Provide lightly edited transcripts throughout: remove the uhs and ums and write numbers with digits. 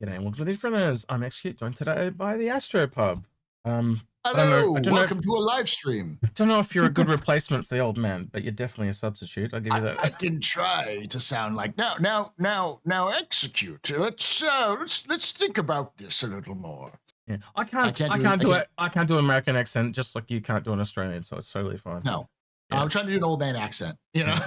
G'day and welcome to the Inforunners. I'm Execute, joined today by the Astropub. Hello, I welcome to a live stream. don't know if you're a good replacement for the old man, but you're definitely a substitute. I'll give you that. I can try to sound like now Execute. Let's think about this a little more. Yeah, I can't do it. I can't do an American accent, just like you can't do an Australian, so it's totally fine. No, yeah. I'm trying to do an old man accent. You know.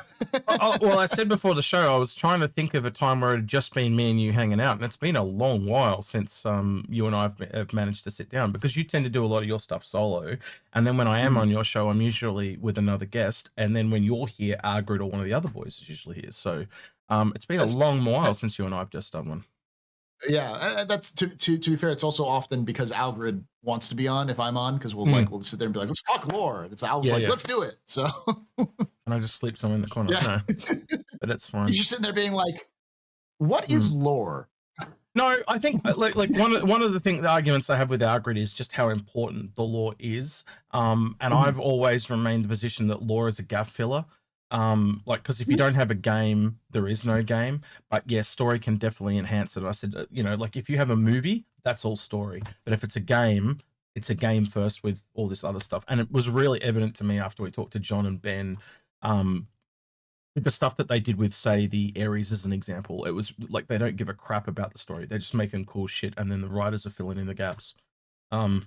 Well, I said before the show, I was trying to think of a time where it had just been me and you hanging out, and it's been a long while since you and I have managed to sit down, because you tend to do a lot of your stuff solo, and then when I am on your show, I'm usually with another guest, and then when you're here, Argrid or one of the other boys is usually here. So it's been a long while since you and I have just done one. Yeah, that's to be fair. It's also often because Algrid wants to be on if I'm on, because we'll sit there and be like, let's talk lore. And it's Al's let's do it. So and I just sleep somewhere in the corner. Yeah. No, but it's fine. You're just sitting there being like, what is lore? No, I think like one of the arguments I have with Algrid is just how important the lore is. And I've always remained the position that lore is a gap filler. Because if you don't have a game, there is no game. But yes, story can definitely enhance it. I said, like if you have a movie, that's all story. But if it's a game, it's a game first with all this other stuff. And it was really evident to me after we talked to John and Ben, the stuff that they did with, say, the Ares as an example. It was like they don't give a crap about the story. They're just making cool shit, and then the writers are filling in the gaps. Yeah.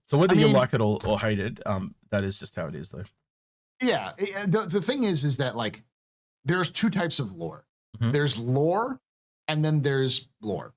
So whether you like it or hate it, that is just how it is, though. Yeah, the thing is that like there's two types of lore. There's lore, and then there's lore.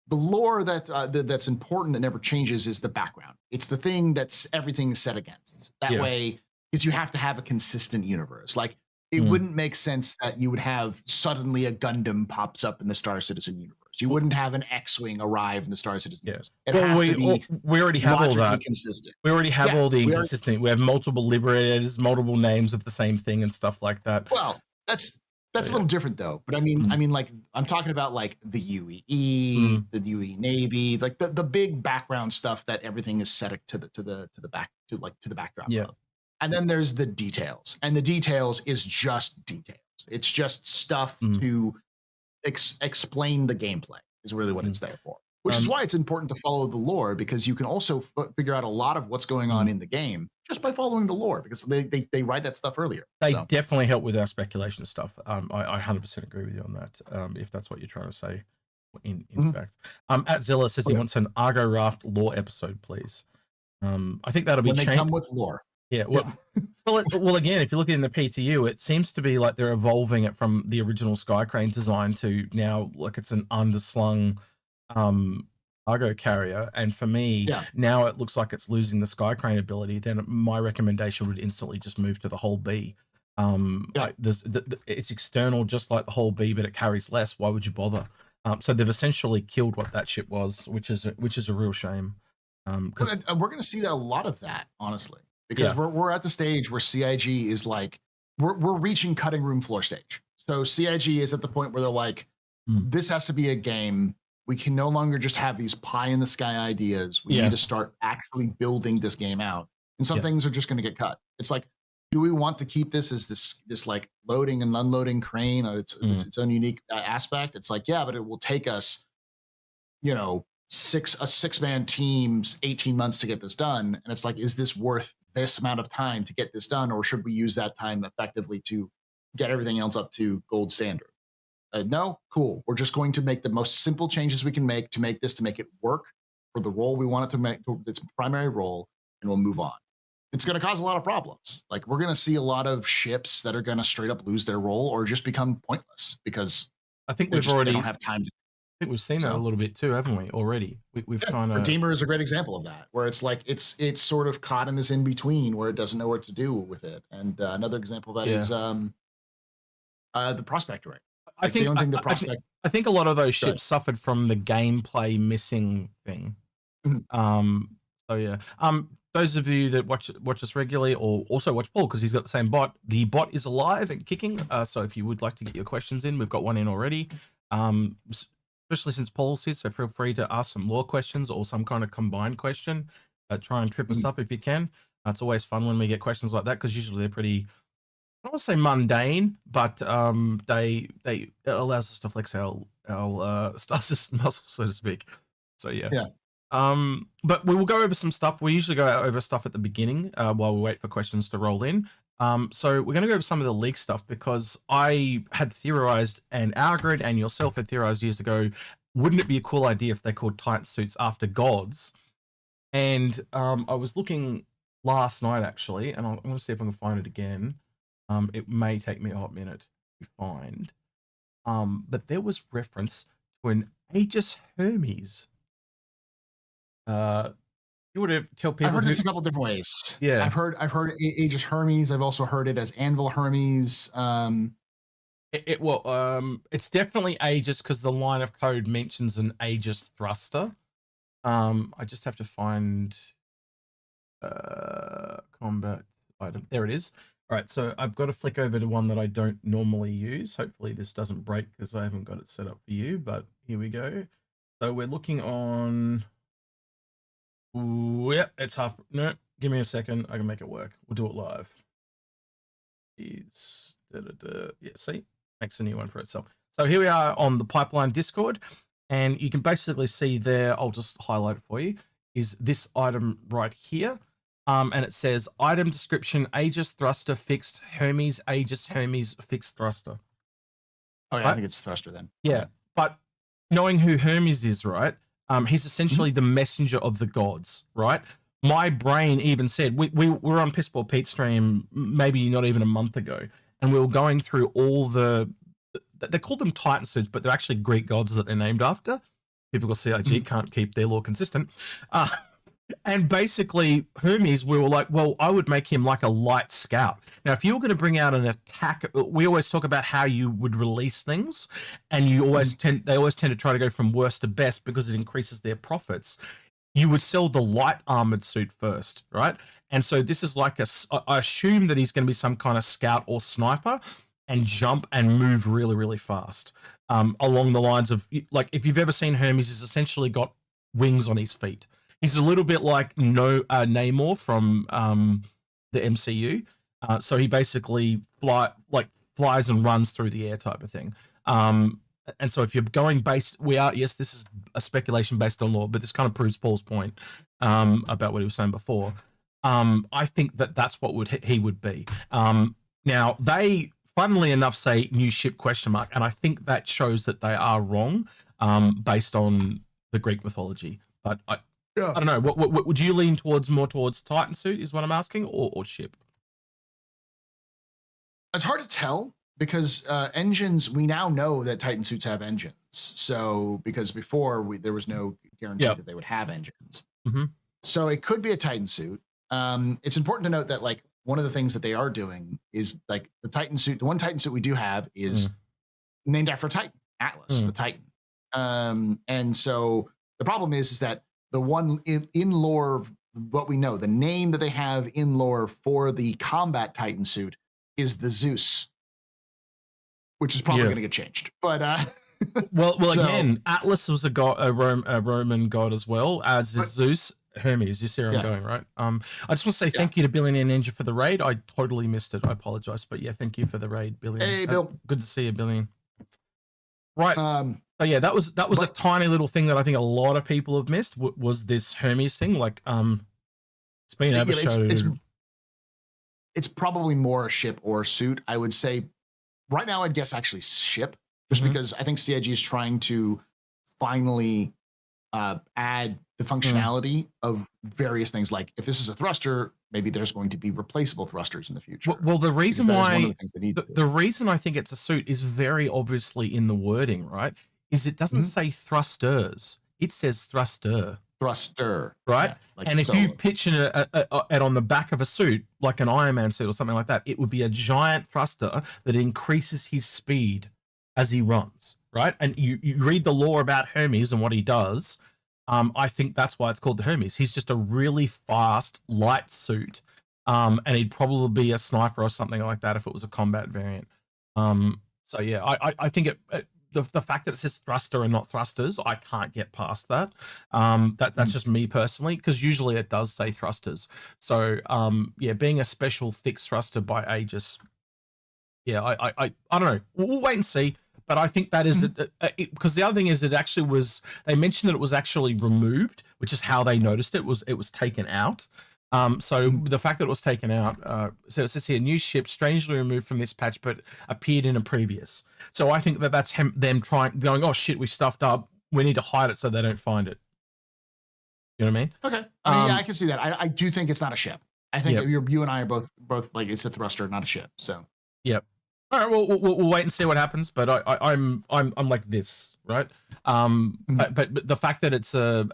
The lore that's important that never changes is the background. It's the thing that's everything is set against. That way, because you have to have a consistent universe. Like it wouldn't make sense that you would have suddenly a Gundam pops up in the Star Citizen universe. You wouldn't have an X-wing arrive in the Star Citizen universe. It has to be we already have all that. Consistent. We already have all the inconsistent. We have multiple liberators, multiple names of the same thing, and stuff like that. Well, that's a little different though. But I mean, like I'm talking about like the UEE, the UE Navy, like the big background stuff that everything is set to the backdrop of. And then there's the details, and the details is just details. It's just stuff to explain the gameplay is really what it's there for, which is why it's important to follow the lore, because you can also figure out a lot of what's going on in the game just by following the lore, because they write that stuff earlier. They definitely help with our speculation stuff. I 100% agree with you on that, if that's what you're trying to say. In fact, at Zilla says he wants an Argo Raft lore episode, please. I think that'll be when they come with lore. Yeah, well, again, if you look in the PTU, it seems to be like they're evolving it from the original Sky Crane design to now like it's an underslung cargo carrier. And for me, now it looks like it's losing the Sky Crane ability. Then my recommendation would instantly just move to the whole B. Like it's external, just like the whole B, but it carries less. Why would you bother? So they've essentially killed what that ship was, which is a real shame. Because we're going to see a lot of that, honestly. Because we're at the stage where CIG is like, we're reaching cutting room floor stage. So CIG is at the point where they're like, this has to be a game. We can no longer just have these pie in the sky ideas. We need to start actually building this game out. And some things are just going to get cut. It's like, do we want to keep this as this like loading and unloading crane or its own unique aspect? It's like, yeah, but it will take us, a six-man team's 18 months to get this done. And it's like, is this worth this amount of time to get this done? Or should we use that time effectively to get everything else up to gold standard? No, cool. We're just going to make the most simple changes we can make to make it work for the role we want it to make, its primary role, and we'll move on. It's going to cause a lot of problems. Like we're going to see a lot of ships that are going to straight up lose their role or just become pointless because I think they don't have time to. I think we've seen that a little bit too, haven't we? Already, we've kind of. Redeemer is a great example of that, where it's like it's sort of caught in this in between where it doesn't know what to do with it. And another example of that is the Prospector. Right? I think a lot of those ships suffered from the gameplay missing thing. So yeah. Those of you that watch us regularly, or also watch Paul because he's got the same bot. The bot is alive and kicking. So if you would like to get your questions in, we've got one in already. Especially since Paul's here, so feel free to ask some lore questions or some kind of combined question. Try and trip us up if you can. It's always fun when we get questions like that because usually they're pretty I don't want to say mundane, but it allows us to flex our star system muscles, so to speak. So yeah. Yeah. But we will go over some stuff. We usually go over stuff at the beginning while we wait for questions to roll in. So we're going to go over some of the leak stuff because I had theorized, and Algrid and yourself had theorized years ago, wouldn't it be a cool idea if they called Titan suits after gods? And I was looking last night actually, and I'm going to see if I can find it again. It may take me a hot minute to find. But there was reference to an Aegis Hermes. You would have tell people. I've heard this a couple different ways. Yeah, I've heard Aegis Hermes. I've also heard it as Anvil Hermes. It's definitely Aegis because the line of code mentions an Aegis thruster. I just have to find combat item. There it is. All right, so I've got to flick over to one that I don't normally use. Hopefully this doesn't break because I haven't got it set up for you, but here we go. So we're looking on. Ooh, yep, it's half. No, give me a second. I can make it work. We'll do it live. Yeah, see, makes a new one for itself. So here we are on the Pipeline Discord, and you can basically see there. I'll just highlight it for you. Is this item right here? And it says item description: Aegis thruster fixed Hermes Aegis Hermes fixed thruster. Oh yeah, right? I think it's thruster then. Yeah, but knowing who Hermes is, right? He's essentially the messenger of the gods, right? My brain even said we were on Pissball Pete stream maybe not even a month ago, and we were going through all they called them Titan suits, but they're actually Greek gods that they're named after. Typical CIG can't keep their lore consistent. And basically, Hermes, we were like, well, I would make him like a light scout. Now, if you were going to bring out an attack, we always talk about how you would release things, and you always they always tend to try to go from worst to best because it increases their profits. You would sell the light armored suit first, right? And so this is like I assume that he's going to be some kind of scout or sniper and jump and move really, really fast. Along the lines of, like, if you've ever seen Hermes, he's essentially got wings on his feet. He's a little bit like Namor from the MCU. So he basically flies and runs through the air type of thing. And so if you're going based, yes, this is a speculation based on lore, but this kind of proves Paul's point about what he was saying before. I think that's what he would be. Now, they, funnily enough, say new ship ? And I think that shows that they are wrong based on the Greek mythology. But I don't know. What would you lean more towards Titan suit is what I'm asking, or ship? It's hard to tell because engines, we now know that Titan suits have engines. So because before there was no guarantee that they would have engines. So it could be a Titan suit. It's important to note that like one of the things that they are doing is like the Titan suit. The one Titan suit we do have is named after Titan, Atlas, the Titan. And so the problem is that the one in lore, what we know, the name that they have in lore for the combat Titan suit is the Zeus, which is probably going to get changed. But well, again, Atlas was a god, a Roman god as well as Zeus. Hermes, you see where I'm going, right? I just want to say thank you to Billionaire Ninja for the raid. I totally missed it. I apologize, but yeah, thank you for the raid, Billion. Hey, Bill. Good to see you, Billion. Right. So yeah, that was a tiny little thing that I think a lot of people have missed. Was this Hermes thing? Like, it's been overshadowed. It's probably more a ship or suit. I would say right now, I'd guess actually ship, just because I think CIG is trying to finally add the functionality of various things. Like if this is a thruster, maybe there's going to be replaceable thrusters in the future. Well, the reason why the reason I think it's a suit is very obviously in the wording, right? Is it doesn't say thrusters, it says thruster. Thruster, right? Like and if you picture it on the back of a suit, like an Iron Man suit or something like that, it would be a giant thruster that increases his speed as he runs, right? And you read the lore about Hermes and what he does. I think that's why it's called the Hermes. He's just a really fast, light suit, and he'd probably be a sniper or something like that if it was a combat variant. So yeah, I think the fact that it says thruster and not thrusters, I can't get past that. That's just me personally, because usually it does say thrusters. So yeah, being a special fixed thruster by Aegis, Yeah, I don't know. We'll wait and see. But I think that is because the other thing is it actually was. They mentioned that it was actually removed, which is how they noticed it was taken out. So the fact that it was taken out, so it says here, new ship strangely removed from this patch, but appeared in a previous. So I think that that's them going, oh shit, we stuffed up. We need to hide it so they don't find it. You know what I mean? Okay. I mean, yeah, I can see that. I do think it's not a ship. I think you and I are both like it's a thruster, not a ship. So. Yep. All right. Well, we'll wait and see what happens. But I'm like this, right? But the fact that it's a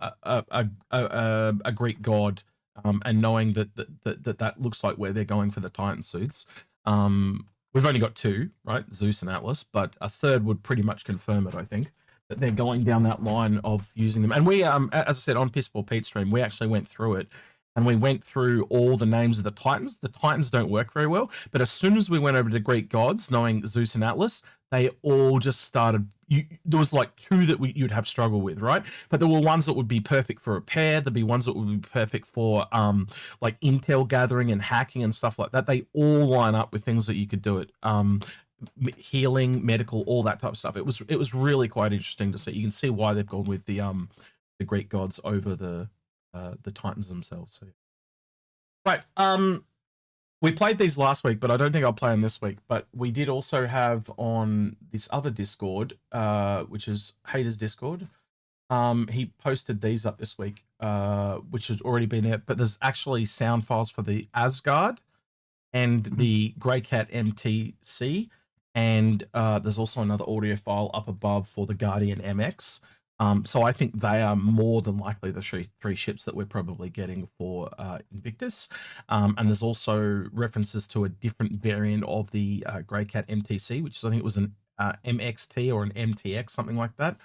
Greek god, and knowing that looks like where they're going for the Titan suits. We've only got 2, right? Zeus and Atlas, but a third would pretty much confirm it. I think that they're going down that line of using them. And we, as I said on Pissball Pete stream, we actually went through it. And we went through all the names of the Titans. The Titans don't work very well, but as soon as we went over to Greek gods, knowing Zeus and Atlas, they all just started. There was like 2 that you'd have struggle with, right? But there were ones that would be perfect for repair. There'd be ones that would be perfect for like intel gathering and hacking and stuff like that. They all line up with things that you could do it. Healing, medical, all that type of stuff. It was really quite interesting to see. You can see why they've gone with the Greek gods over the Titans themselves. So. Right. We played these last week, but I don't think I'll play them this week. But we did also have on this other Discord, which is Haters Discord. He posted these up this week, which had already been there. But there's actually sound files for the Asgard and the Grey Cat MTC. And there's also another audio file up above for the Guardian MX. So I think they are more than likely the 3 ships that we're probably getting for Invictus. And there's also references to a different variant of the Grey Cat MTC, which I think it was an MXT or an MTX, something like that.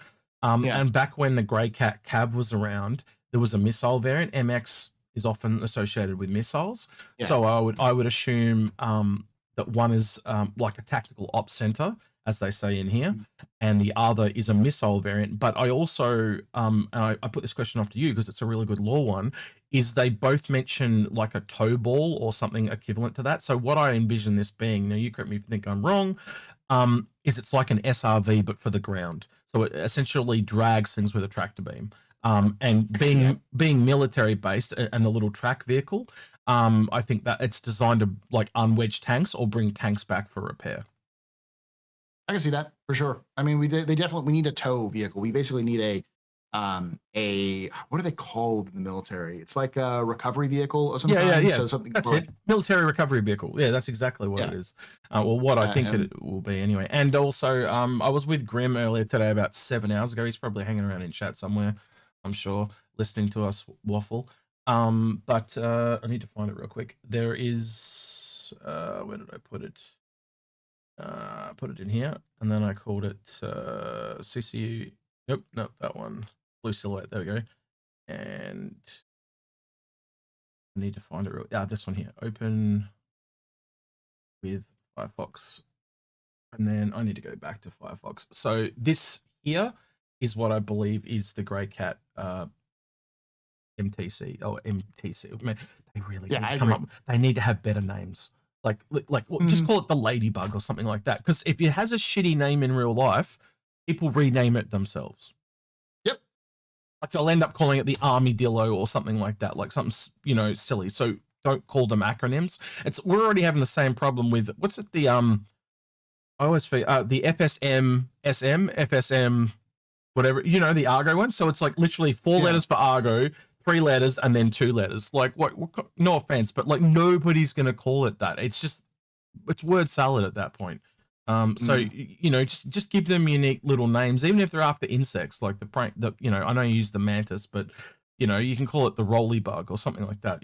And back when the Grey Cat Cav was around, there was a missile variant. MX is often associated with missiles. Yeah. So I would assume that one is like a tactical ops center, as they say in here, and the other is a missile variant. But I also, and I put this question off to you because it's a really good lore one, is they both mention like a tow ball or something equivalent to that. So what I envision this being, now you correct me if you think I'm wrong, is it's like an SRV but for the ground. So it essentially drags things with a tractor beam. And being military based and the little track vehicle, I think that it's designed to like unwedge tanks or bring tanks back for repair. I can see that for sure. I mean, we need a tow vehicle. We basically need a what are they called in the military? It's like a recovery vehicle or something. Yeah. So something that's it. Military recovery vehicle. Yeah, that's exactly what it is. Well, what I think it will be anyway. And also, I was with Grim earlier today about 7 hours ago. He's probably hanging around in chat somewhere, I'm sure, listening to us waffle. But I need to find it real quick. There is where did I put it? Put it in here, and then I called it CCU. Nope, that one. Blue silhouette. There we go. And I need to find it. This one here. Open with Firefox, and then I need to go back to Firefox. So this here is what I believe is the Grey Cat MTC. Oh, MTC. Man, they really need to come up. They need to have better names. Just call it the Ladybug or something like that. Because if it has a shitty name in real life, people rename it themselves. Yep. Like they'll end up calling it the Armadillo or something like that, like something silly. So don't call them acronyms. We're already having the same problem with what's it? The I always feel the FSM, FSM, whatever. The Argo one. So it's like literally 4 letters for Argo. 3 letters and then 2 letters. Like what? No offense, but like nobody's gonna call it that. It's word salad at that point. So just give them unique little names, even if they're after insects, like I know you use the mantis, but you can call it the roly bug or something like that.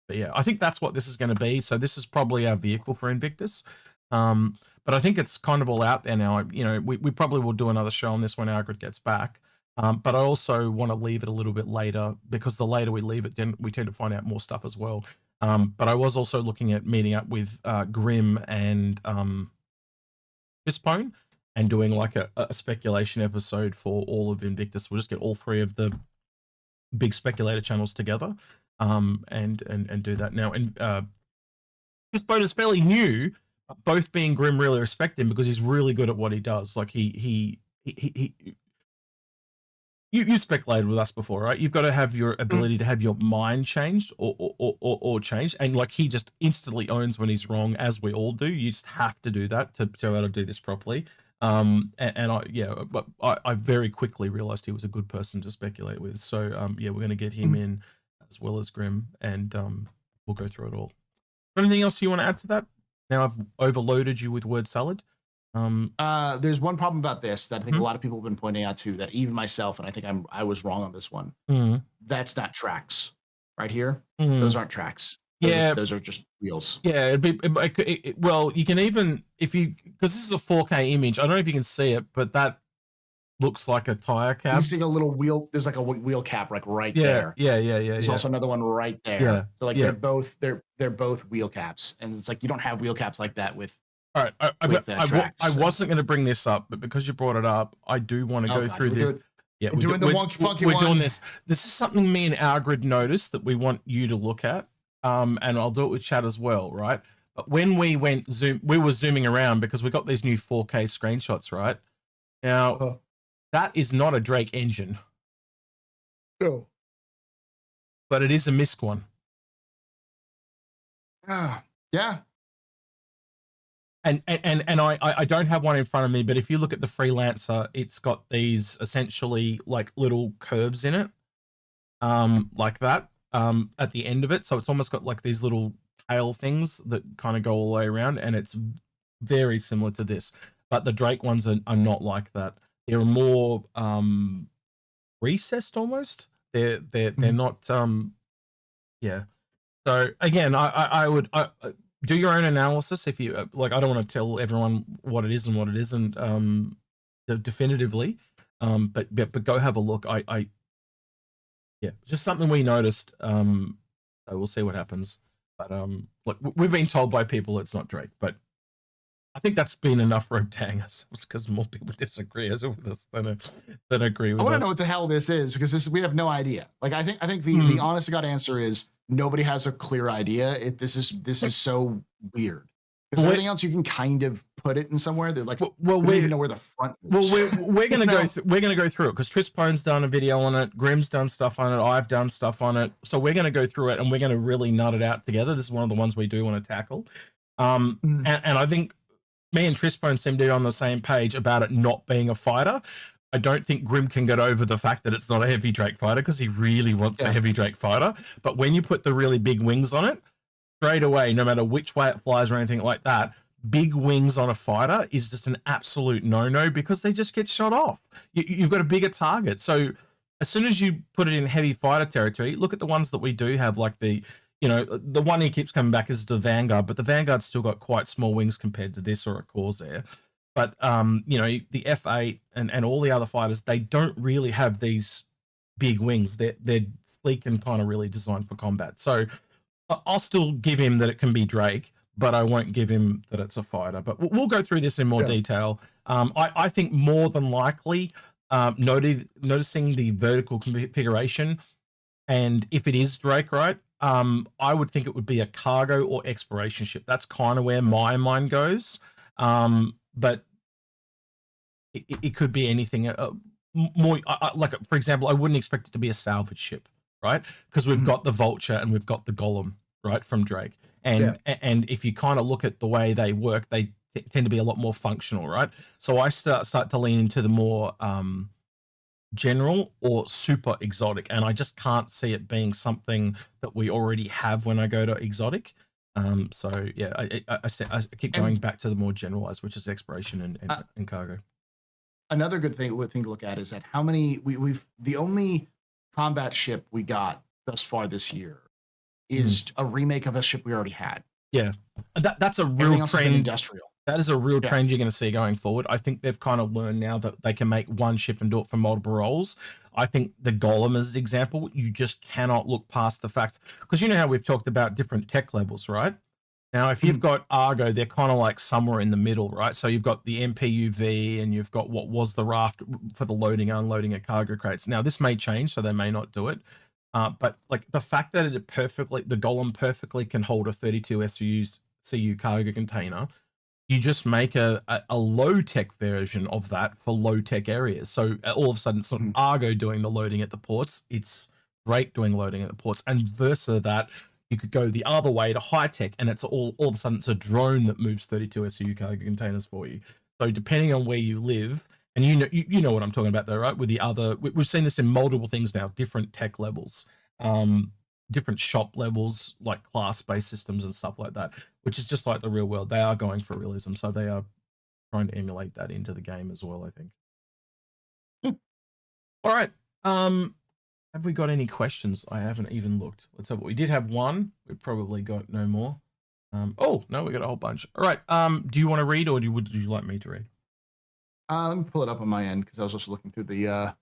But yeah, I think that's what this is going to be. So this is probably our vehicle for Invictus. But I think it's kind of all out there now. We probably will do another show on this when Algrid gets back. But I also want to leave it a little bit later because the later we leave it, then we tend to find out more stuff as well. But I was also looking at meeting up with Grim and Fistbone and doing like a speculation episode for all of Invictus. We'll just get all 3 of the big speculator channels together and do that now. And Fistbone is fairly new, both being Grim really respect him because he's really good at what he does. Like you speculated with us before, right? You've got to have your ability to have your mind changed or changed, and like he just instantly owns when he's wrong, as we all do. You just have to do that to be able to do this properly. I very quickly realized he was a good person to speculate with. So yeah, we're going to get him in as well as Grim, and we'll go through it all. Anything else you want to add to that? Now I've overloaded you with word salad. There's one problem about this that I think a lot of people have been pointing out too, that even myself, and I think I was wrong on this one. That's not tracks right here. Those aren't tracks. Those are just wheels. Yeah, well, you can even, because this is a 4K image, I don't know if you can see it, but that looks like a tire cap. You see a little wheel, there's like a wheel cap like right there. Yeah. There's also another one right there. Yeah. So like they're both wheel caps, and it's like you don't have wheel caps like that with. All right, I wasn't going to bring this up, but because you brought it up, I do want to go through this. We're doing the wonky funky one. We're doing this. This is something me and our grid noticed that we want you to look at, and I'll do it with chat as well, right? But when we were zooming around because we got these new 4K screenshots, right? Now, that is not a Drake engine. No. But it is a MISC one. Yeah. And I don't have one in front of me, but if you look at the Freelancer, it's got these essentially like little curves in it, like that, at the end of it. So it's almost got like these little tail things that kind of go all the way around, and it's very similar to this. But the Drake ones are not like that. They're more recessed almost. They're not yeah. So again, I would do your own analysis if you like. I don't want to tell everyone what it is and what it isn't definitively, but go have a look. Yeah, just something we noticed. So we'll see what happens. But look, we've been told by people it's not Drake, but I think that's been enough rope tang ourselves because more people disagree with us than agree with us. I want to know what the hell this is, because we have no idea. Like I think the honest to God answer is nobody has a clear idea. This is so weird. Because everything else you can kind of put it in somewhere. They're like, we don't even know where the front is. Well, we're gonna go through it because Tris Pone's done a video on it, Grim's done stuff on it, I've done stuff on it. So we're gonna go through it and we're gonna really nut it out together. This is one of the ones we do want to tackle. And I think me and Trispone seem to be on the same page about it not being a fighter. I don't think Grim can get over the fact that it's not a heavy Drake fighter because he really wants a heavy Drake fighter. But when you put the really big wings on it, straight away, no matter which way it flies or anything like that, big wings on a fighter is just an absolute no-no because they just get shot off. You've got a bigger target. So as soon as you put it in heavy fighter territory, look at the ones that we do have, like the one he keeps coming back is the Vanguard, but the Vanguard's still got quite small wings compared to this or a Corsair. But, the F8 and all the other fighters, they don't really have these big wings. They're sleek and kind of really designed for combat. So I'll still give him that it can be Drake, but I won't give him that it's a fighter. But we'll go through this in more detail. I think more than likely, noticing the vertical configuration, and if it is Drake, right, I would think it would be a cargo or exploration ship. That's kind of where my mind goes. But it could be anything more. Like, for example, I wouldn't expect it to be a salvage ship, right? Because we've got the Vulture and we've got the Golem, right, from Drake. And if you kind of look at the way they work, they tend to be a lot more functional, right? So I start to lean into the more general or super exotic, and I just can't see it being something that we already have when I go to exotic. So yeah, I keep going back to the more generalized, which is exploration and cargo. Another good thing to look at is that how many the only combat ship we got thus far this year is a remake of a ship we already had. Yeah, that's a real trend. Industrial. That is a real trend you're going to see going forward. I think they've kind of learned now that they can make one ship and do it for multiple roles. I think the Golem as an example, you just cannot look past the fact, because you know how we've talked about different tech levels, right? Now, if you've got Argo, they're kind of like somewhere in the middle, right? So you've got the MPUV and you've got what was the Raft for the loading and unloading of cargo crates. Now, this may change, so they may not do it. But like the fact that the Golem perfectly can hold a 32 CU cargo container you just make a low-tech version of that for low-tech areas. So all of a sudden, it's not Argo doing the loading at the ports, it's Drake doing loading at the ports, and versa that you could go the other way to high-tech, and it's all of a sudden, it's a drone that moves 32 SCU cargo containers for you. So depending on where you live, and you know what I'm talking about though, right? With the other, we've seen this in multiple things now, different tech levels, different shop levels, like class-based systems and stuff like that, which is just like the real world. They are going for realism, so they are trying to emulate that into the game as well, I think. All right. Have we got any questions? I haven't even looked. Let's have. We did have one. We've probably got no more. Oh no, we got a whole bunch. All right. Do you want to read, or would you like me to read? Let me pull it up on my end because I was also looking through the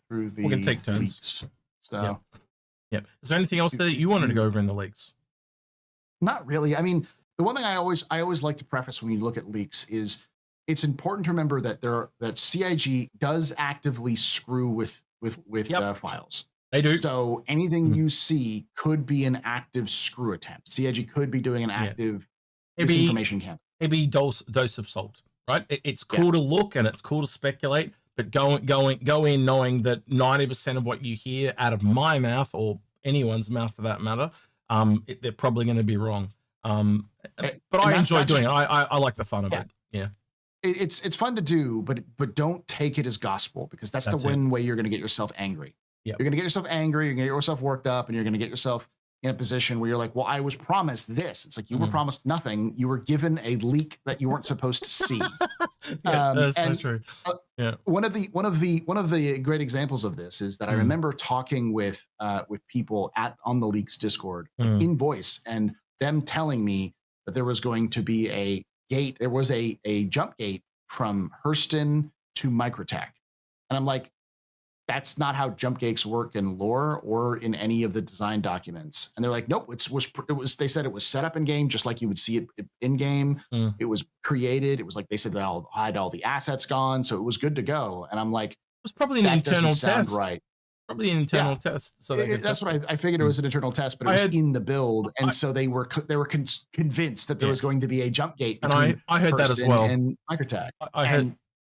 We can take turns. leaks. So yep. Is there anything else that you wanted to go over in the leaks? Not really. I mean, the one thing I always like to preface when you look at leaks is it's important to remember that that CIG does actively screw with files. They do. So anything you see could be an active screw attempt. CIG could be doing an active misinformation campaign. Maybe dose of salt, right? It's cool to look and it's cool to speculate, but go in knowing that 90% of what you hear out of my mouth or anyone's mouth for that matter, they're probably going to be wrong. But I enjoy doing it. I like the fun of it. Yeah. It's fun to do, but don't take it as gospel, because that's the one way you're going to get yourself angry. Yep. You're going to get yourself angry. You're going to get yourself worked up, and you're going to get yourself in a position where you're like, well, I was promised this. It's like you were promised nothing. You were given a leak that you weren't supposed to see. That's so true. One of the great examples of this is that I remember talking with people on the Leaks Discord in voice, and them telling me that there was going to be a gate. There was a jump gate from Hurston to Microtech, and I'm like, that's not how jump gates work in lore or in any of the design documents. And they're like, nope, it was. They said it was set up in game just like you would see it in game. It was created. It was like they said that had all the assets gone, so it was good to go. And I'm like, it was probably an internal test, right? Probably an internal test. So that's what I figured. It was an internal test, but it was in the build, and so they were convinced that there was going to be a jump gate. And I heard that as well. And Microtech.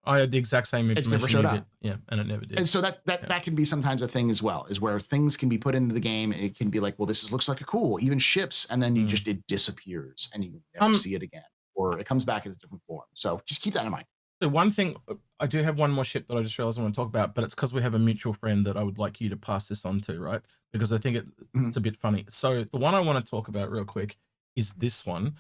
I had the exact same information. It's never showed up. Yeah, and it never did. And so that can be sometimes a thing as well, is where things can be put into the game and it can be like, well, looks like a cool, even ships, and then it disappears and you never see it again, or it comes back in a different form. So just keep that in mind. So one thing, I do have one more ship that I just realized I want to talk about, but it's because we have a mutual friend that I would like you to pass this on to, right? Because I think it's a bit funny. So the one I want to talk about real quick is this one,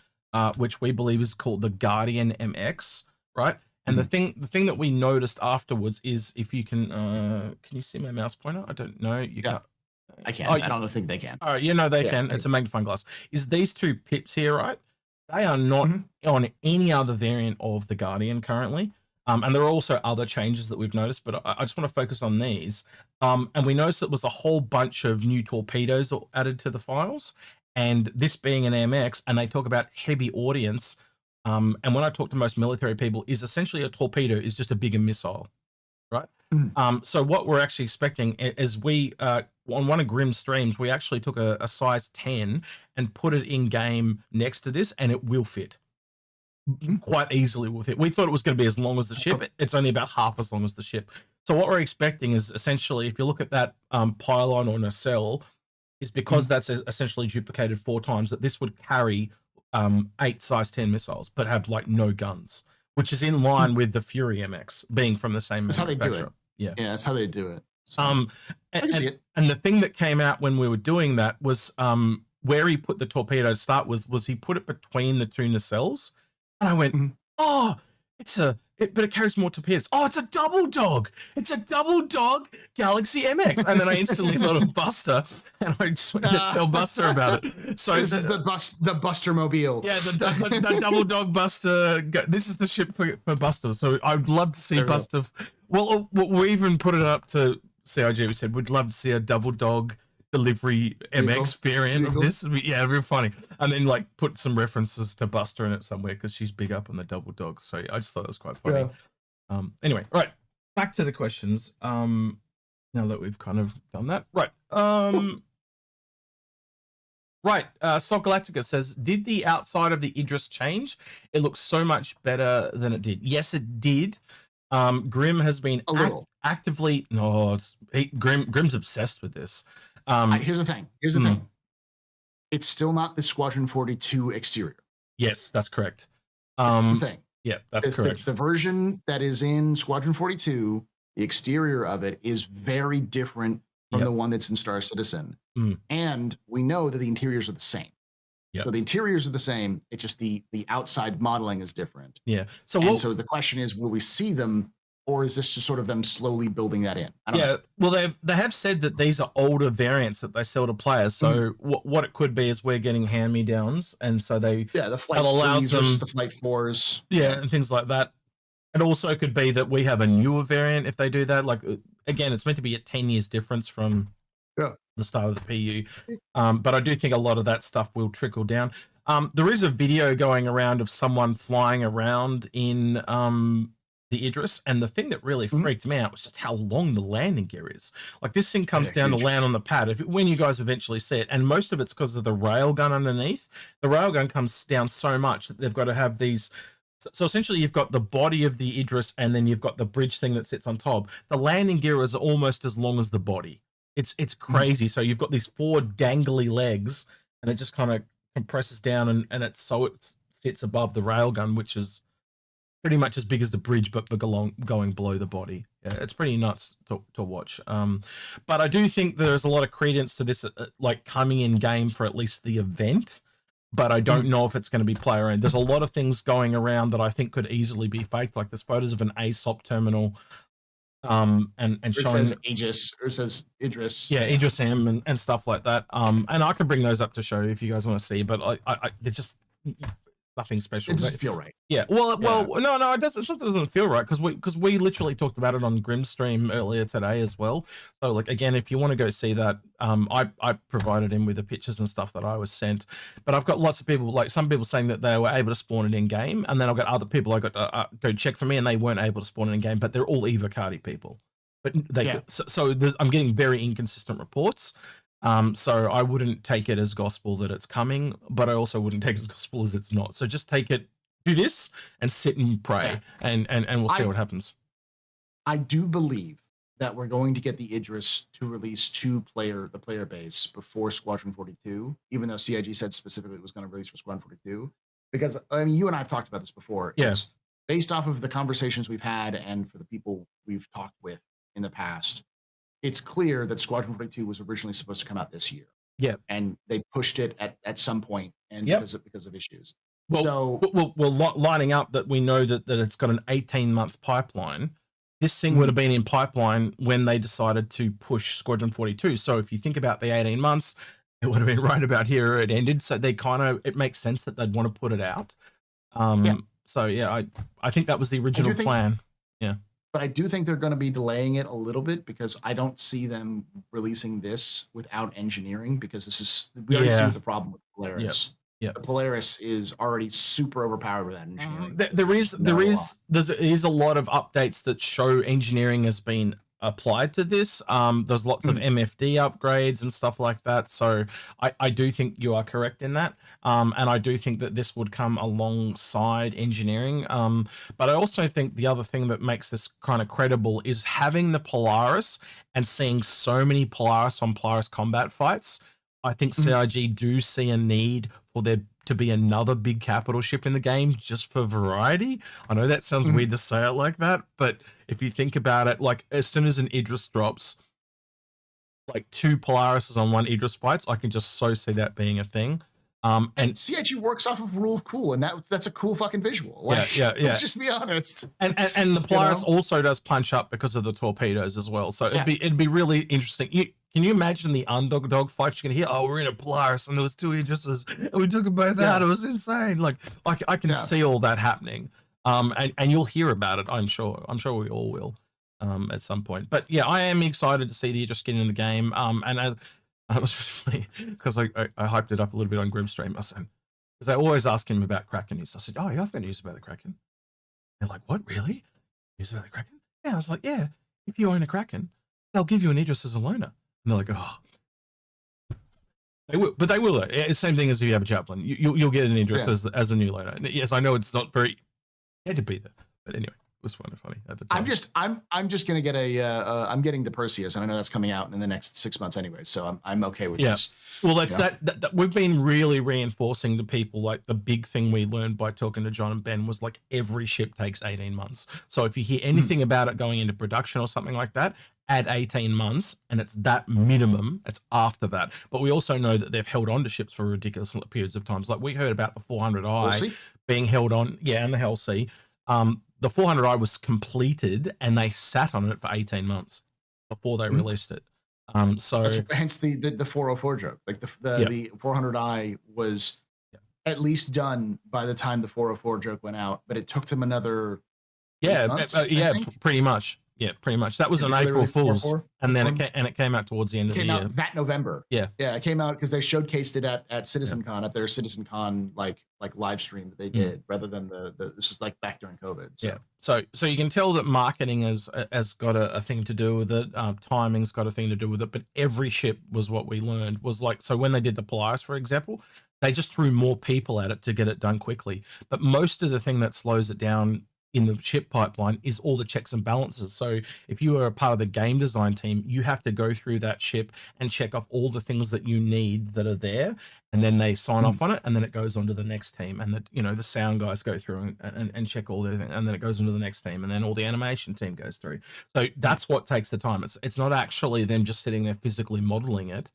which we believe is called the Guardian MX, right? And the thing that we noticed afterwards is, if you can you see my mouse pointer? I don't know. You can't. I can. I don't think they can. All right, they can. It's a magnifying glass. Is these two pips here, right? They are not on any other variant of the Guardian currently. And there are also other changes that we've noticed, but I just want to focus on these. And we noticed it was a whole bunch of new torpedoes added to the files, and this being an MX, and they talk about heavy audience. And when I talk to most military people, is essentially a torpedo is just a bigger missile, right? So what we're actually expecting is we, on one of Grimm's streams, we actually took a size 10 and put it in game next to this, and it will fit quite easily with it. We thought it was going to be as long as the ship. It's only about half as long as the ship. So what we're expecting is essentially, if you look at that pylon or nacelle, is because that's essentially duplicated 4 times, that this would carry 8 size 10 missiles, but have like no guns, which is in line with the Fury MX being from the same manufacturer. That's how they do it. Yeah, that's how they do it. So, and the thing that came out when we were doing that was where he put the torpedo to start with, was he put it between the 2 nacelles, and I went, oh, but it carries more torpedoes. Oh, it's a double dog. It's a double dog Galaxy MX. And then I instantly thought of Buster, and I just went to tell Buster about it. So this is the Buster Mobile. Yeah, the double dog Buster. This is the ship for Buster. So I'd love to see Buster. Well, we even put it up to CIG. We said we'd love to see a double dog delivery MX variant of this. Yeah, real funny. And then like put some references to Buster in it somewhere, because she's big up on the double dogs. So I just thought it was quite funny. Anyway, right, back to the questions. Now that we've kind of done that, right. Right. Sol Galactica says, did the outside of the Idris change? It looks so much better than it did. Yes, it did. Grim has been A little. actively. No, Grim's obsessed with this. Here's the thing. Here's the thing. It's still not the Squadron 42 exterior. Yes, that's correct. That's the thing. Yeah, that's correct. The version that is in Squadron 42, the exterior of it is very different from the one that's in Star Citizen. And we know that the interiors are the same. So the interiors are the same. It's just the outside modeling is different. Yeah. So the question is, will we see them, or is this just sort of them slowly building that in? I don't know. Well, they have said that these are older variants that they sell to players. So what it could be is we're getting hand-me-downs, and so the flight allows them the flight 4s, and things like that. It also could be that we have a newer variant if they do that. Like again, it's meant to be a 10 years difference from the start of the PU, but I do think a lot of that stuff will trickle down. There is a video going around of someone flying around in the Idris, and the thing that really freaked me out was just how long the landing gear is. Like this thing comes down to land on the pad when you guys eventually see it, and most of it's because of the railgun underneath. The railgun comes down so much that they've got to have these. So essentially, you've got the body of the Idris, and then you've got the bridge thing that sits on top. The landing gear is almost as long as the body. It's crazy. So you've got these 4 dangly legs, and it just kind of compresses down, and it sits above the railgun, which is pretty much as big as the bridge, but going below the body. Yeah, it's pretty nuts to watch. But I do think there's a lot of credence to this, like coming in game for at least the event. But I don't know if it's going to be player owned. There's a lot of things going around that I think could easily be faked. Like there's photos of an ASOP terminal, and showing says Aegis, or it says Idris. Yeah, Idris M and stuff like that. And I can bring those up to show if you guys want to see. But they're just nothing special. It doesn't feel right. Yeah. Well, no, it doesn't. It doesn't feel right because we literally talked about it on Grim's stream earlier today as well. So like again, if you want to go see that, I provided him with the pictures and stuff that I was sent. But I've got lots of people, like some people saying that they were able to spawn it in game, and then I've got other people I got to go check for me, and they weren't able to spawn it in game. But they're all Evocati people. But I'm getting very inconsistent reports. So I wouldn't take it as gospel that it's coming, but I also wouldn't take it as gospel as it's not. So just take it, do this, and sit and pray, and we'll see what happens. I do believe that we're going to get the Idris to release the player base before Squadron 42, even though CIG said specifically it was going to release for Squadron 42. Because I mean, you and I have talked about this before. Yeah. It's based off of the conversations we've had and for the people we've talked with in the past. It's clear that Squadron 42 was originally supposed to come out this year. Yeah. And they pushed it at some point and because of issues. Well, lining up that we know that it's got an 18-month pipeline. This thing would have been in pipeline when they decided to push Squadron 42. So if you think about the 18 months, it would have been right about here it ended. So they it makes sense that they'd want to put it out. So yeah, I think that was the original plan. Yeah. But I do think they're going to be delaying it a little bit because I don't see them releasing this without engineering, because we already see the problem with Polaris. Yeah. The Polaris is already super overpowered with that engineering. There is a lot of updates that show engineering has been applied to this. There's lots of MFD upgrades and stuff like that. So I do think you are correct in that. And I do think that this would come alongside engineering. But I also think the other thing that makes this kind of credible is having the Polaris and seeing so many Polaris on Polaris combat fights. I think CIG do see a need for there to be another big capital ship in the game just for variety. I know that sounds weird to say it like that, but if you think about it, like as soon as an Idris drops, like 2 Polarises on 1 Idris fights, I can just so see that being a thing. And CIG works off of rule of cool, and that's a cool fucking visual. Like, let's just be honest. And the Polaris also does punch up because of the torpedoes as well. So it'd be really interesting. Can you imagine the underdog fight? You're gonna hear, oh, we're in a Polaris and there was 2 Idrises and we took them both out. It was insane. Like I can see all that happening. And you'll hear about it. I'm sure we all will at some point. But yeah, I am excited to see the Idris get in the game. And it was really funny because I hyped it up a little bit on Grim stream. I said, because I always ask him about Kraken news. I said, oh, yeah, I've got news about the Kraken. They're like, what, really? News about the Kraken? Yeah, I was like, yeah, if you own a Kraken, they'll give you an Idris as a loaner. And they're like, oh. They will, but they will. Same thing as if you have a chaplain. You'll get an Idris as the new loader. Yes, I know it's not very had to be there, but anyway, it was kind of funny at the time. I'm just gonna get I'm getting the Perseus, and I know that's coming out in the next 6 months anyway, so I'm okay with this. Well, that's that we've been really reinforcing to people. Like the big thing we learned by talking to John and Ben was like every ship takes 18 months. So if you hear anything about it going into production or something like that, add 18 months, and it's that minimum. It's after that. But we also know that they've held on to ships for ridiculous periods of times. Like we heard about the 400i being held on, and the Hell Sea. The 400i was completed, and they sat on it for 18 months before they released it. So hence the 404 joke. Like the 400i was at least done by the time the 404 joke went out, but it took them another months, pretty much. Yeah, pretty much. That was an April Fool's, and then it came out towards the end of the year. That November. Yeah, it came out because they showcased it at CitizenCon, at their CitizenCon like live stream that they did, rather than this was like back during COVID. So. Yeah, so you can tell that marketing has got a thing to do with it. Timing's got a thing to do with it. But every ship was what we learned was like, so when they did the Polaris, for example, they just threw more people at it to get it done quickly. But most of the thing that slows it down in the ship pipeline is all the checks and balances. So if you are a part of the game design team, you have to go through that ship and check off all the things that you need that are there, and then they sign off on it, and then it goes on to the next team, and the sound guys go through and check all the things, and then it goes into the next team, and then all the animation team goes through. So that's what takes the time. It's not actually them just sitting there physically modeling it.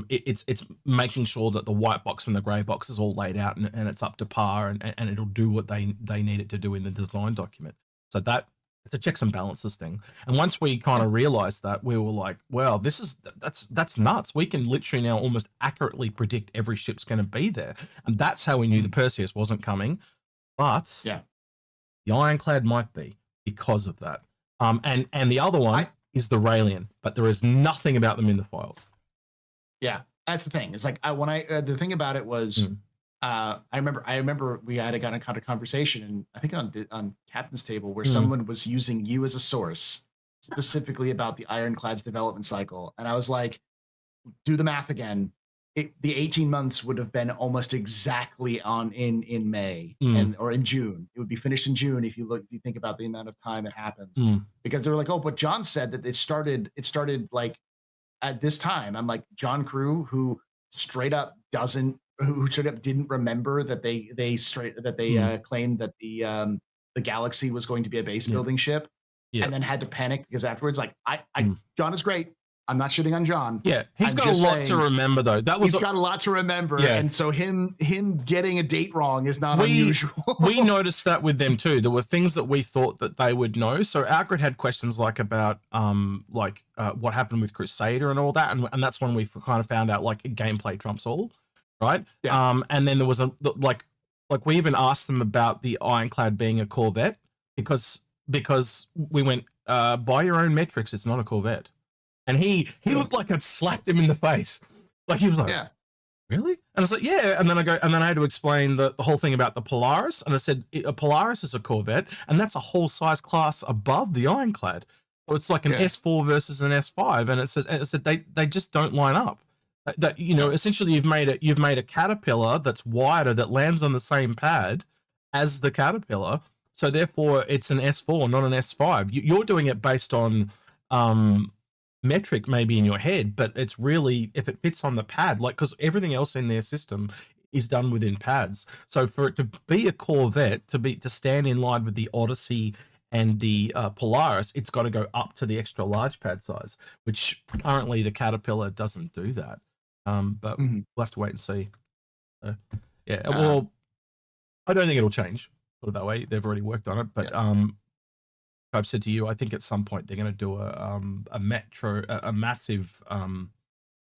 It's making sure that the white box and the gray box is all laid out and it's up to par, and it'll do what they need it to do in the design document. So that it's a checks and balances thing. And once we kind of realized that, we were like, well, that's nuts. We can literally now almost accurately predict every ship's going to be there. And that's how we knew the Perseus wasn't coming. But the Ironclad might be because of that. And the other one is the Raelian, but there is nothing about them in the files. Yeah, that's the thing. It's like the thing about it was, I remember we had got a kind of conversation, and I think on Captain's Table, where someone was using you as a source specifically about the Ironclad's development cycle, and I was like, do the math again. The 18 months would have been almost exactly in May or in June. It would be finished in June if you think about the amount of time it happens, because they were like, oh, but John said that it started like at this time. I'm like, John Crew, who straight up didn't remember that they claimed that the Galaxy was going to be a base building ship, and then had to panic because afterwards, like, John is great. I'm not shitting on John. Yeah, he's got a lot to remember, though. He's got a lot to remember, and so him getting a date wrong is not unusual. We noticed that with them too. There were things that we thought that they would know. So Algrid had questions like about what happened with Crusader and all that, and that's when we kind of found out like gameplay trumps all, right? Yeah. And then there was like we even asked them about the Ironclad being a Corvette because we went by your own metrics, it's not a Corvette. And he looked like I'd slapped him in the face. Like he was like, really? And I was like, yeah. And then I had to explain the whole thing about the Polaris. And I said, a Polaris is a Corvette, and that's a whole size class above the Ironclad. So it's like an S4 versus an S5. And it said they just don't line up. That essentially you've made a Caterpillar that's wider, that lands on the same pad as the Caterpillar. So therefore it's an S4, not an S5. You're doing it based on metric maybe in your head, but it's really if it fits on the pad, like, because everything else in their system is done within pads. So for it to be a Corvette, to stand in line with the Odyssey and the Polaris, it's got to go up to the extra large pad size, which currently the Caterpillar doesn't do that. But we'll have to wait and see. Well, I don't think it'll change, put it that way. They've already worked on it, but I've said to you, I think at some point they're going to do a massive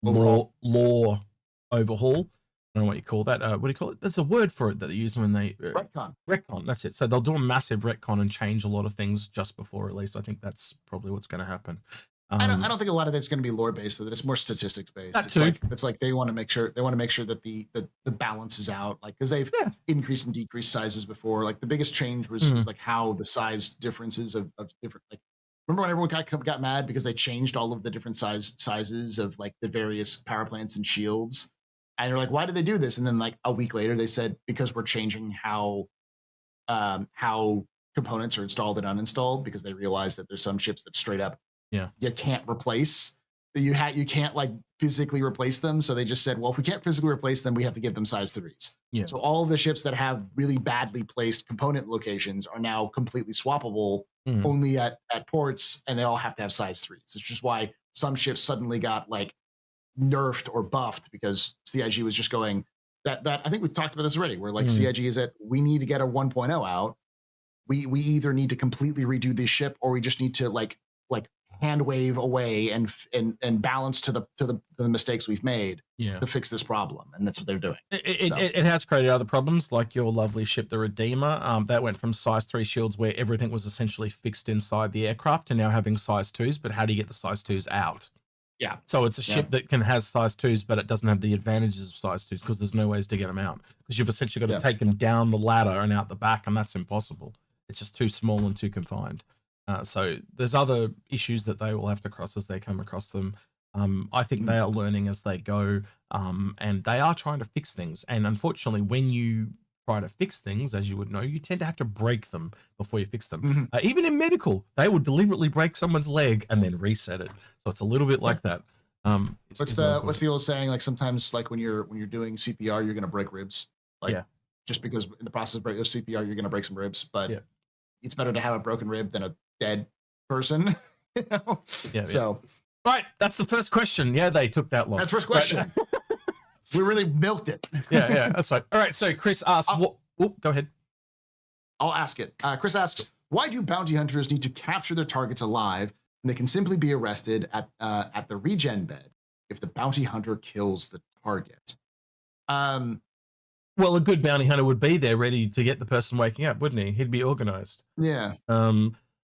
law overhaul. I don't know what you call that. What do you call it? There's a word for it that they use when they retcon. That's it. So they'll do a massive retcon and change a lot of things just before release. I think that's probably what's going to happen. I don't think a lot of it's going to be lore based. That it's more statistics based. It's like they want to make sure that the balance is out. Like, because they've increased and decreased sizes before. Like the biggest change was like how the size differences of different. Like, remember when everyone got mad because they changed all of the different sizes of like the various power plants and shields. And they're like, why did they do this? And then like a week later, they said, because we're changing how components are installed and uninstalled, because they realized that there's some ships that straight up you can't replace. You can't like physically replace them. So they just said, well, if we can't physically replace them, we have to give them size 3s. Yeah. So all of the ships that have really badly placed component locations are now completely swappable only at ports, and they all have to have size 3s. It's just why some ships suddenly got like nerfed or buffed, because CIG was just going that I think we talked about this already, where like CIG is that we need to get a 1.0 out. We either need to completely redo this ship, or we just need to like hand wave away and balance to the mistakes we've made to fix this problem. And that's what they're doing. It has created other problems, like your lovely ship, the Redeemer. That went from size 3 shields where everything was essentially fixed inside the aircraft to now having size 2s. But how do you get the size 2s out? Yeah. So it's a ship that has size 2s, but it doesn't have the advantages of size 2s because there's no ways to get them out, because you've essentially got to take them down the ladder and out the back, and that's impossible. It's just too small and too confined. So there's other issues that they will have to cross as they come across them. I think they are learning as they go, and they are trying to fix things. And unfortunately, when you try to fix things, as you would know, you tend to have to break them before you fix them. Even in medical, they will deliberately break someone's leg and then reset it. So it's a little bit like that. What's the old saying? Like sometimes, like when you're doing CPR, you're gonna break ribs. Like just because in the process of breaking CPR, you're gonna break some ribs. But it's better to have a broken rib than a dead person. You know? So right, that's the first question. Yeah, they took that long. That's the first question. We really milked it. Yeah, that's right. All right, so Chris asks, go ahead. I'll ask it. Chris asks, why do bounty hunters need to capture their targets alive when they can simply be arrested at the regen bed if the bounty hunter kills the target? Well, a good bounty hunter would be there ready to get the person waking up, wouldn't he? He'd be organized. Yeah.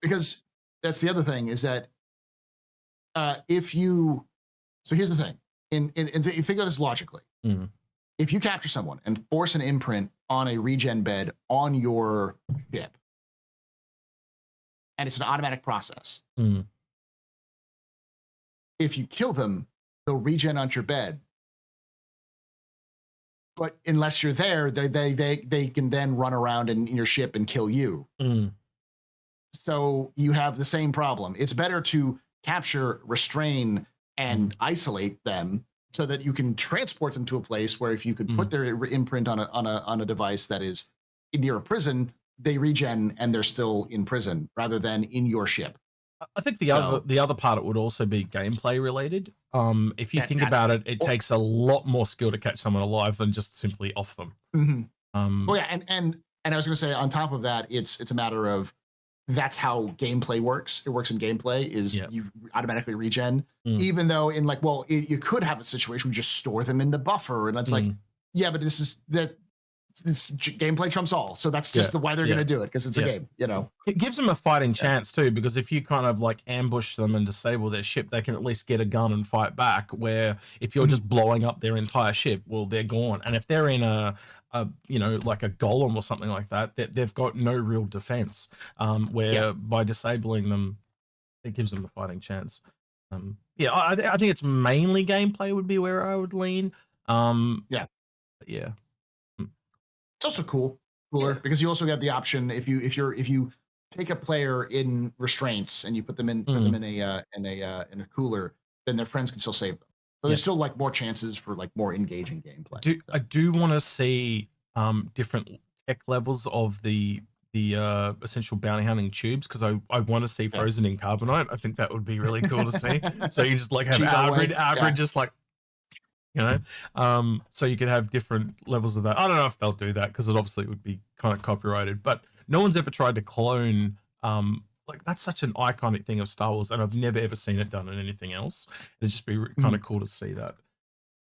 Because that's the other thing, is that so here's the thing. Think of this logically. If you capture someone and force an imprint on a regen bed on your ship, and it's an automatic process, if you kill them, they'll regen on your bed. But unless you're there, they can then run around in your ship and kill you. So you have the same problem. It's better to capture, restrain, and isolate them so that you can transport them to a place where if you could put their imprint on a device that is near a prison, they regen and they're still in prison rather than in your ship. I think the other part, it would also be gameplay related. If you think about it, it takes a lot more skill to catch someone alive than just simply off them. Well, yeah, and I was going to say, on top of that, it's a matter of that's how gameplay works. It works in gameplay is you automatically regen, even though in like, well, you could have a situation where you just store them in the buffer, and it's like, yeah, but this gameplay trumps all. So that's just the why they're going to do it, because it's a game, you know. It gives them a fighting chance too, because if you kind of like ambush them and disable their ship, they can at least get a gun and fight back. Where if you're just blowing up their entire ship, well, they're gone. And if they're in a you know, like a golem or something like that, they've got no real defense. Where by disabling them, it gives them a fighting chance. I think it's mainly gameplay would be where I would lean. It's also cooler because you also have the option if you take a player in restraints and you put them in a cooler, then their friends can still save them. So there's still like more chances for like more engaging gameplay. I do want to see different tech levels of the essential bounty hunting tubes, because I want to see frozen in carbonite. I think that would be really cool to see. So you just like have Algrid just like, you know, so you could have different levels of that. I don't know if they'll do that because it obviously would be kind of copyrighted, but no one's ever tried to clone. Like that's such an iconic thing of Star Wars, and I've never ever seen it done in anything else. It'd just be kind of cool to see that.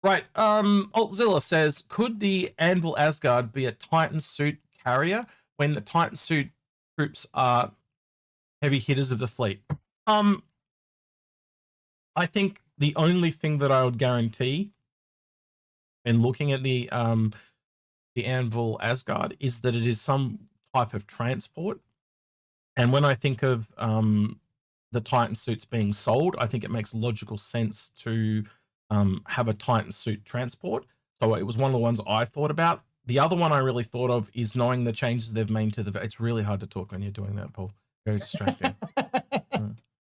Right. Altzilla says, could the Anvil Asgard be a Titan suit carrier when the Titan suit troops are heavy hitters of the fleet? I think the only thing that I would guarantee in looking at the Anvil Asgard is that it is some type of transport. And when I think of the Titan suits being sold, I think it makes logical sense to have a Titan suit transport. So it was one of the ones I thought about. The other one I really thought of is knowing the changes they've made to the. It's really hard to talk when you're doing that, Paul. Very distracting.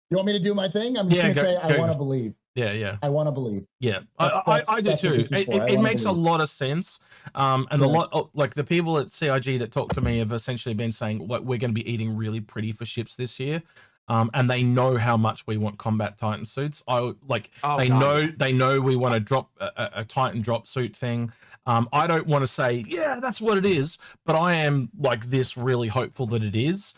You want me to do my thing? I'm just going to say I want to believe. Yeah. I want to believe. Yeah, I do too. It makes a lot of sense. And a lot like the people at CIG that talk to me have essentially been saying, like, we're going to be eating really pretty for ships this year. And they know how much we want combat Titan suits. They know we want to drop a Titan drop suit thing. I don't want to say, yeah, that's what it is, but I am like this really hopeful that it is.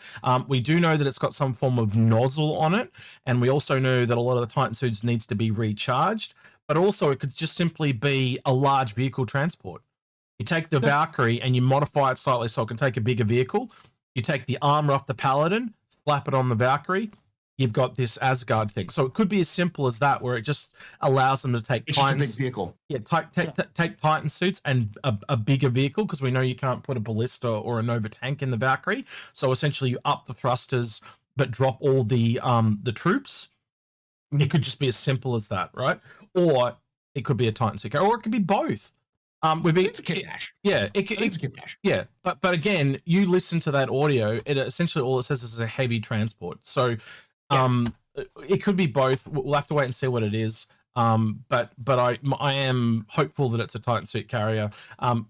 We do know that it's got some form of nozzle on it, and we also know that a lot of the Titan suits needs to be recharged, but also it could just simply be a large vehicle transport. You take the Valkyrie and you modify it slightly so it can take a bigger vehicle. You take the armor off the Paladin, slap it on the Valkyrie, you've got this Asgard thing. So it could be as simple as that, where it just allows them to take Titans, just a big vehicle. Yeah, take Titan suits and a bigger vehicle, because we know you can't put a ballista or a Nova tank in the Valkyrie. So essentially you up the thrusters but drop all the troops. Mm-hmm. It could just be as simple as that, right? Or it could be a Titan suit, or it could be both. It's a kit bash. Yeah, it's a kit bash. Yeah, but again, you listen to that audio, it essentially all it says is a heavy transport. So it could be both. We'll have to wait and see what it is. But I am hopeful that it's a Titan suit carrier.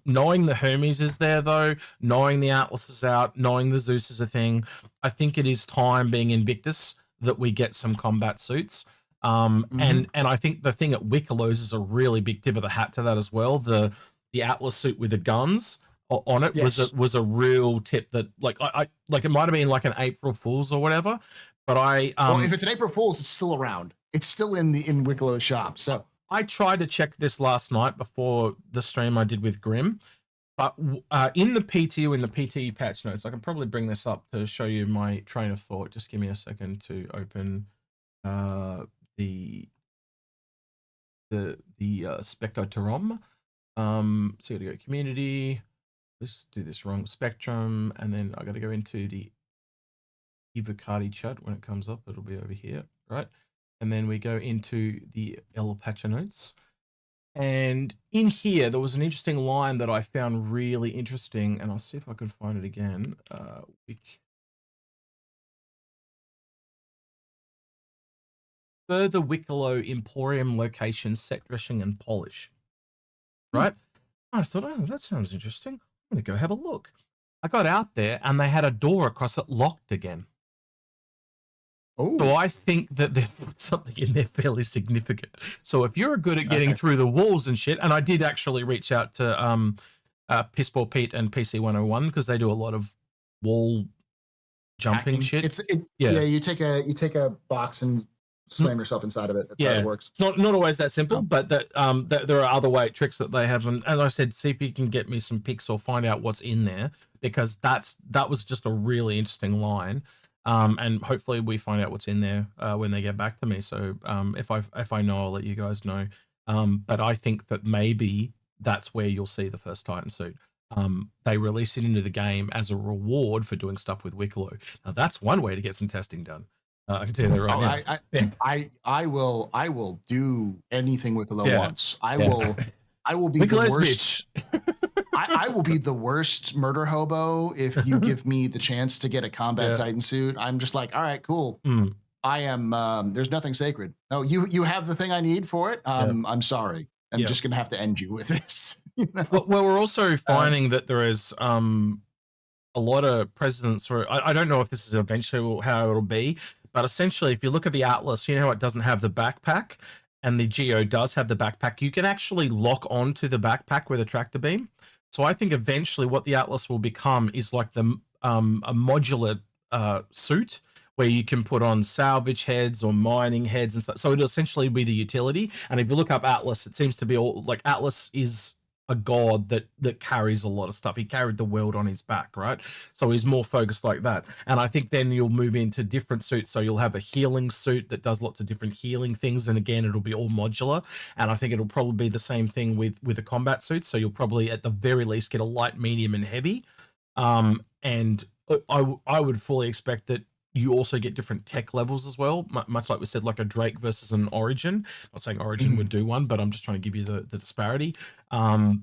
Knowing the Hermes is there though, knowing the Atlas is out, knowing the Zeus is a thing, I think it is time, being Invictus, that we get some combat suits. And I think the thing at Wickelo's is a really big tip of the hat to that as well. The Atlas suit with the guns on it was a real tip that I it might have been like an April Fool's or whatever, but well, if it's an April Fool's, it's still around. It's still in Wickelo's shop. So I tried to check this last night before the stream I did with Grim, but in the PTU, in the PTE patch notes, I can probably bring this up to show you my train of thought. Just give me a second to open the Spectrum. So you got to go community. Let's do this wrong. Spectrum, and then I got to go into the Physicality chat. When it comes up, it'll be over here, right? And then we go into the L patch notes. And in here, there was an interesting line that I found really interesting, and I'll see if I can find it again. Further Wicklow Emporium location, set dressing and polish. Right? I thought, oh, that sounds interesting. I'm going to go have a look. I got out there and they had a door across it locked again. Oh. So I think that they've put something in there fairly significant. So if you're good at getting through the walls and shit, and I did actually reach out to Pissball Pete and PC 101 because they do a lot of wall jumping shit. You take a box and slam yourself inside of it. That's how it works. It's not always that simple, but that there are other tricks that they have. And as I said, see if you can get me some pics or find out what's in there, because that was just a really interesting line. And hopefully we find out what's in there when they get back to me. So if I know, I'll let you guys know. But I think that maybe that's where you'll see the first Titan suit. They release it into the game as a reward for doing stuff with Wicklow. Now that's one way to get some testing done. I can tell you that right now. I will do anything Wicklow wants. I will be Wicklow's the worst. I will be the worst murder hobo if you give me the chance to get a combat Titan suit. I'm just like, all right, cool. I am. There's nothing sacred. No, you have the thing I need for it. I'm sorry. I'm just gonna have to end you with this. You know? Well, we're also finding that there is a lot of precedents for. I don't know if this is eventually how it'll be, but essentially, if you look at the Atlas, you know how it doesn't have the backpack, and the Geo does have the backpack. You can actually lock onto the backpack with a tractor beam. So I think eventually what the Atlas will become is like the a modular suit where you can put on salvage heads or mining heads and stuff. So it'll essentially be the utility. And if you look up Atlas, it seems to be all like Atlas is a god that carries a lot of stuff. He carried the world on his back, right? So he's more focused like that. And I think then you'll move into different suits. So you'll have a healing suit that does lots of different healing things. And again, it'll be all modular. And I think it'll probably be the same thing with the combat suits. So you'll probably at the very least get a light, medium, and heavy. And I would fully expect that you also get different tech levels as well, much like we said, like a Drake versus an Origin. Not saying Origin would do one, but I'm just trying to give you the disparity.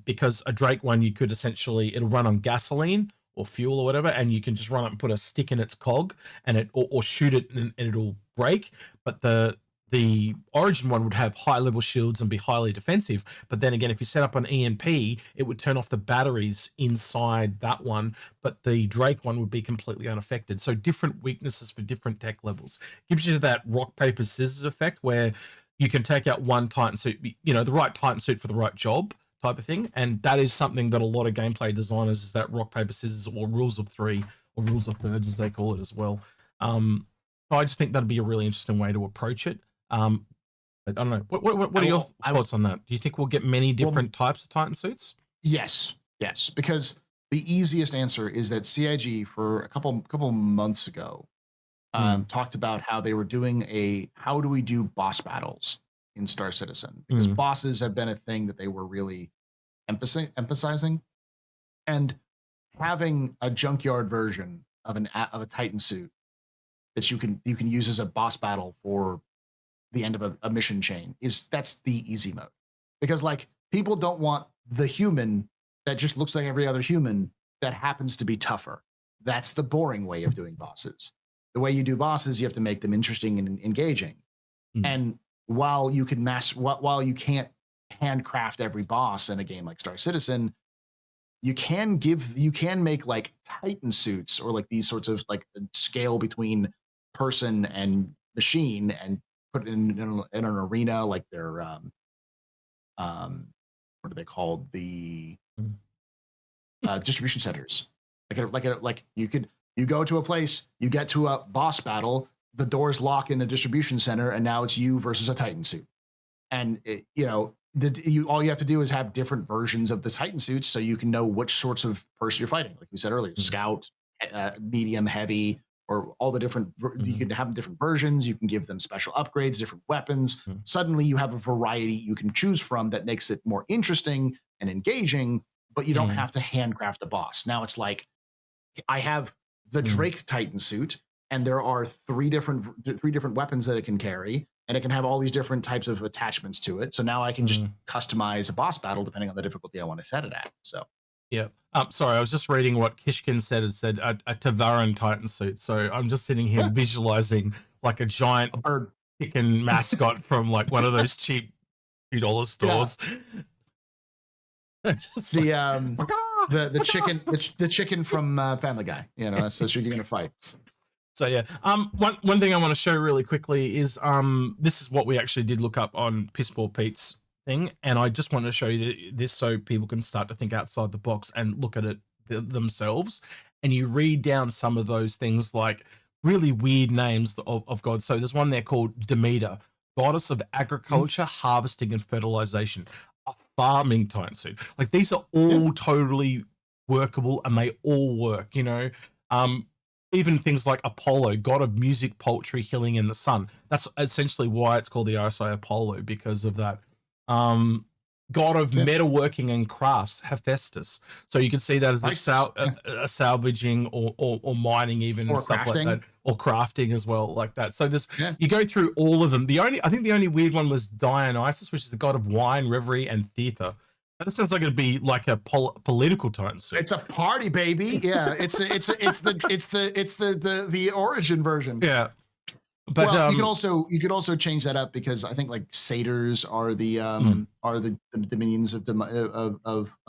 Because a Drake one, you could essentially, it'll run on gasoline or fuel or whatever, and you can just run up and put a stick in its cog, and it or shoot it and it'll break. But the Origin one would have high level shields and be highly defensive. But then again, if you set up an EMP, it would turn off the batteries inside that one, but the Drake one would be completely unaffected. So different weaknesses for different tech levels. Gives you that rock, paper, scissors effect where you can take out one Titan suit, you know, the right Titan suit for the right job type of thing. And that is something that a lot of gameplay designers is that rock, paper, scissors, or rules of three, or rules of thirds as they call it as well. So I just think that'd be a really interesting way to approach it. I don't know. What are your thoughts on that? Do you think we'll get many different types of Titan suits? Yes, because the easiest answer is that CIG for a couple months ago talked about how they were doing how do we do boss battles in Star Citizen, because bosses have been a thing that they were really emphasizing, and having a junkyard version of a Titan suit that you can use as a boss battle for the end of a mission chain that's the easy mode, because like people don't want the human that just looks like every other human that happens to be tougher. That's the boring way of doing bosses. The way you do bosses, you have to make them interesting and engaging. And while you can't handcraft every boss in a game like Star Citizen, you can make like Titan suits, or like these sorts of like scale between person and machine, and put it in an arena, like their what are they called, the distribution centers. Like you go to a place, you get to a boss battle, the doors lock in the distribution center, and now it's you versus a Titan suit. And all you have to do is have different versions of the Titan suits, so you can know which sorts of person you're fighting. Like we said earlier, scout, medium, heavy, or all the different, you can have different versions, you can give them special upgrades, different weapons. Suddenly you have a variety you can choose from that makes it more interesting and engaging, but you don't have to handcraft the boss. Now it's like, I have the Drake Titan suit, and there are three different weapons that it can carry, and it can have all these different types of attachments to it. So now I can just customize a boss battle depending on the difficulty I want to set it at. So yeah. Sorry, I was just reading what Kishkin said. It said a Tavaran Titan suit. So I'm just sitting here visualizing like a giant chicken mascot from like one of those cheap $2 stores. Yeah. the chicken from Family Guy. You know, that's you're gonna fight. So yeah, one thing I want to show really quickly is this is what we actually did look up on Pissball Pete's thing, and I just want to show you this so people can start to think outside the box and look at it themselves. And you read down some of those things, like really weird names of gods. So there's one there called Demeter, goddess of agriculture, harvesting, and fertilization, a farming Titan suit. Like these are all totally workable, and they all work. You know, even things like Apollo, god of music, poultry, healing, and the sun. That's essentially why it's called the RSI Apollo, because of that. God of metalworking and crafts, Hephaestus. So you can see that as a salvaging or mining, even, or stuff crafting. Like that, or crafting as well, like that. So there's you go through all of them. I think the only weird one was Dionysus, which is the god of wine, revelry, and theater. That sounds like it'd be like a political Titan suit. It's a party, baby. Yeah, it's the Origin version. Yeah. But you could also change that up, because I think like satyrs are the dominions of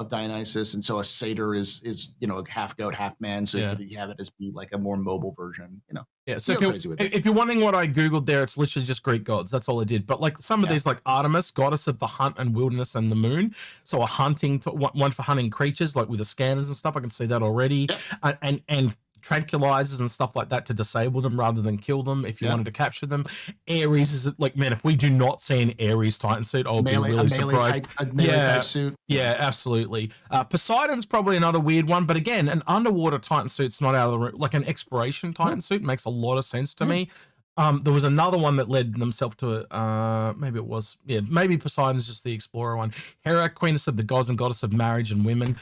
Dionysus, and so a satyr is a half goat, half man. So you have it as be like a more mobile version. Yeah. So if you're wondering what I googled there, it's literally just Greek gods. That's all I did. But like some of these, like Artemis, goddess of the hunt and wilderness and the moon. So a hunting one for hunting creatures, like with the scanners and stuff. I can see that already. And tranquilizers and stuff like that to disable them rather than kill them if you wanted to capture them. Ares is like, man, if we do not see an Ares Titan suit, I'll be really surprised. A melee type suit. Yeah, absolutely. Poseidon's probably another weird one, but again, an underwater Titan suit's not out of the room. Like an exploration Titan suit makes a lot of sense to me. There was another one that led themselves to maybe Poseidon's just the explorer one. Hera, queeness of the gods and goddess of marriage and women.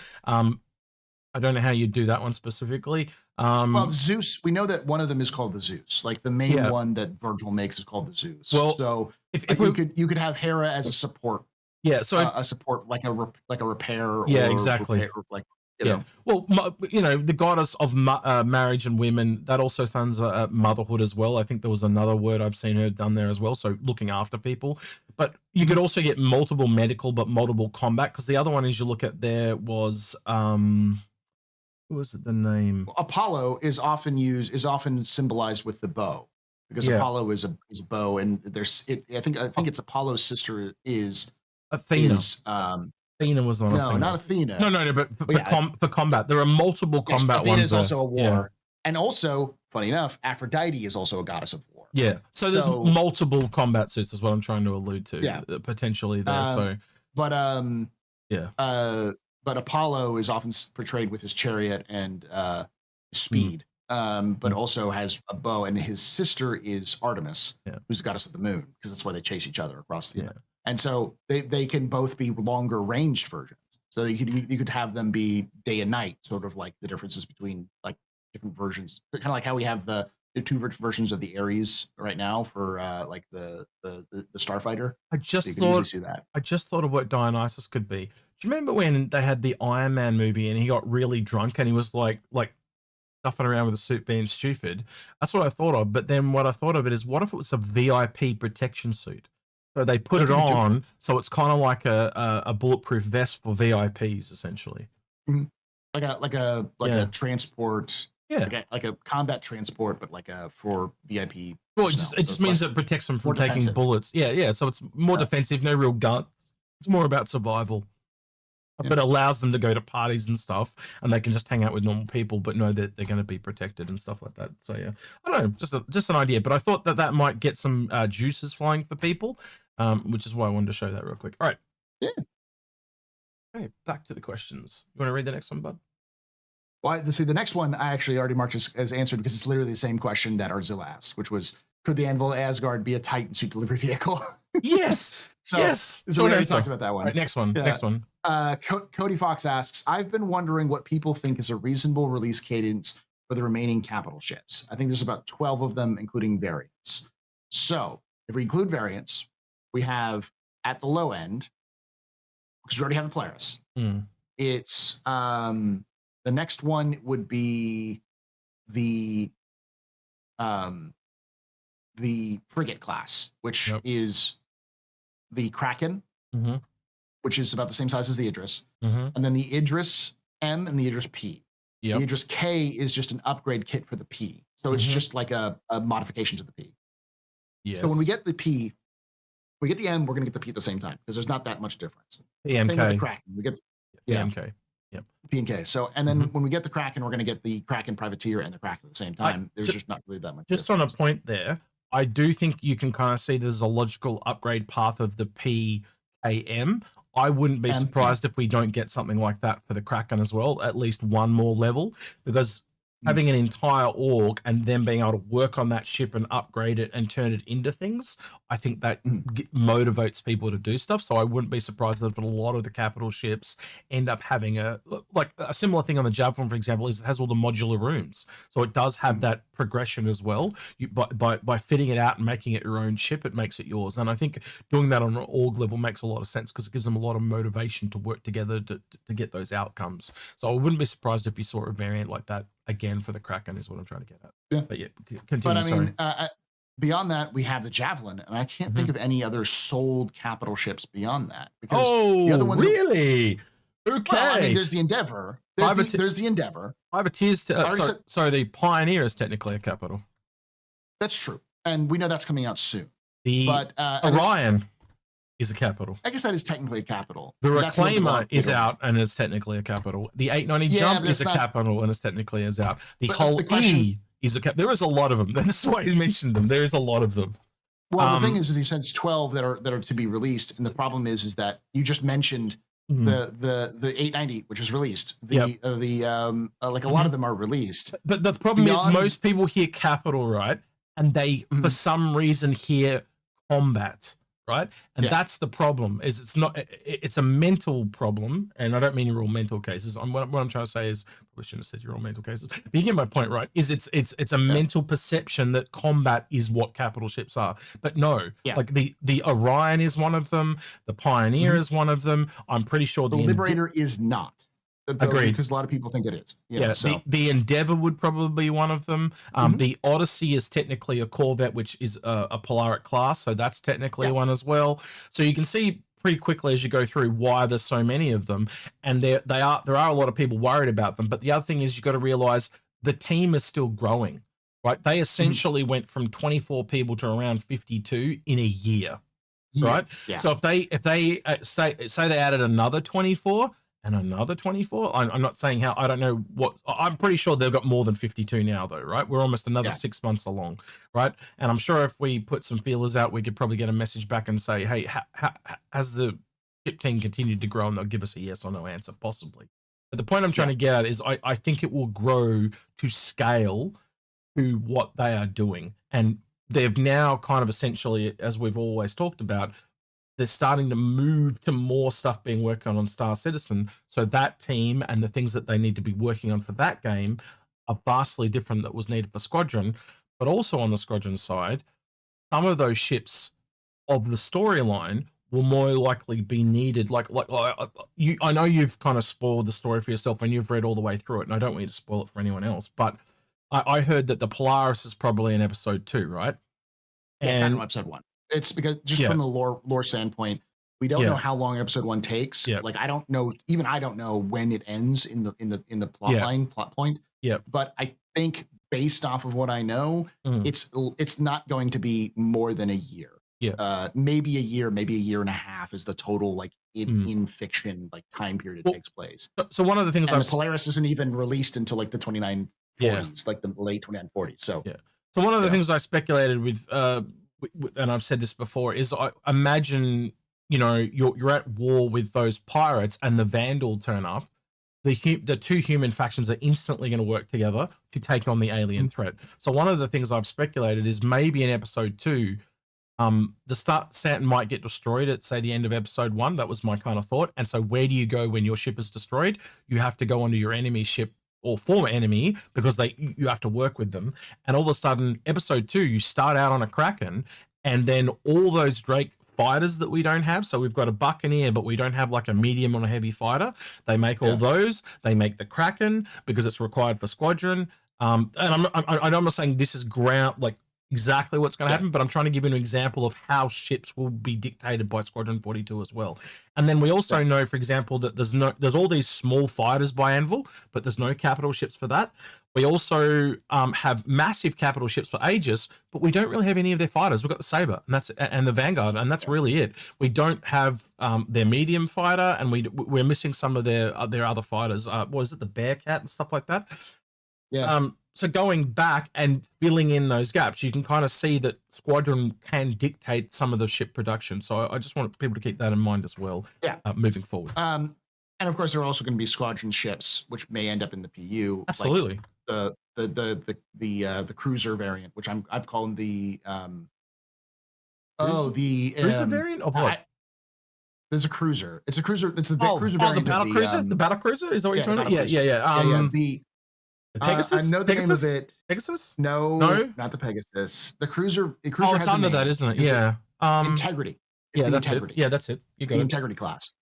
I don't know how you do that one specifically. Well, Zeus, we know that one of them is called the Zeus. Like the main one that Virgil makes is called the Zeus. Well, so if you could have Hera as a support. Yeah, so a support like a repair. Yeah, or exactly. Repair, like you know. Well, you know, the goddess of marriage and women, that also thumbs motherhood as well. I think there was another word I've seen her done there as well. So looking after people, but you could also get multiple medical, but multiple combat. Because the other one is you look at there was what was it the name? Apollo is often symbolized with the bow, because Apollo is a bow, and I think it's Apollo's sister is Athena. Athena was on. No, not Athena. No, but for combat, there are multiple combat Athena ones. Is also a war, and also, funny enough, Aphrodite is also a goddess of war. Yeah, so there's multiple combat suits, is what I'm trying to allude to. Yeah, potentially there. But Apollo is often portrayed with his chariot and speed, but also has a bow, and his sister is Artemis, who's the goddess of the moon, because that's why they chase each other across the and so they can both be longer ranged versions. So you could have them be day and night, sort of like the differences between like different versions, kind of like how we have the two versions of the Ares right now for like the Starfighter. I just thought of what Dionysus could be. Do you remember when they had the Iron Man movie and he got really drunk and he was like stuffing around with a suit being stupid? That's what I thought of. But then what I thought of it is, what if it was a VIP protection suit? So they put it on, so it's kind of like a bulletproof vest for VIPs, essentially. Like a transport. Yeah, like a combat transport, but like for VIP. Well, it just means it protects them from taking bullets. Yeah. So it's more defensive, no real guns. It's more about survival. But allows them to go to parties and stuff, and they can just hang out with normal people, but know that they're going to be protected and stuff like that. So yeah, I don't know, just an idea. But I thought that might get some juices flying for people, which is why I wanted to show that real quick. All right. Yeah. Okay, back to the questions. You want to read the next one, bud? Well, the next one I actually already marked as answered, because it's literally the same question that Arzilla asked, which was, could the Anvil Asgard be a Titan suit delivery vehicle? Yes. So we already talked about that one. Right, next one. Next one. Cody Fox asks, I've been wondering what people think is a reasonable release cadence for the remaining capital ships. I think there's about 12 of them, including variants. So if we include variants, we have at the low end, because we already have the Polaris. It's the next one would be the frigate class, which is the Kraken, which is about the same size as the Idris, and then the Idris M and the Idris P. The Idris K is just an upgrade kit for the P, so it's just like a modification to the P. So when we get the P, we get the M, we're going to get the P at the same time, because there's not that much difference. The MK. The Kraken, we get the MK. P and K. So, and then when we get the Kraken, we're going to get the Kraken Privateer and the Kraken at the same time. There's just not really that much. Just difference. On a point there, I do think you can kind of see there's a logical upgrade path of the PKM. I wouldn't be surprised if we don't get something like that for the Kraken as well, at least one more level, because having an entire org and then being able to work on that ship and upgrade it and turn it into things, I think that motivates people to do stuff. So I wouldn't be surprised if a lot of the capital ships end up having a similar thing on the Javelin, for example, is it has all the modular rooms. So it does have that progression as well. By fitting it out and making it your own ship, it makes it yours. And I think doing that on an org level makes a lot of sense, because it gives them a lot of motivation to work together to get those outcomes. So I wouldn't be surprised if you saw a variant like that again for the Kraken, is what I'm trying to get at. Yeah. But yeah, continue. But I mean, beyond that, we have the Javelin, and I can't think of any other sold capital ships beyond that. Because the other ones really? Okay. Well, I mean, there's the Endeavor. There's the Endeavor. Privateers. Sorry, the Pioneer is technically a capital. That's true, and we know that's coming out soon. But Orion is a capital. I guess that is technically a capital. The Reclaimer is out and is technically a capital. The 890 Jump is a capital and is technically out. The Hull E is a capital. There is a lot of them. That's why he mentioned them. There is a lot of them. Well, the thing is he says 12 that are to be released, and the problem is that you just mentioned the 890, which is released. Like a lot of them are released. But the problem is most people hear capital, right? And they for some reason hear combat. right? And that's the problem. Is it's a mental problem, and I don't mean you're all mental cases. What I'm trying to say is, probably shouldn't have said you're all mental cases. But you get my point, right? Is it's a mental perception that combat is what capital ships are, but no, like the Orion is one of them, the Pioneer is one of them. I'm pretty sure the Liberator is not. Agreed, because a lot of people think it is. So the Endeavor would probably be one of them. The Odyssey is technically a Corvette, which is a Polaric class, so that's technically one as well. So you can see pretty quickly as you go through why there's so many of them, and there are a lot of people worried about them. But the other thing is, you got to realize the team is still growing, right? They essentially went from 24 people to around 52 in a year, right? So if they say they added another 24 and another 24, I'm not saying how, I don't know what, I'm pretty sure they've got more than 52 now though, right? We're almost another 6 months along, right? And I'm sure if we put some feelers out, we could probably get a message back and say, hey, has the ship team continued to grow? And they'll give us a yes or no answer, possibly. But the point I'm trying to get at is I think it will grow to scale to what they are doing. And they've now kind of essentially, as we've always talked about, they're starting to move to more stuff being worked on Star Citizen. So that team and the things that they need to be working on for that game are vastly different that was needed for Squadron. But also on the Squadron side, some of those ships of the storyline will more likely be needed. I know you've kind of spoiled the story for yourself and you've read all the way through it, and I don't want you to spoil it for anyone else. But I heard that the Polaris is probably in episode 2, right? And it's not in episode 1. It's because just from the lore standpoint, we don't know how long episode 1 takes. Like I don't know when it ends in the plot point. But I think based off of what I know, it's not going to be more than a year. Maybe a year, maybe a year and a half is the total like in fiction like time period it takes place. So one of the things, the Polaris isn't even released until like the 2940s, like the late 2940s. So so one of the things I speculated with and I've said this before, is I imagine, you're at war with those pirates and the Vandal turn up. The two human factions are instantly going to work together to take on the alien threat. So one of the things I've speculated is maybe in episode 2, the Saturn might get destroyed at, say, the end of episode 1. That was my kind of thought. And so where do you go when your ship is destroyed? You have to go onto your enemy ship or former enemy, because you have to work with them. And all of a sudden, episode 2, you start out on a Kraken, and then all those Drake fighters that we don't have. So we've got a Buccaneer, but we don't have like a medium or a heavy fighter. They make all those. They make the Kraken because it's required for Squadron. And I'm not saying this is exactly what's going to happen, but I'm trying to give you an example of how ships will be dictated by Squadron 42 as well. And then we also know, for example, that there's all these small fighters by Anvil, but there's no capital ships for that. We also have massive capital ships for Aegis, but we don't really have any of their fighters. We've got the Saber and the Vanguard, and that's really it. We don't have their medium fighter, and we're missing some of their other fighters. What is it, the Bearcat and stuff like that? So going back and filling in those gaps, you can kind of see that Squadron can dictate some of the ship production. So I just want people to keep that in mind as well, moving forward. And of course, there are also going to be Squadron ships, which may end up in the PU. Absolutely. Like the cruiser variant, which I've called the cruiser variant of what? There's a cruiser. It's a cruiser. It's the cruiser variant. The battle cruiser. The battle cruiser is that what you're talking about? Yeah. The Pegasus? I know the Pegasus? name of it. Pegasus? No, not the Pegasus. The cruiser. The cruiser it's under that, isn't it? Yeah. Integrity. It's the that's Integrity. it. Yeah, that's it. You got the Integrity class.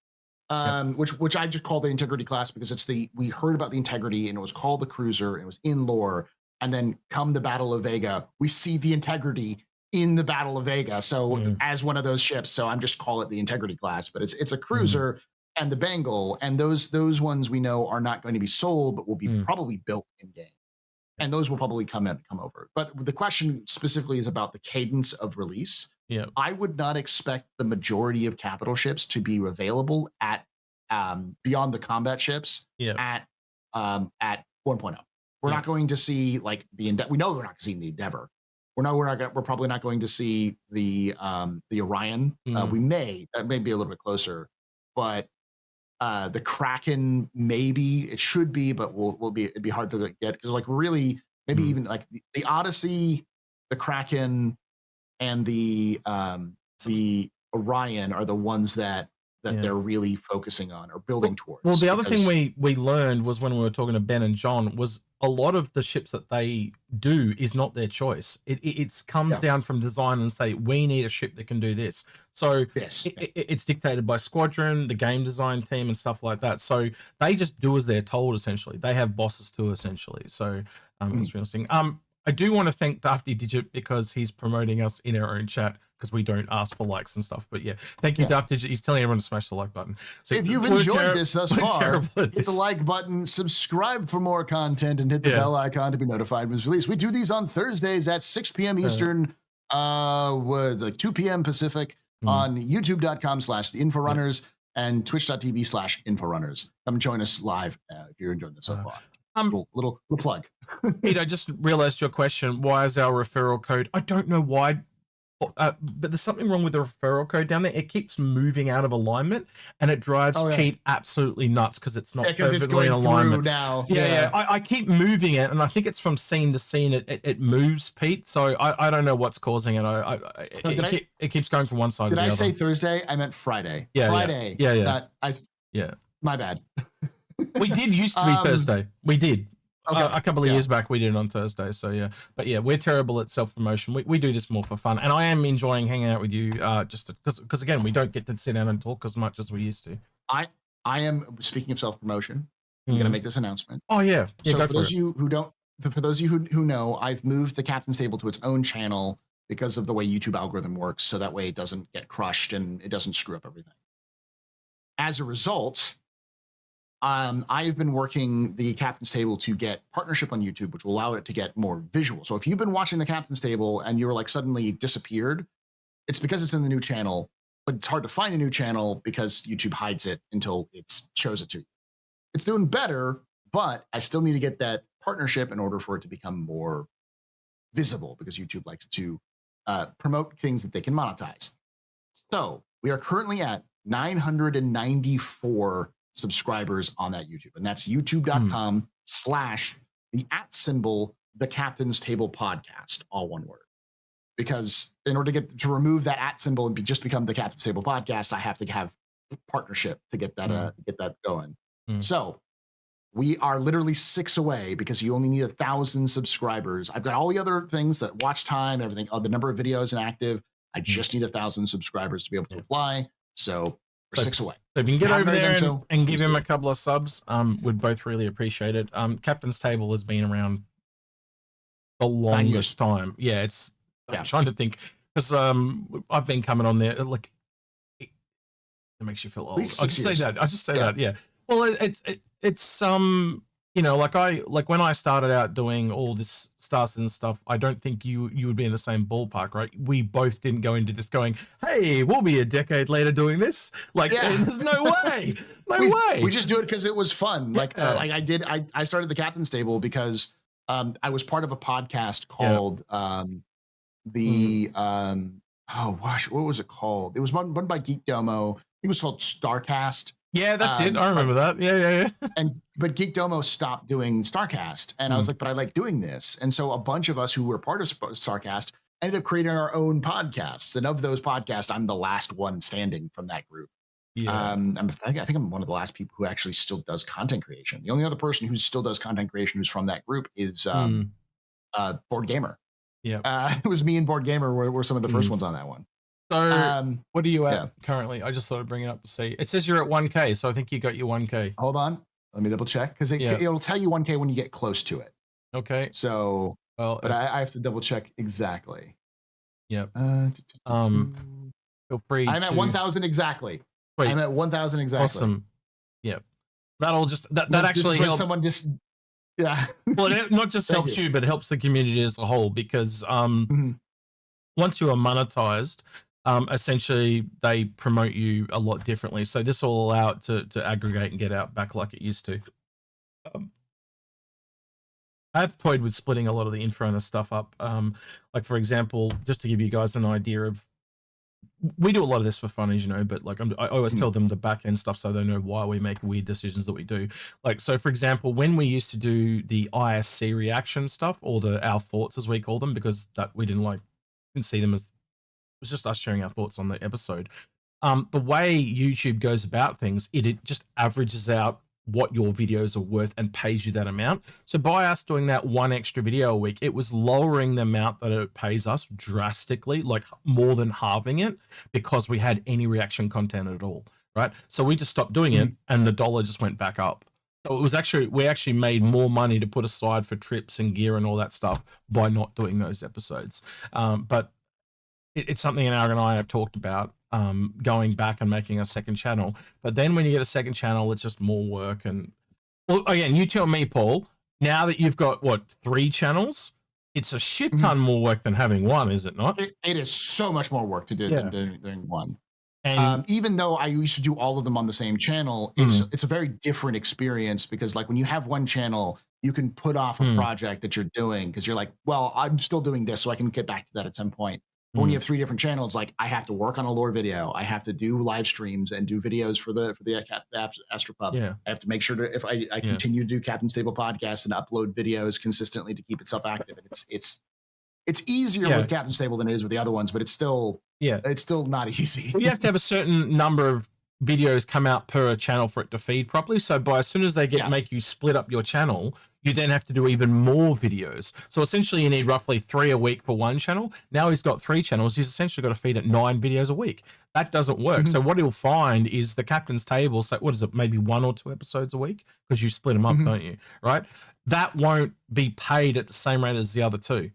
Which I just call the Integrity class because we heard about the Integrity and it was called the cruiser and it was in lore. And then come the Battle of Vega, we see the Integrity in the Battle of Vega. So as one of those ships, so I'm just call it the Integrity class, but it's a cruiser. And the Bengal, and those ones we know are not going to be sold, but will be probably built in game, and those will probably come over. But the question specifically is about the cadence of release. I would not expect the majority of capital ships to be available at beyond the combat ships at 1.0. We're not going to see like we know we're not going to see the Endeavor. We're probably not going to see the Orion. We may be a little bit closer, but. The Kraken, maybe it should be, but it'd be hard to get because like really maybe even like the Odyssey, the Kraken, and the Orion are the ones that they're really focusing on or building towards. Well, the other thing we learned was when we were talking to Ben and John was a lot of the ships that they do is not their choice. It comes down from design and say, we need a ship that can do this. So it's dictated by squadron, the game design team and stuff like that. So they just do as they're told, essentially. They have bosses too, essentially. So it's real thing. I do want to thank Dafty Digit because he's promoting us in our own chat because we don't ask for likes and stuff. But yeah, thank you, Dafty Digit. He's telling everyone to smash the like button. So if you've enjoyed this thus far, hit the like button, subscribe for more content, and hit the bell icon to be notified when it's released. We do these on Thursdays at 6 p.m. Eastern, like 2 p.m. Pacific on youtube.com/the-Inforunners and twitch.tv/Inforunners. Come join us live if you're enjoying this so far. Little plug. Pete, I just realized your question. Why is our referral code? I don't know why, but there's something wrong with the referral code down there. It keeps moving out of alignment, and it drives Pete absolutely nuts because it's not perfectly in alignment now. I keep moving it, and I think it's from scene to scene. It moves, Pete. So I don't know what's causing it. It keeps going from one side to the other. Did I say Thursday? I meant Friday. Yeah, Friday. Yeah. My bad. We did used to be Thursday. We did. A couple of years back, we did it on Thursday. So yeah, but yeah, we're terrible at self-promotion. We do this more for fun, and I am enjoying hanging out with you just because again, we don't get to sit down and talk as much as we used to. I am speaking of self-promotion. I'm going to make this announcement. Oh yeah. So for those of you who don't, for those of you who know, I've moved the Captain's Table to its own channel because of the way YouTube algorithm works. So that way it doesn't get crushed and it doesn't screw up everything. As a result, I've been working the Captain's Table to get partnership on YouTube, which will allow it to get more visual. So if you've been watching the Captain's Table and you were like suddenly disappeared, it's because it's in the new channel, but it's hard to find a new channel because YouTube hides it until it shows it to you. It's doing better, but I still need to get that partnership in order for it to become more visible because YouTube likes to promote things that they can monetize. So we are currently at 994 subscribers on that YouTube, and that's youtube.com/the Captain's Table podcast, all one word. Because in order to remove that @ symbol and just become the Captain's Table podcast, I have to have partnership to get that going. So we are literally 6 away because you only need 1,000 subscribers. I've got all the other things, that watch time, everything, the number of videos inactive. I just need 1,000 subscribers to be able to apply. So we're 6 away. So if you can get over there and give him a couple of subs, we'd both really appreciate it. Captain's Table has been around the longest time. Yeah, I'm trying to think because I've been coming on there like it makes you feel old. I just say that. Yeah. Well, it's you know, like when I started out doing all this Star Citizen stuff, I don't think you would be in the same ballpark, right? We both didn't go into this going, hey, we'll be a decade later doing this. Like, there's no way, way. We just do it because it was fun. Like I started the Captain's Table because I was part of a podcast called oh gosh, what was it called? It was run by Geek Domo. It was called Starcast. Yeah, that's it. I remember that. Yeah. But Geek Domo stopped doing Starcast, and I was like, but I like doing this. And so a bunch of us who were part of Starcast ended up creating our own podcasts. And of those podcasts, I'm the last one standing from that group. Yeah. I think I'm one of the last people who actually still does content creation. The only other person who still does content creation who's from that group is Board Gamer. Yeah. It was me and Board Gamer were some of the first ones on that one. So what are you at currently? I just thought I'd bring it up to see. It says you're at 1K, so I think you got your 1K. Hold on. Let me double check because it'll tell you 1K when you get close to it. Okay. So, but I have to double check exactly. Yep. Feel free. I'm at 1,000 exactly. Wait, I'm at 1,000 exactly. Awesome. Yep. That'll just that actually helps. Someone just Well, it not just helps you, but it helps the community as a whole because once you are monetized, essentially they promote you a lot differently. So this will allow it to aggregate and get out back like it used to. I've toyed with splitting a lot of the Inforunners stuff up. Like for example, just to give you guys an idea of, we do a lot of this for fun, as you know, but like I always tell them the back end stuff so they know why we make weird decisions that we do. Like, so for example, when we used to do the ISC reaction stuff, or our thoughts as we call them, because that we didn't see them as was just us sharing our thoughts on the episode. The way YouTube goes about things, it just averages out what your videos are worth and pays you that amount. So by us doing that one extra video a week, it was lowering the amount that it pays us drastically, like more than halving it, because we had any reaction content at all, right? So we just stopped doing it, and the dollar just went back up. So it was actually, we actually made more money to put aside for trips and gear and all that stuff by not doing those episodes. But it's something Aaron and I have talked about, going back and making a second channel. But then when you get a second channel, it's just more work. And well, again, you tell me, Paul, now that you've got what, 3 channels, it's a shit ton more work than having one, is it not? It is so much more work to do than doing one. And even though I used to do all of them on the same channel, it's a very different experience, because like when you have one channel, you can put off a project that you're doing because you're like, well, I'm still doing this, so I can get back to that at some point. But when you have 3 different channels, like I have to work on a lore video, I have to do live streams and do videos for the Astropub. Yeah. I have to make sure to, if I continue to do Captain Stable podcast and upload videos consistently to keep itself active. And it's easier with Captain Stable than it is with the other ones, but it's still not easy. Well, you have to have a certain number of videos come out per channel for it to feed properly. So by as soon as they make you split up your channel, you then have to do even more videos. So essentially you need roughly 3 a week for one channel. Now he's got 3 channels. He's essentially got to feed it 9 videos a week. That doesn't work. So what he'll find is the Captain's Table, so what is it, maybe 1 or 2 episodes a week? Because you split them up, don't you? Right? That won't be paid at the same rate as the other 2,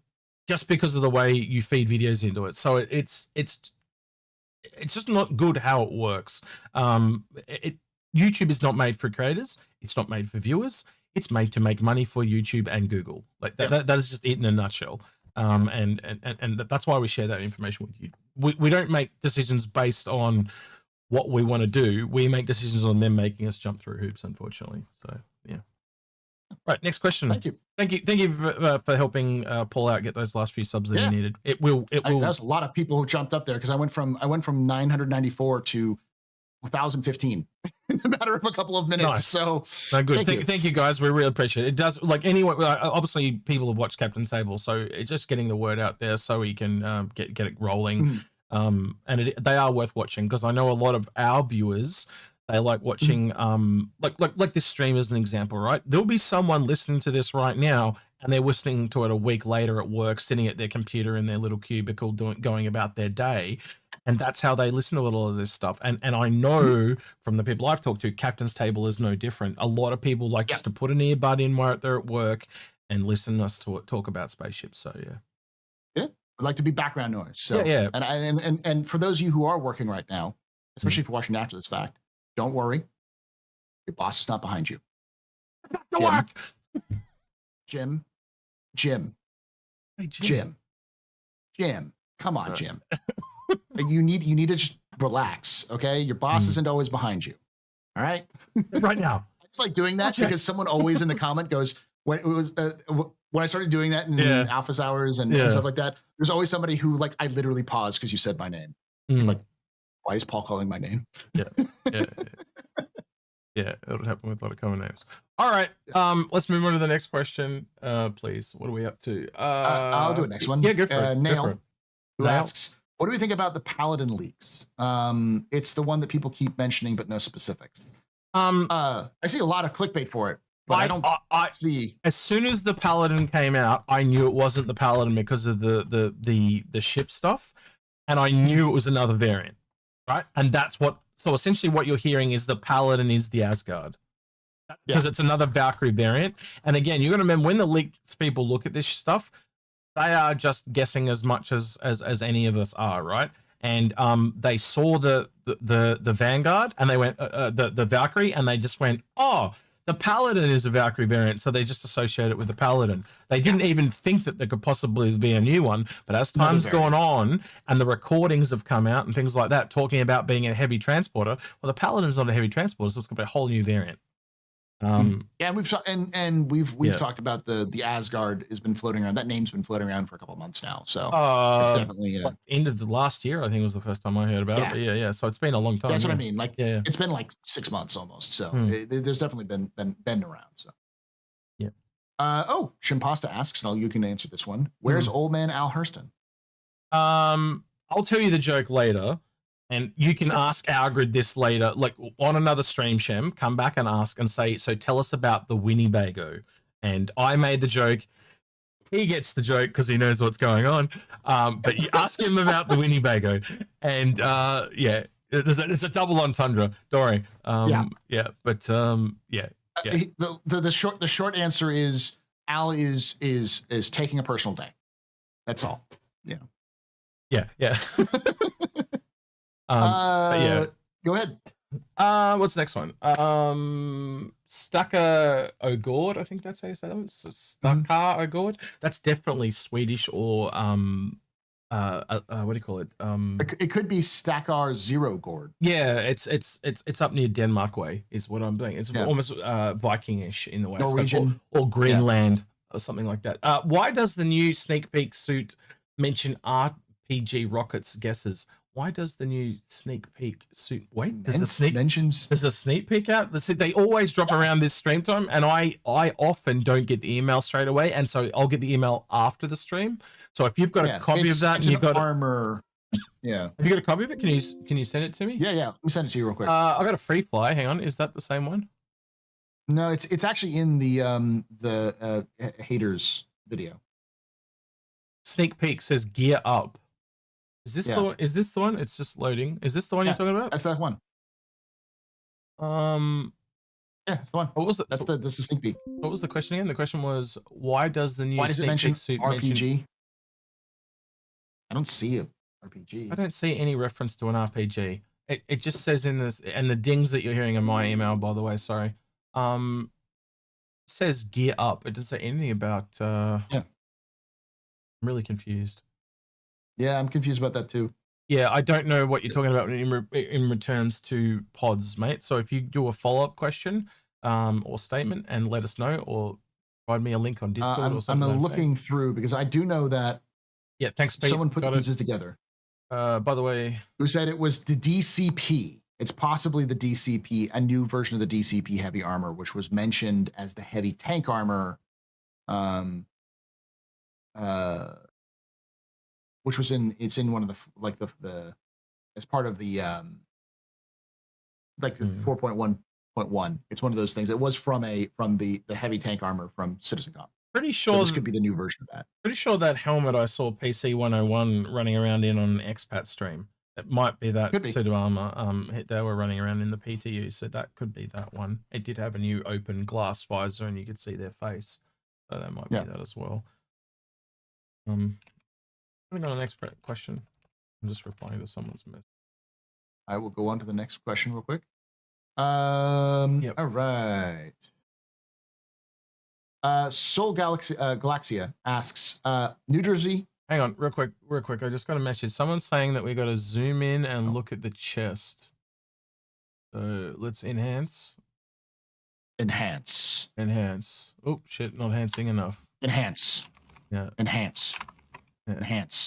just because of the way you feed videos into it. So it's just not good how it works. YouTube is not made for creators. It's not made for viewers. It's made to make money for YouTube and Google. Like that is just it in a nutshell. And that's why we share that information with you. We don't make decisions based on what we want to do. We make decisions on them making us jump through hoops, unfortunately. So yeah. Right, next question. Thank you for helping Paul out get those last few subs that he needed. It will. There's a lot of people who jumped up there, because I went from 994 to 1,015 in a matter of a couple of minutes. Nice. So no, good. Thank you guys. We really appreciate it. It does, like, anyway, obviously people have watched Captain's Table, so it's just getting the word out there so we can get it rolling. And they are worth watching, because I know a lot of our viewers, they like watching like this stream as an example, right? There'll be someone listening to this right now and they're listening to it a week later at work, sitting at their computer in their little cubicle going about their day. And that's how they listen to a lot of this stuff. And I know from the people I've talked to, Captain's Table is no different. A lot of people like just to put an earbud in while they're at work and listen to us talk about spaceships. So yeah, I'd like to be background noise. So and for those of you who are working right now, especially if you're watching after this fact, don't worry, your boss is not behind you. Jim, come on, Jim. You need to just relax, okay? Your boss isn't always behind you. All right? Right now. It's like doing that because someone always in the comment goes, when I started doing that in office hours and stuff like that, there's always somebody who, like, I literally paused because you said my name. Like, why is Paul calling my name? Yeah, it'll happen with a lot of common names. All right, let's move on to the next question, please. What are we up to? I'll do it next one. Yeah, go for it. Nail, who asks, what do we think about the Paladin leaks? It's the one that people keep mentioning, but no specifics. I see a lot of clickbait for it, but I don't see. As soon as the Paladin came out, I knew it wasn't the Paladin because of the ship stuff, and I knew it was another variant, right? And that's what. So essentially, what you're hearing is the Paladin is the Asgard, because it's another Valkyrie variant. And again, you're going to remember when the leaks people look at this stuff, they are just guessing as much as any of us are, right? And they saw the Vanguard and they went the Valkyrie, and they just went, oh, the Paladin is a Valkyrie variant, so they just associate it with the Paladin. They didn't even think that there could possibly be a new one, but as time's gone on and the recordings have come out and things like that, talking about being a heavy transporter, well, the Paladin's not a heavy transporter, so it's going to be a whole new variant. Yeah, we've talked about the Asgard has been floating around. That name's been floating around for a couple of months now, so it's definitely end of the last year, I think, was the first time I heard about it. But yeah. So it's been a long time. That's what I mean. Like, it's been like 6 months almost. So there's definitely been around. So yeah. Shimpasta asks, and you can answer this one. Where's old man Al Hurston? I'll tell you the joke later, and you can ask our grid this later, like on another stream, Shem. Come back and ask and say, so tell us about the Winnebago. And I made the joke. He gets the joke because he knows what's going on. But you ask him about the Winnebago, and yeah, it's a double entendre. Don't worry. Yeah, but yeah. The short answer is Al is taking a personal day. That's all. Yeah. Yeah. Yeah. Go ahead. What's the next one? Stucka Ogord, I think that's how you say that one. Stucka Ogord. That's definitely Swedish or what do you call it? It could be Stackar Zero Gord. Yeah, it's up near Denmark way is what I'm doing. It's almost Vikingish in the way. Norwegian or Greenland or something like that. Why does the new sneak peek suit mention RPG rockets? Guesses. Why does the new sneak peek suit? Wait, there's a sneak peek out. They always drop around this stream time, and I often don't get the email straight away, and so I'll get the email after the stream. So if you've got a copy of that, and you've got armor, have you got a copy of it? Can you send it to me? Yeah. Let me send it to you real quick. I got a freefly. Hang on, is that the same one? No, it's actually in the haters video. Sneak peek says gear up. Is this the one? Is this the one? It's just loading. Is this the one you're talking about? That's that one. Yeah, it's the one. What was it? That's the sneak peek. What was the question again? The question was, why does the new sneak peek suit RPG? I don't see a RPG. I don't see any reference to an RPG. It just says in this, and the dings that you're hearing in my email, by the way, sorry. Says gear up. It doesn't say anything about I'm really confused. Yeah, I'm confused about that too. Yeah, I don't know what you're talking about in returns to pods, mate. So if you do a follow-up question or statement and let us know, or provide me a link on Discord or something. I'm looking through because I do know that. Yeah, thanks, Pete. Someone put pieces together. By the way, who said it was the DCP? It's possibly the DCP, a new version of the DCP heavy armor, which was mentioned as the heavy tank armor. Which was it's in one of the as part of the the 4.1.1. It's one of those things. It was from the heavy tank armor from CitizenCon. Pretty sure so this could be the new version of that. Pretty sure that helmet I saw PC 101 running around in on an expat stream. It might be that suit of armor. They were running around in the PTU, so that could be that one. It did have a new open glass visor, and you could see their face, so that might be that as well. Moving on to the next question. I'm just replying to someone's message. I will go on to the next question real quick. All right. Soul Galaxia asks, New Jersey. Hang on, real quick. I just got a message. Someone's saying that we got to zoom in and look at the chest. So let's enhance. Enhance. Oh shit, not enhancing enough. Enhance. Yeah. Enhance.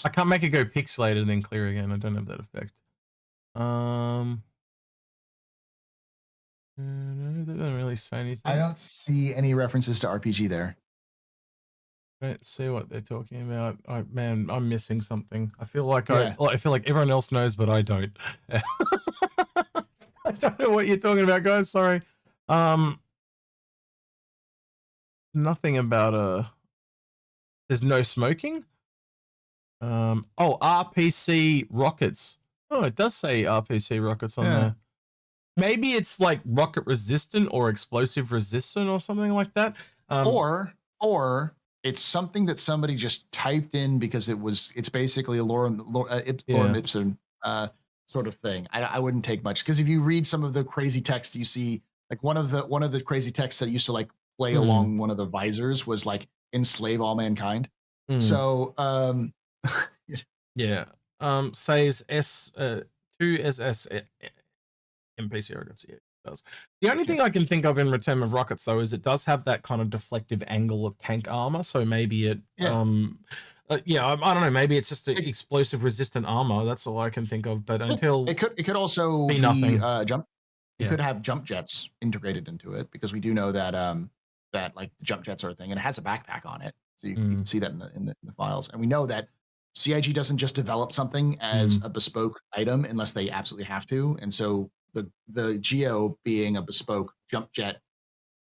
I can't make it go pixelated and then clear again. I don't have that effect. That doesn't really say anything. I don't see any references to RPG there. Let's see what they're talking about. Man, I'm missing something. I feel like I feel like everyone else knows, but I don't. I don't know what you're talking about, guys. Sorry. Nothing about there's no smoking. RPC rockets. Oh, it does say RPC rockets on there. Maybe it's like rocket resistant or explosive resistant or something like that. Or it's something that somebody just typed in because it's basically a lorem ipsum sort of thing. I wouldn't take much, because if you read some of the crazy text you see, like one of the crazy texts that used to like play along one of the visors was like enslave all mankind. So says S2SS MPC rockets. Yeah, it does. The only thing I can think of in return of rockets though is it does have that kind of deflective angle of tank armor, so maybe it I don't know, maybe it's just explosive resistant armor. That's all I can think of. But until it could also be jump. It could have jump jets integrated into it, because we do know that that like jump jets are a thing, and it has a backpack on it, so you can see that in the files. And we know that CIG doesn't just develop something as a bespoke item unless they absolutely have to. And so the Geo being a bespoke jump jet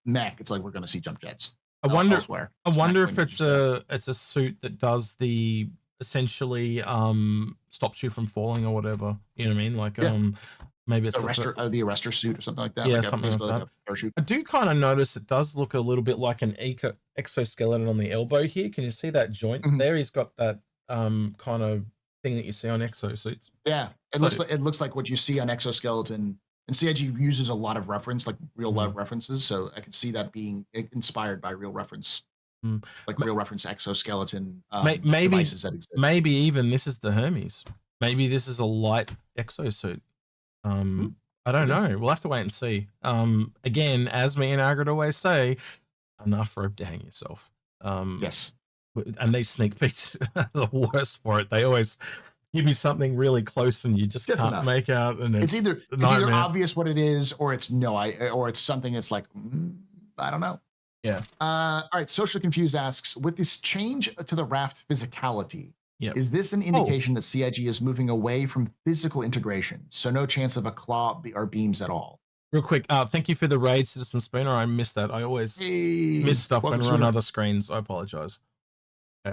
mech, it's like we're going to see jump jets. I wonder elsewhere. if it's a suit that does the essentially stops you from falling or whatever. You know what I mean? Like maybe it's the arrestor suit or something like that. Yeah, like something like that. Like a parachute. I do kind of notice it does look a little bit like an exoskeleton on the elbow here. Can you see that joint there? He's got that kind of thing that you see on exosuits. Yeah, it looks like what you see on exoskeleton. And CIG uses a lot of reference, like real life references. So I could see that being inspired by real reference, like real reference exoskeleton devices that exist. Maybe even this is the Hermes. Maybe this is a light exosuit. I don't know. We'll have to wait and see. Again, as me and Agrid always say, enough rope to hang yourself. Yes. And these sneak peeks are the worst for it. They always give you something really close and you just can't make out. And it's either obvious what it is, or it's or it's something that's like, I don't know. Yeah. All right. Social Confused asks, with this change to the Raft physicality, is this an indication that CIG is moving away from physical integration? So no chance of a claw or beams at all. Real quick, thank you for the raid, Citizen Spooner. I missed that. I always miss stuff when we're on other screens. I apologize.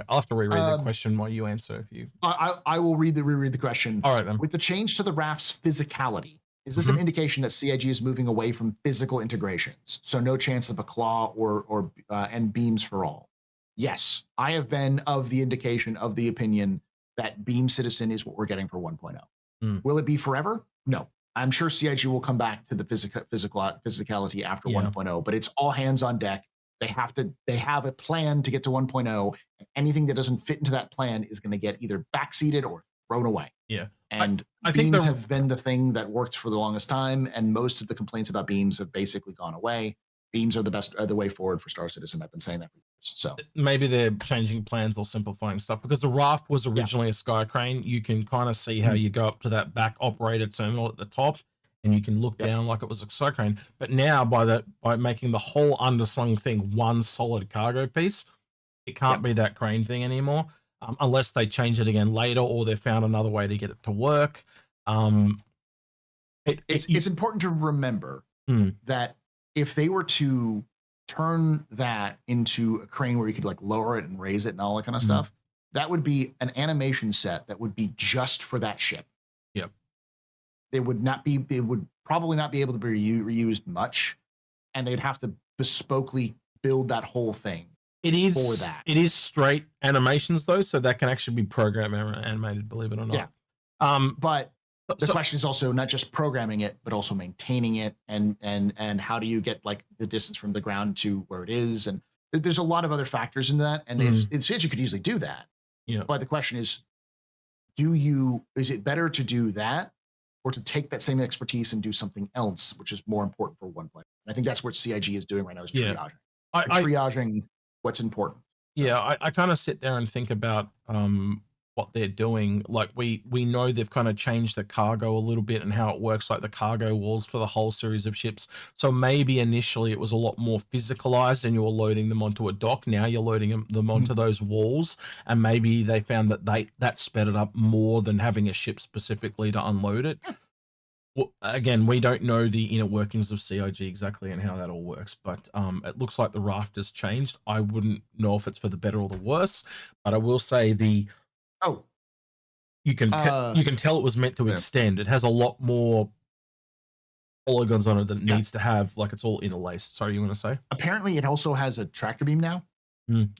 I'll have to reread the question while you answer. If you, I will reread the question. All right, then. With the change to the Raft's physicality, is this an indication that CIG is moving away from physical integrations? So no chance of a claw or and beams for all. Yes, I have been of the opinion that Beam Citizen is what we're getting for 1.0. Will it be forever? No. I'm sure CIG will come back to the physicality after 1.0, but it's all hands on deck. They have a plan to get to 1.0, and anything that doesn't fit into that plan is going to get either backseated or thrown away. Yeah. And I think beams have been the thing that worked for the longest time, and most of the complaints about beams have basically gone away. Beams are the way forward for Star Citizen. I've been saying that for years. So maybe they're changing plans or simplifying stuff, because the Raft was originally a sky crane. You can kind of see how you go up to that back operator terminal at the top, and you can look down like it was a sky crane. But now by making the whole underslung thing one solid cargo piece, it can't be that crane thing anymore, unless they change it again later or they found another way to get it to work. It's important to remember that if they were to turn that into a crane where you could like lower it and raise it and all that kind of stuff, that would be an animation set that would be just for that ship. Yep. It would probably not be able to be reused much, and they'd have to bespokely build that whole thing. It is straight animations though, so that can actually be program animated, believe it or not. Yeah. But the question is also not just programming it, but also maintaining it, and how do you get like the distance from the ground to where it is, and there's a lot of other factors in that. And if you could easily do that, but the question is, is it better to do that, or to take that same expertise and do something else, which is more important for one player? And I think that's what CIG is doing right now, is triaging. Triaging what's important. Yeah, I kind of sit there and think about what they're doing. Like we know they've kind of changed the cargo a little bit and how it works, like the cargo walls for the whole series of ships. So maybe initially it was a lot more physicalized and you were loading them onto a dock. Now you're loading them onto those walls, and maybe they found that that sped it up more than having a ship specifically to unload it. Well, again, we don't know the inner workings of CIG exactly and how that all works, but it looks like the Raft has changed. I wouldn't know if it's for the better or the worse, but I will say you can tell it was meant to extend. It has a lot more polygons on it than it needs to have. Like, it's all interlaced. Sorry, you want to say? Apparently, it also has a tractor beam now.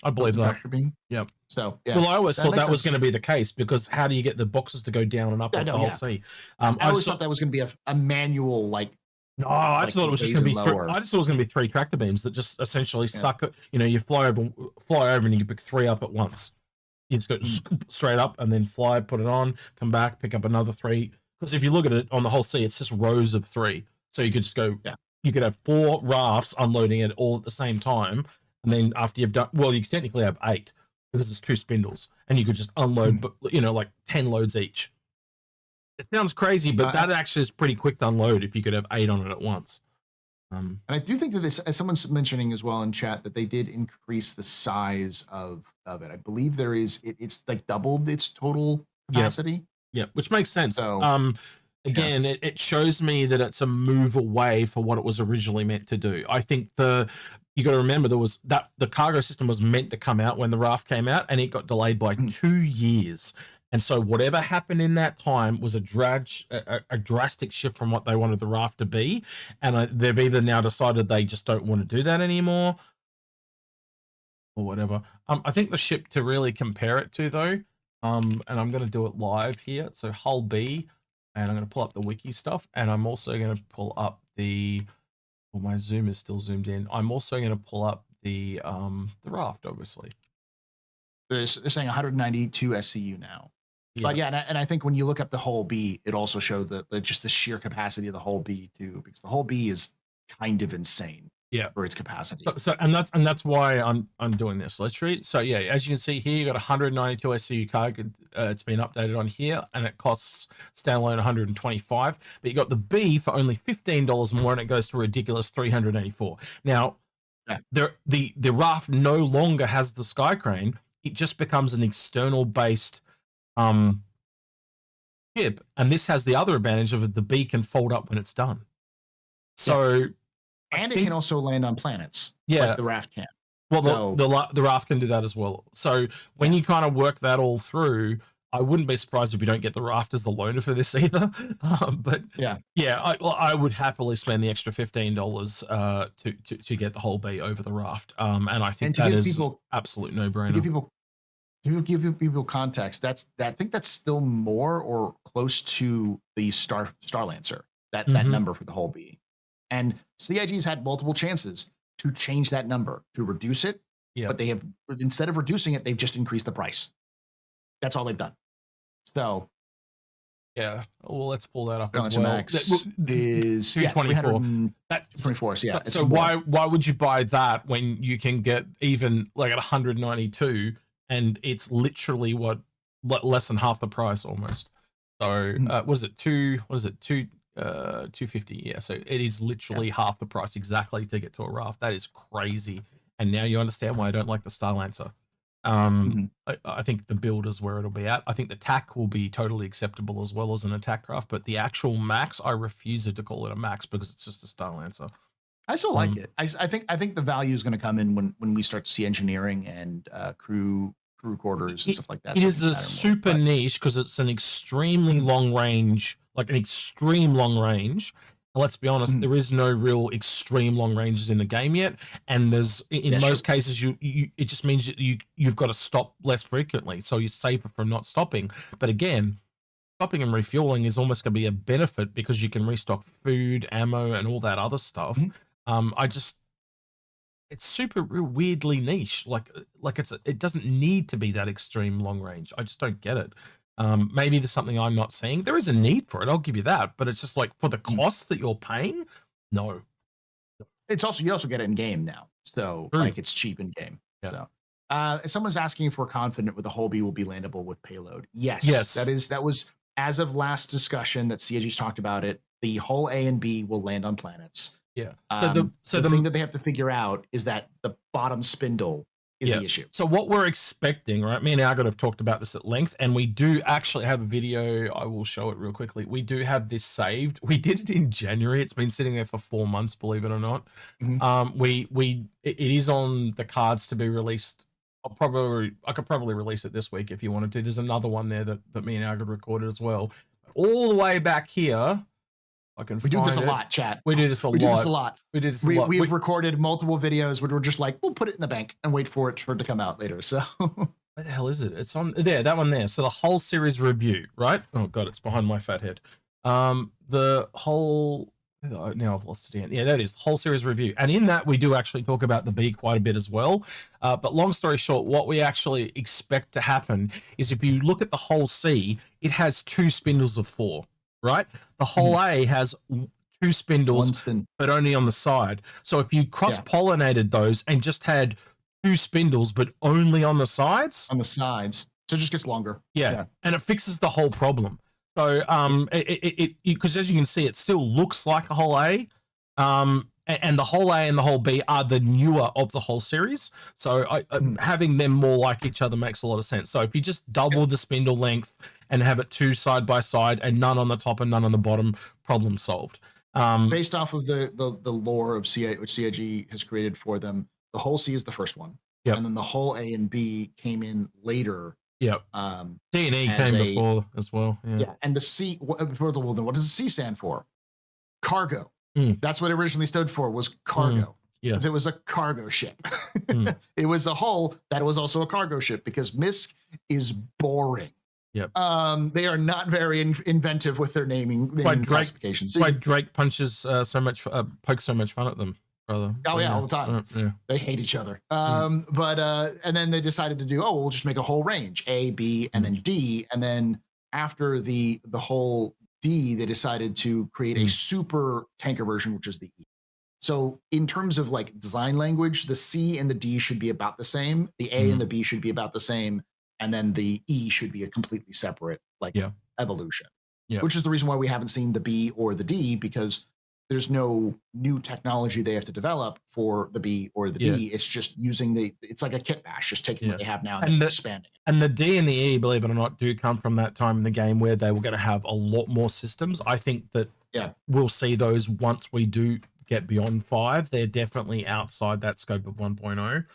I believe that. Tractor beam. Yep. So well, I always thought that was going to be the case, because how do you get the boxes to go down and up the whole sea? I always thought that was going to be a manual, like. No, I just thought it was just going to be I just thought it was going to be 3 tractor beams that just essentially suck it. You fly over and you pick 3 up at once. You just go straight up and then fly, put it on, come back, pick up another 3. Because if you look at it on the whole sea, it's just rows of 3. So you could just go, you could have 4 rafts unloading it all at the same time. And then after you've done, well, you could technically have 8 because it's 2 spindles, and you could just unload, like 10 loads each. It sounds crazy, but that actually is pretty quick to unload if you could have 8 on it at once. And I do think that this, as someone's mentioning as well in chat, that they did increase the size of it. I believe there is it's like doubled its total capacity. Yeah, which makes sense. So again, it shows me that it's a move away for what it was originally meant to do. I think you got to remember the cargo system was meant to come out when the Raft came out, and it got delayed by 2 years. And so whatever happened in that time was a drastic shift from what they wanted the Raft to be. And they've either now decided they just don't want to do that anymore or whatever. I think the ship to really compare it to, though, and I'm going to do it live here. So hull B, and I'm going to pull up the wiki stuff. And I'm also going to pull up well, my zoom is still zoomed in. I'm also going to pull up the Raft, obviously. They're saying 192 SCU now. Yeah. But yeah, and I think when you look up the whole B, it also showed just the sheer capacity of the whole B too, because the whole B is kind of insane. Yeah, for its capacity. So that's why I'm doing this. Let's read. So yeah, as you can see here, you got 192 SCU cargo. It's been updated on here, and it costs standalone 125. But you got the B for only $15 more, and it goes to a ridiculous 384. Now, the Raft no longer has the sky crane. It just becomes an external based ship, and this has the other advantage of it. The B can fold up when it's done. So, and it can also land on planets. Yeah, like the Raft can. Well, the Raft can do that as well. So when you kind of work that all through, I wouldn't be surprised if you don't get the Raft as the loaner for this either. But I would happily spend the extra $15 to get the whole B over the Raft. And I think that is absolute no brainer. To give people context, I think that's still more or close to the Starlancer, that number for the whole B. And CIG's had multiple chances to change that number, to reduce it, but they have, instead of reducing it, they've just increased the price. That's all they've done. So yeah, well, let's pull that up as well. well. Max is 224. That's 24. So why would you buy that when you can get even like at 192, and it's literally less than half the price almost? So was it 250? Yeah, so it is literally half the price exactly to get to a Raft. That is crazy. And now you understand why I don't like the Starlancer. I think the build is where it'll be at. I think the TAC will be totally acceptable as well as an attack craft, but the actual max, I refuse to call it a max because it's just a Starlancer. I still like it. I think the value is going to come in when we start to see engineering and crew quarters and stuff like that. It is a super niche because it's an extremely long range, like an extreme long range. And let's be honest, there is no real extreme long ranges in the game yet, and there's in most cases it just means that you've got to stop less frequently, so you're safer from not stopping. But again, stopping and refueling is almost going to be a benefit because you can restock food, ammo, and all that other stuff. It's super weirdly niche. Like it doesn't need to be that extreme long range. I just don't get it. Maybe there's something I'm not seeing. There is a need for it, I'll give you that, but it's just like for the costs that you're paying, no. It's also, you also get it in game now, so like it's cheap in game. So someone's asking if we're confident with the whole B will be landable with payload. Yes. That was as of last discussion that CIG's talked about it. The whole A and B will land on planets. Yeah. So the thing that they have to figure out is that the bottom spindle is the issue. So what we're expecting, right? Me and Argot have talked about this at length, and we do actually have a video. I will show it real quickly. We do have this saved. We did it in January. It's been sitting there for 4 months, believe it or not. It is on the cards to be released. I could probably release it this week if you wanted to. There's another one there that me and Argot recorded as well. All the way back here. We do this a lot, chat. We do this a lot. We do this a lot. We've recorded multiple videos where we're just like, we'll put it in the bank and wait for it to come out later. So where the hell is it? It's on there, that one there. So the whole series review, right? Oh god, it's behind my fat head. The whole, now I've lost it again. Yeah, that is the whole series review. And in that we do actually talk about the B quite a bit as well. But long story short, what we actually expect to happen is if you look at the whole C, it has 2 spindles of 4. Right, the whole A has 2 spindles, but only on the side. So if you cross-pollinated those and just had 2 spindles, but only on the sides, so it just gets longer. Yeah, and it fixes the whole problem. So because as you can see, it still looks like a whole A, and and the whole A and the whole B are the newer of the whole series. So having them more like each other makes a lot of sense. So if you just double the spindle length and have it 2 side by side and none on the top and none on the bottom, problem solved. Based off of the lore of CI, which CIG has created for them, the whole C is the first one. Yep. And then the whole A and B came in later. Yep. D and E came before as well. Yeah. And the C, what does the C stand for? Cargo. That's what it originally stood for, was cargo. Yeah. Because it was a cargo ship. It was a hull that was also a cargo ship, because MISC is boring. Yep. They are not very inventive with their naming classifications. Why Drake punches pokes so much fun at them, brother. Oh yeah, all the time. Yeah. They hate each other. But and then they decided to do, we'll just make a whole range, A, B, and then D. And then after the whole D, they decided to create a super tanker version, which is the E. So in terms of like design language, the C and the D should be about the same. The A and the B should be about the same. And then the E should be a completely separate evolution, which is the reason why we haven't seen the B or the D, because there's no new technology they have to develop for the B or the D. It's just using it's like a kit bash, just taking what they have now and expanding it. And the D and the E, believe it or not, do come from that time in the game where they were going to have a lot more systems. I think that we'll see those once we do get beyond 5. They're definitely outside that scope of 1.0.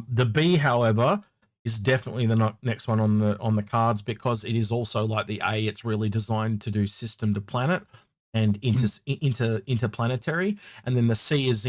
The B, however, is definitely the next one on the cards, because it is also like the A. It's really designed to do system to planet and interplanetary, and then the C is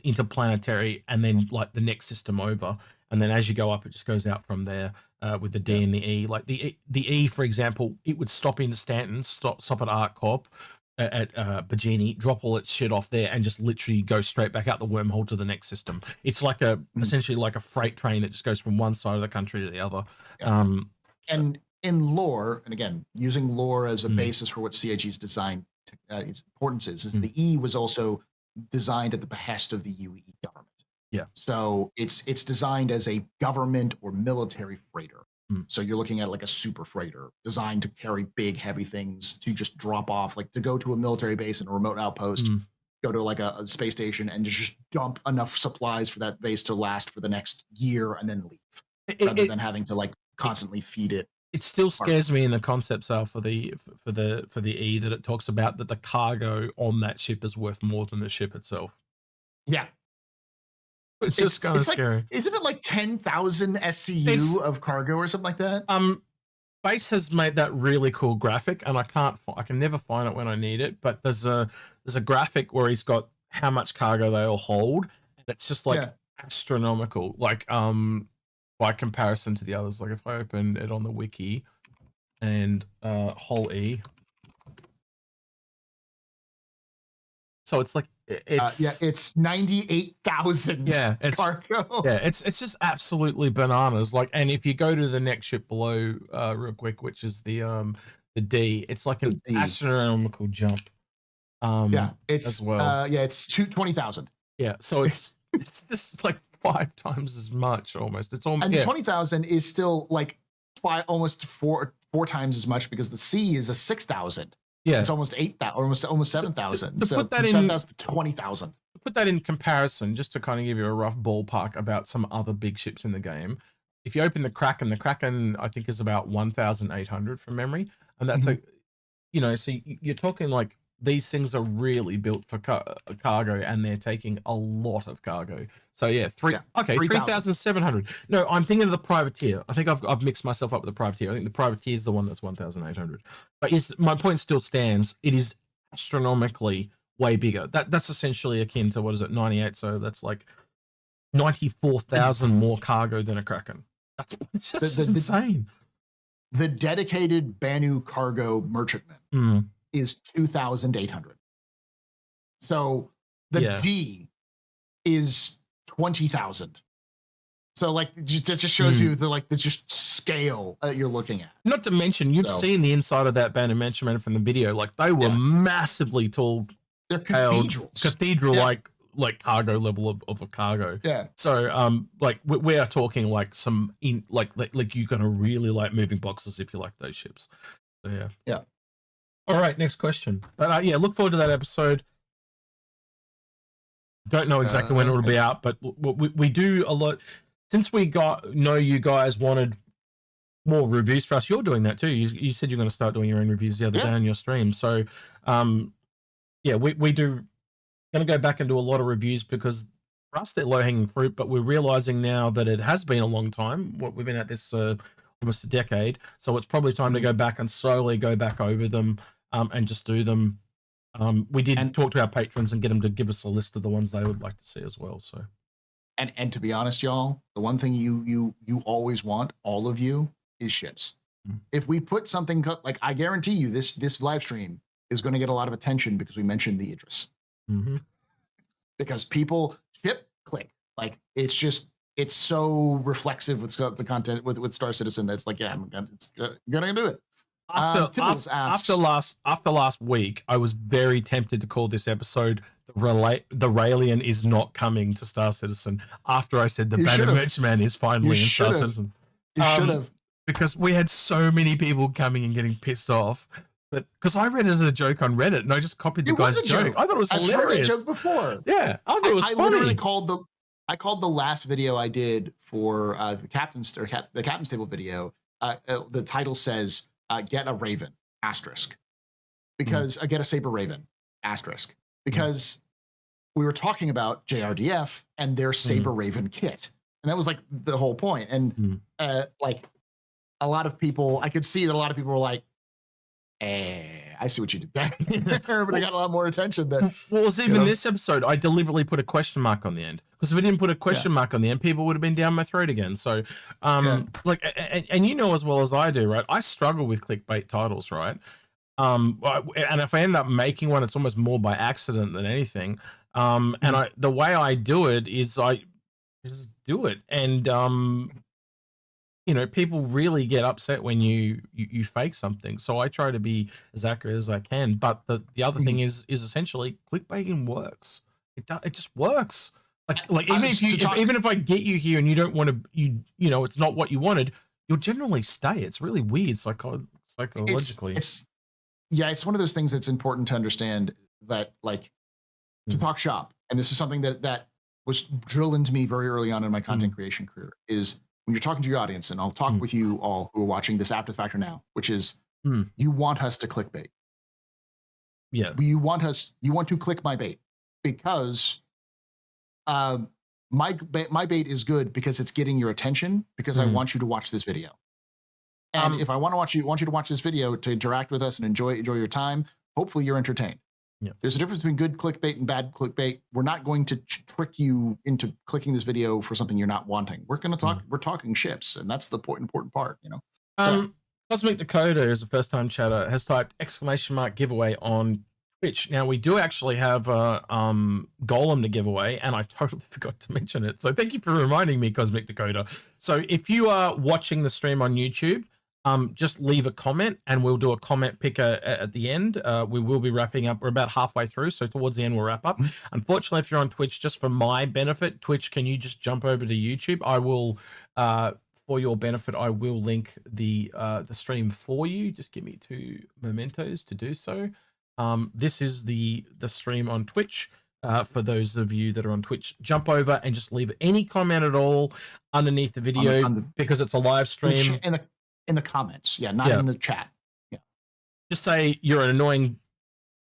interplanetary, and then like the next system over, and then as you go up, it just goes out from there. With the D and the E, like the E, for example, it would stop into Stanton, stop at Arc Corp, at Bajini, drop all its shit off there, and just literally go straight back out the wormhole to the next system. It's like essentially like a freight train that just goes from one side of the country to the other. And in lore, and again, using lore as a basis for what CIG's design its importance is the E was also designed at the behest of the UEE government. Yeah. So it's designed as a government or military freighter. So you're looking at like a super freighter designed to carry big, heavy things to just drop off, like to go to a military base and a remote outpost, go to like a space station and just dump enough supplies for that base to last for the next year and then leave, rather than having to like constantly feed it. It still scares me in the concept art for the E that it talks about that the cargo on that ship is worth more than the ship itself. Yeah. It's just kind of scary. Like, isn't it like 10,000 SCU of cargo or something like that? Base has made that really cool graphic, and I can never find it when I need it. But there's a graphic where he's got how much cargo they all hold, and it's just like astronomical. Like by comparison to the others. Like if I open it on the wiki, and whole E, so it's like. It's 98,000. It's cargo. It's just absolutely bananas. Like, and if you go to the next ship below, real quick, which is the D, it's like an astronomical jump. It's as well. It's 20,000. Yeah, so it's just like 5 times as much almost. It's almost, and 20,000 is still like almost four times as much, because the C is a 6,000. Yeah, it's almost 8,000, almost 7,000. So put that in 7,000 to 20,000. Put that in comparison, just to kind of give you a rough ballpark about some other big ships in the game. If you open the Kraken I think is about 1,800 from memory, and that's so you're talking like these things are really built for cargo, and they're taking a lot of cargo. So 3,700. No, I'm thinking of the privateer. I think I've mixed myself up with the privateer. I think the privateer is the one that's 1,800. But my point still stands. It is astronomically way bigger. That's essentially akin to, what is it, 98? So that's like 94,000 more cargo than a Kraken. It's just insane. The dedicated Banu cargo merchantman is 2,800. So the D is 20,000. So like that just shows you the just scale you're looking at. Not to mention, you've seen the inside of that Banu Mansion from the video. Like they were massively tall. They're cathedrals. Cathedral like cargo level of a cargo. Yeah. So like we are talking like some like you're gonna really like moving boxes if you like those ships. So yeah. All right, next question. But look forward to that episode. Don't know exactly when it'll be out, but we do a lot. Since we know you guys wanted more reviews for us, you're doing that too. You said you're going to start doing your own reviews the other day on your stream. So, yeah, we do going to go back and do a lot of reviews because for us they're low hanging fruit, but we're realizing now that it has been a long time. We've been at this almost a decade, so it's probably time to go back and slowly go back over them and just do them. We did talk to our patrons and get them to give us a list of the ones they would like to see as well. So, and to be honest, y'all, the one thing you always want, all of you, is ships. If we put something like, I guarantee you, this live stream is going to get a lot of attention because we mentioned the Idris. Because people click, like it's so reflexive with the content with Star Citizen that's like, yeah, I'm gonna do it. After last week, I was very tempted to call this episode the Raelian is not coming to Star Citizen. After I said the Banu Merchman is finally in Star Citizen, you should have, because we had so many people coming and getting pissed off. But because I read it as a joke on Reddit, and I just copied the guy's joke. I thought it was hilarious. I've heard that joke before. Yeah, I thought it was funny. Literally called the last video I did for the captain's table video. The title says "Get a Raven asterisk," because get a Saber Raven asterisk, because we were talking about JRDF and their Saber Raven kit, and that was like the whole point. And like a lot of people, I could see that a lot of people were like, I see what you did there. But I got a lot more attention than. Well, it's even this episode, I deliberately put a question mark on the end, because if I didn't put a question mark on the end, people would have been down my throat again. So, like, and you know as well as I do, right? I struggle with clickbait titles, right? And if I end up making one, it's almost more by accident than anything. And the way I do it is I just do it, and you know, people really get upset when you fake something. So I try to be as accurate as I can. But the other thing is essentially clickbaiting works. It just works. Like even if I get you here and you don't want to, you know, it's not what you wanted, you'll generally stay. It's really weird psychologically. It's one of those things that's important to understand, that like to talk shop. And this is something that was drilled into me very early on in my content creation career, is when you're talking to your audience, and I'll talk with you all who are watching this after the fact or now, which is you want us to clickbait. Yeah. You want to click my bait, because my bait is good because it's getting your attention, because I want you to watch this video. And if I want you to watch this video to interact with us and enjoy your time, hopefully you're entertained. Yeah. There's a difference between good clickbait and bad clickbait. We're not going to trick you into clicking this video for something you're not wanting. We're going to talk. We're talking ships, and that's the important part. You know. Cosmic Dakota is a first-time chatter. Has typed !giveaway on Twitch. Now we do actually have Golem to give away, and I totally forgot to mention it. So thank you for reminding me, Cosmic Dakota. So if you are watching the stream on YouTube, just leave a comment and we'll do a comment picker at the end. We will be wrapping up. We're about halfway through, so towards the end we'll wrap up. Unfortunately, if you're on Twitch, just for my benefit, Twitch, can you just jump over to YouTube? I will, for your benefit, I will link the stream for you. Just give me 2 mementos to do so. This is the stream on Twitch. For those of you that are on Twitch, jump over and just leave any comment at all underneath the video, because it's a live stream. In the comments, not in the chat. Just say you're an annoying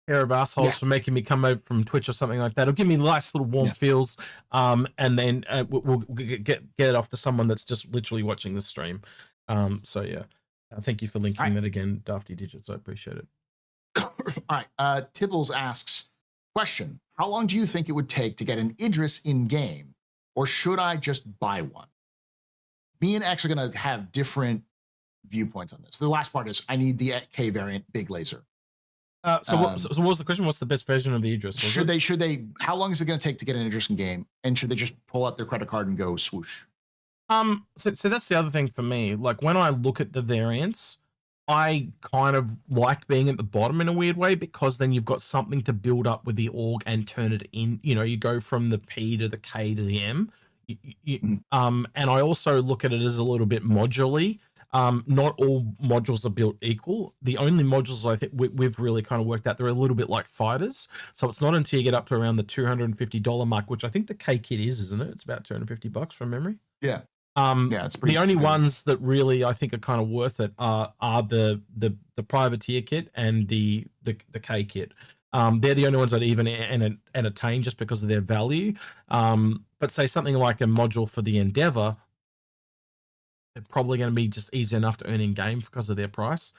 pair of assholes for making me come over from Twitch or something like that. It'll give me nice little warm feels, and then we'll get it off to someone that's just literally watching the stream. So yeah, thank you for linking that again, Dafty Digits. I appreciate it. All right, Tibbles asks, question: how long do you think it would take to get an Idris in game, or should I just buy one? Me and X are going to have different viewpoints on this. The last part is I need the K variant big laser. So what was the question? What's the best version of the Idris? Should they how long is it going to take to get an Idris in game, and should they just pull out their credit card and go swoosh? So that's the other thing for me. Like when I look at the variants, I kind of like being at the bottom in a weird way, because then you've got something to build up with the org and turn it in. You know, you go from the P to the K to the M. And I also look at it as a little bit modularly. Not all modules are built equal. The only modules I think we've really kind of worked out, they're a little bit like fighters. So it's not until you get up to around the $250 mark, which I think the K kit is, isn't it? It's about $250 from memory. Yeah. Yeah, it's pretty. The only ones that really I think are kind of worth it are the privateer kit and the K kit. They're the only ones that even entertain just because of their value. But say something like a module for the Endeavor, they're probably going to be just easy enough to earn in game because of their price.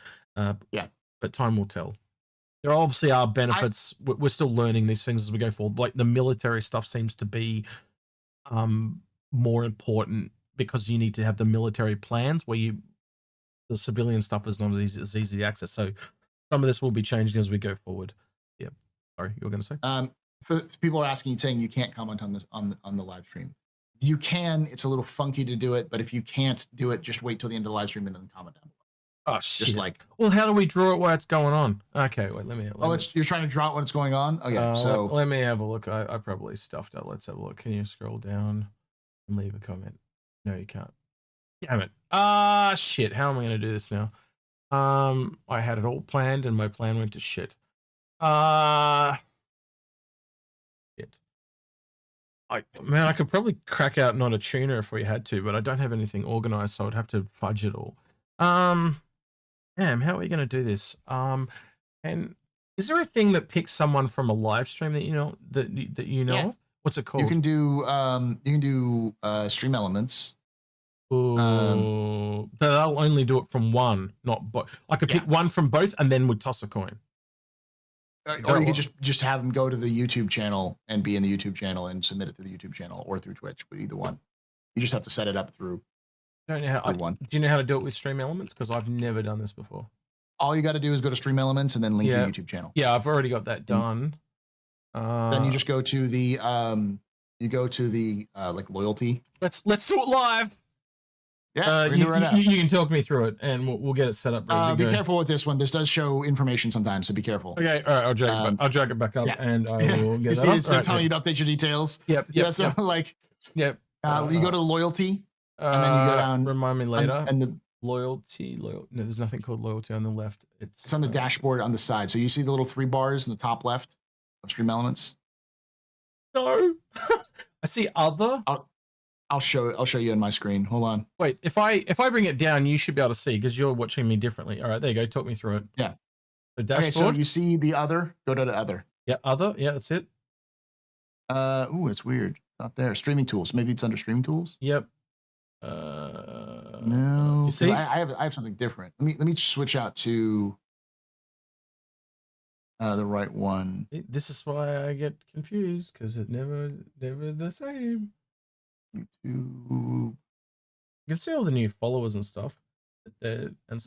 Yeah, but time will tell. There obviously are benefits. We're still learning these things as we go forward. Like the military stuff seems to be more important because you need to have the military plans where the civilian stuff is not as easy to access. So some of this will be changing as we go forward. Yeah. Sorry, you were going to say? For people are asking, saying you can't comment on this on the live stream. You can. It's a little funky to do it, but if you can't do it, just wait till the end of the live stream and then comment down below. Oh shit! Just like, well, how do we draw it while it's going on? Okay, wait. Let me. You're trying to draw it when it's going on. Okay, so let me have a look. I probably stuffed it. Let's have a look. Can you scroll down and leave a comment? No, you can't. Damn it. Ah, shit. How am I going to do this now? I had it all planned and my plan went to shit. Shit. Man, I could probably crack out not a tuner if we had to, but I don't have anything organized, so I'd have to fudge it all. Damn, how are we going to do this? And is there a thing that picks someone from a live stream that you know that you know? Yeah. Of? What's it called? You can do stream elements. Ooh, they'll only do it from one, not both. I could pick one from both and then would toss a coin. Or you could just have them go to the YouTube channel and be in the YouTube channel and submit it to the YouTube channel or through Twitch, but either one. You just have to set it up through. I don't know how. One. Do you know how to do it with stream elements? Because I've never done this before. All you got to do is go to stream elements and then link your YouTube channel. Yeah, I've already got that done. Then you just go to the like loyalty. Let's do it live. Yeah, you can talk me through it, and we'll get it set up. Be careful with this one. This does show information sometimes, so be careful. Okay, all right. I'll drag it back up, and I will get it. It's telling you to update your details. Yep. Yeah. So like. Yep. You go to loyalty, and then you go down. Remind me later. And the loyalty. No, there's nothing called loyalty on the left. It's on the dashboard on the side. So you see the little 3 bars in the top left of stream elements. No, I see other. I'll show you on my screen. Hold on. Wait, if I bring it down, you should be able to see because you're watching me differently. All right, there you go. Talk me through it. Yeah. The dashboard. Okay, so you see the other. Go to the other. Yeah, other. Yeah, that's it. Ooh, it's weird. Not there. Streaming tools. Maybe it's under streaming tools. Yep. No. You see, I have something different. Let me switch out to the right one. This is why I get confused because it never the same. YouTube. You can see all the new followers and stuff, but I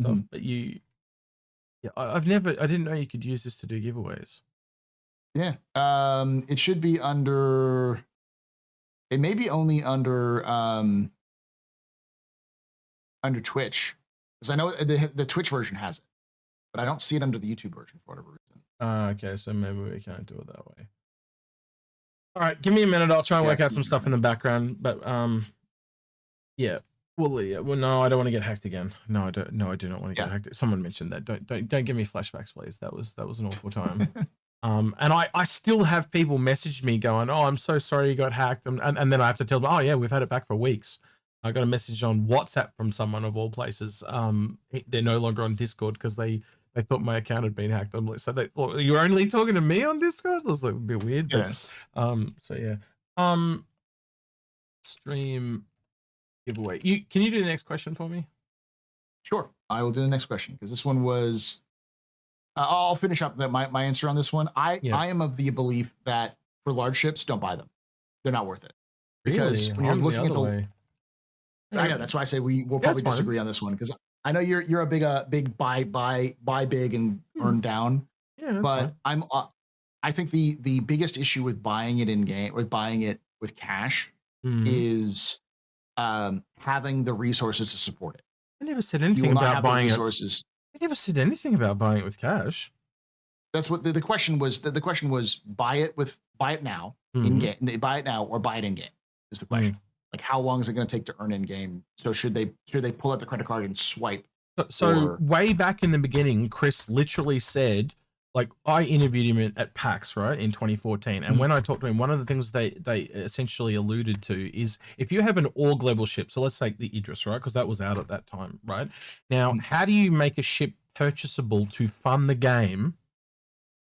didn't know you could use this to do giveaways. Yeah. It should be under. It may be only under Twitch, because I know the Twitch version has it, but I don't see it under the YouTube version for whatever reason. Okay, so maybe we can't do it that way. All right, give me a minute. I'll try and work out some stuff in the background. But yeah. Well, no, I don't want to get hacked again. No, I don't. No, I do not want to get hacked. Someone mentioned that. Don't give me flashbacks, please. That was an awful time. And I still have people message me going, "Oh, I'm so sorry you got hacked," and then I have to tell them, "Oh yeah, we've had it back for weeks." I got a message on WhatsApp from someone of all places. They're no longer on Discord because they thought my account had been hacked. I'm like, so you're only talking to me on Discord? It was like a bit weird. But, so yeah. Stream giveaway. Can you do the next question for me? Sure, I will do the next question because this one was. I'll finish up my answer on this one. I am of the belief that for large ships, don't buy them. They're not worth it. Because when you're looking at the I know that's why I say we'll probably disagree on this one because I know you're a big buy big and earn down. Yeah, but fine. I think the biggest issue with buying it in game with buying it with cash is having the resources to support it. I never said anything about buying resources. I never said anything about buying it with cash. That's what the question was. The question was buy it now in game. Buy it now or buy it in game is the question. Like, how long is it going to take to earn in game? So should they pull out the credit card and swipe? So way back in the beginning, Chris literally said, like, I interviewed him at PAX, right, in 2014. And when I talked to him, one of the things they essentially alluded to is if you have an org level ship, so let's take the Idris, right, because that was out at that time, right? Now, how do you make a ship purchasable to fund the game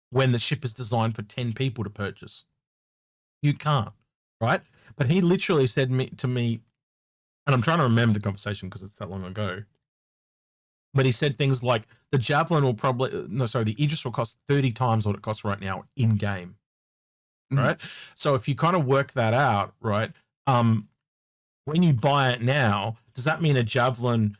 when the ship is designed for 10 people to purchase? You can't, right? But he literally said to me, and I'm trying to remember the conversation because it's that long ago, but he said things like the Javelin will probably, the Idris will cost 30 times what it costs right now in game, right? So if you kind of work that out, right, when you buy it now, does that mean a Javelin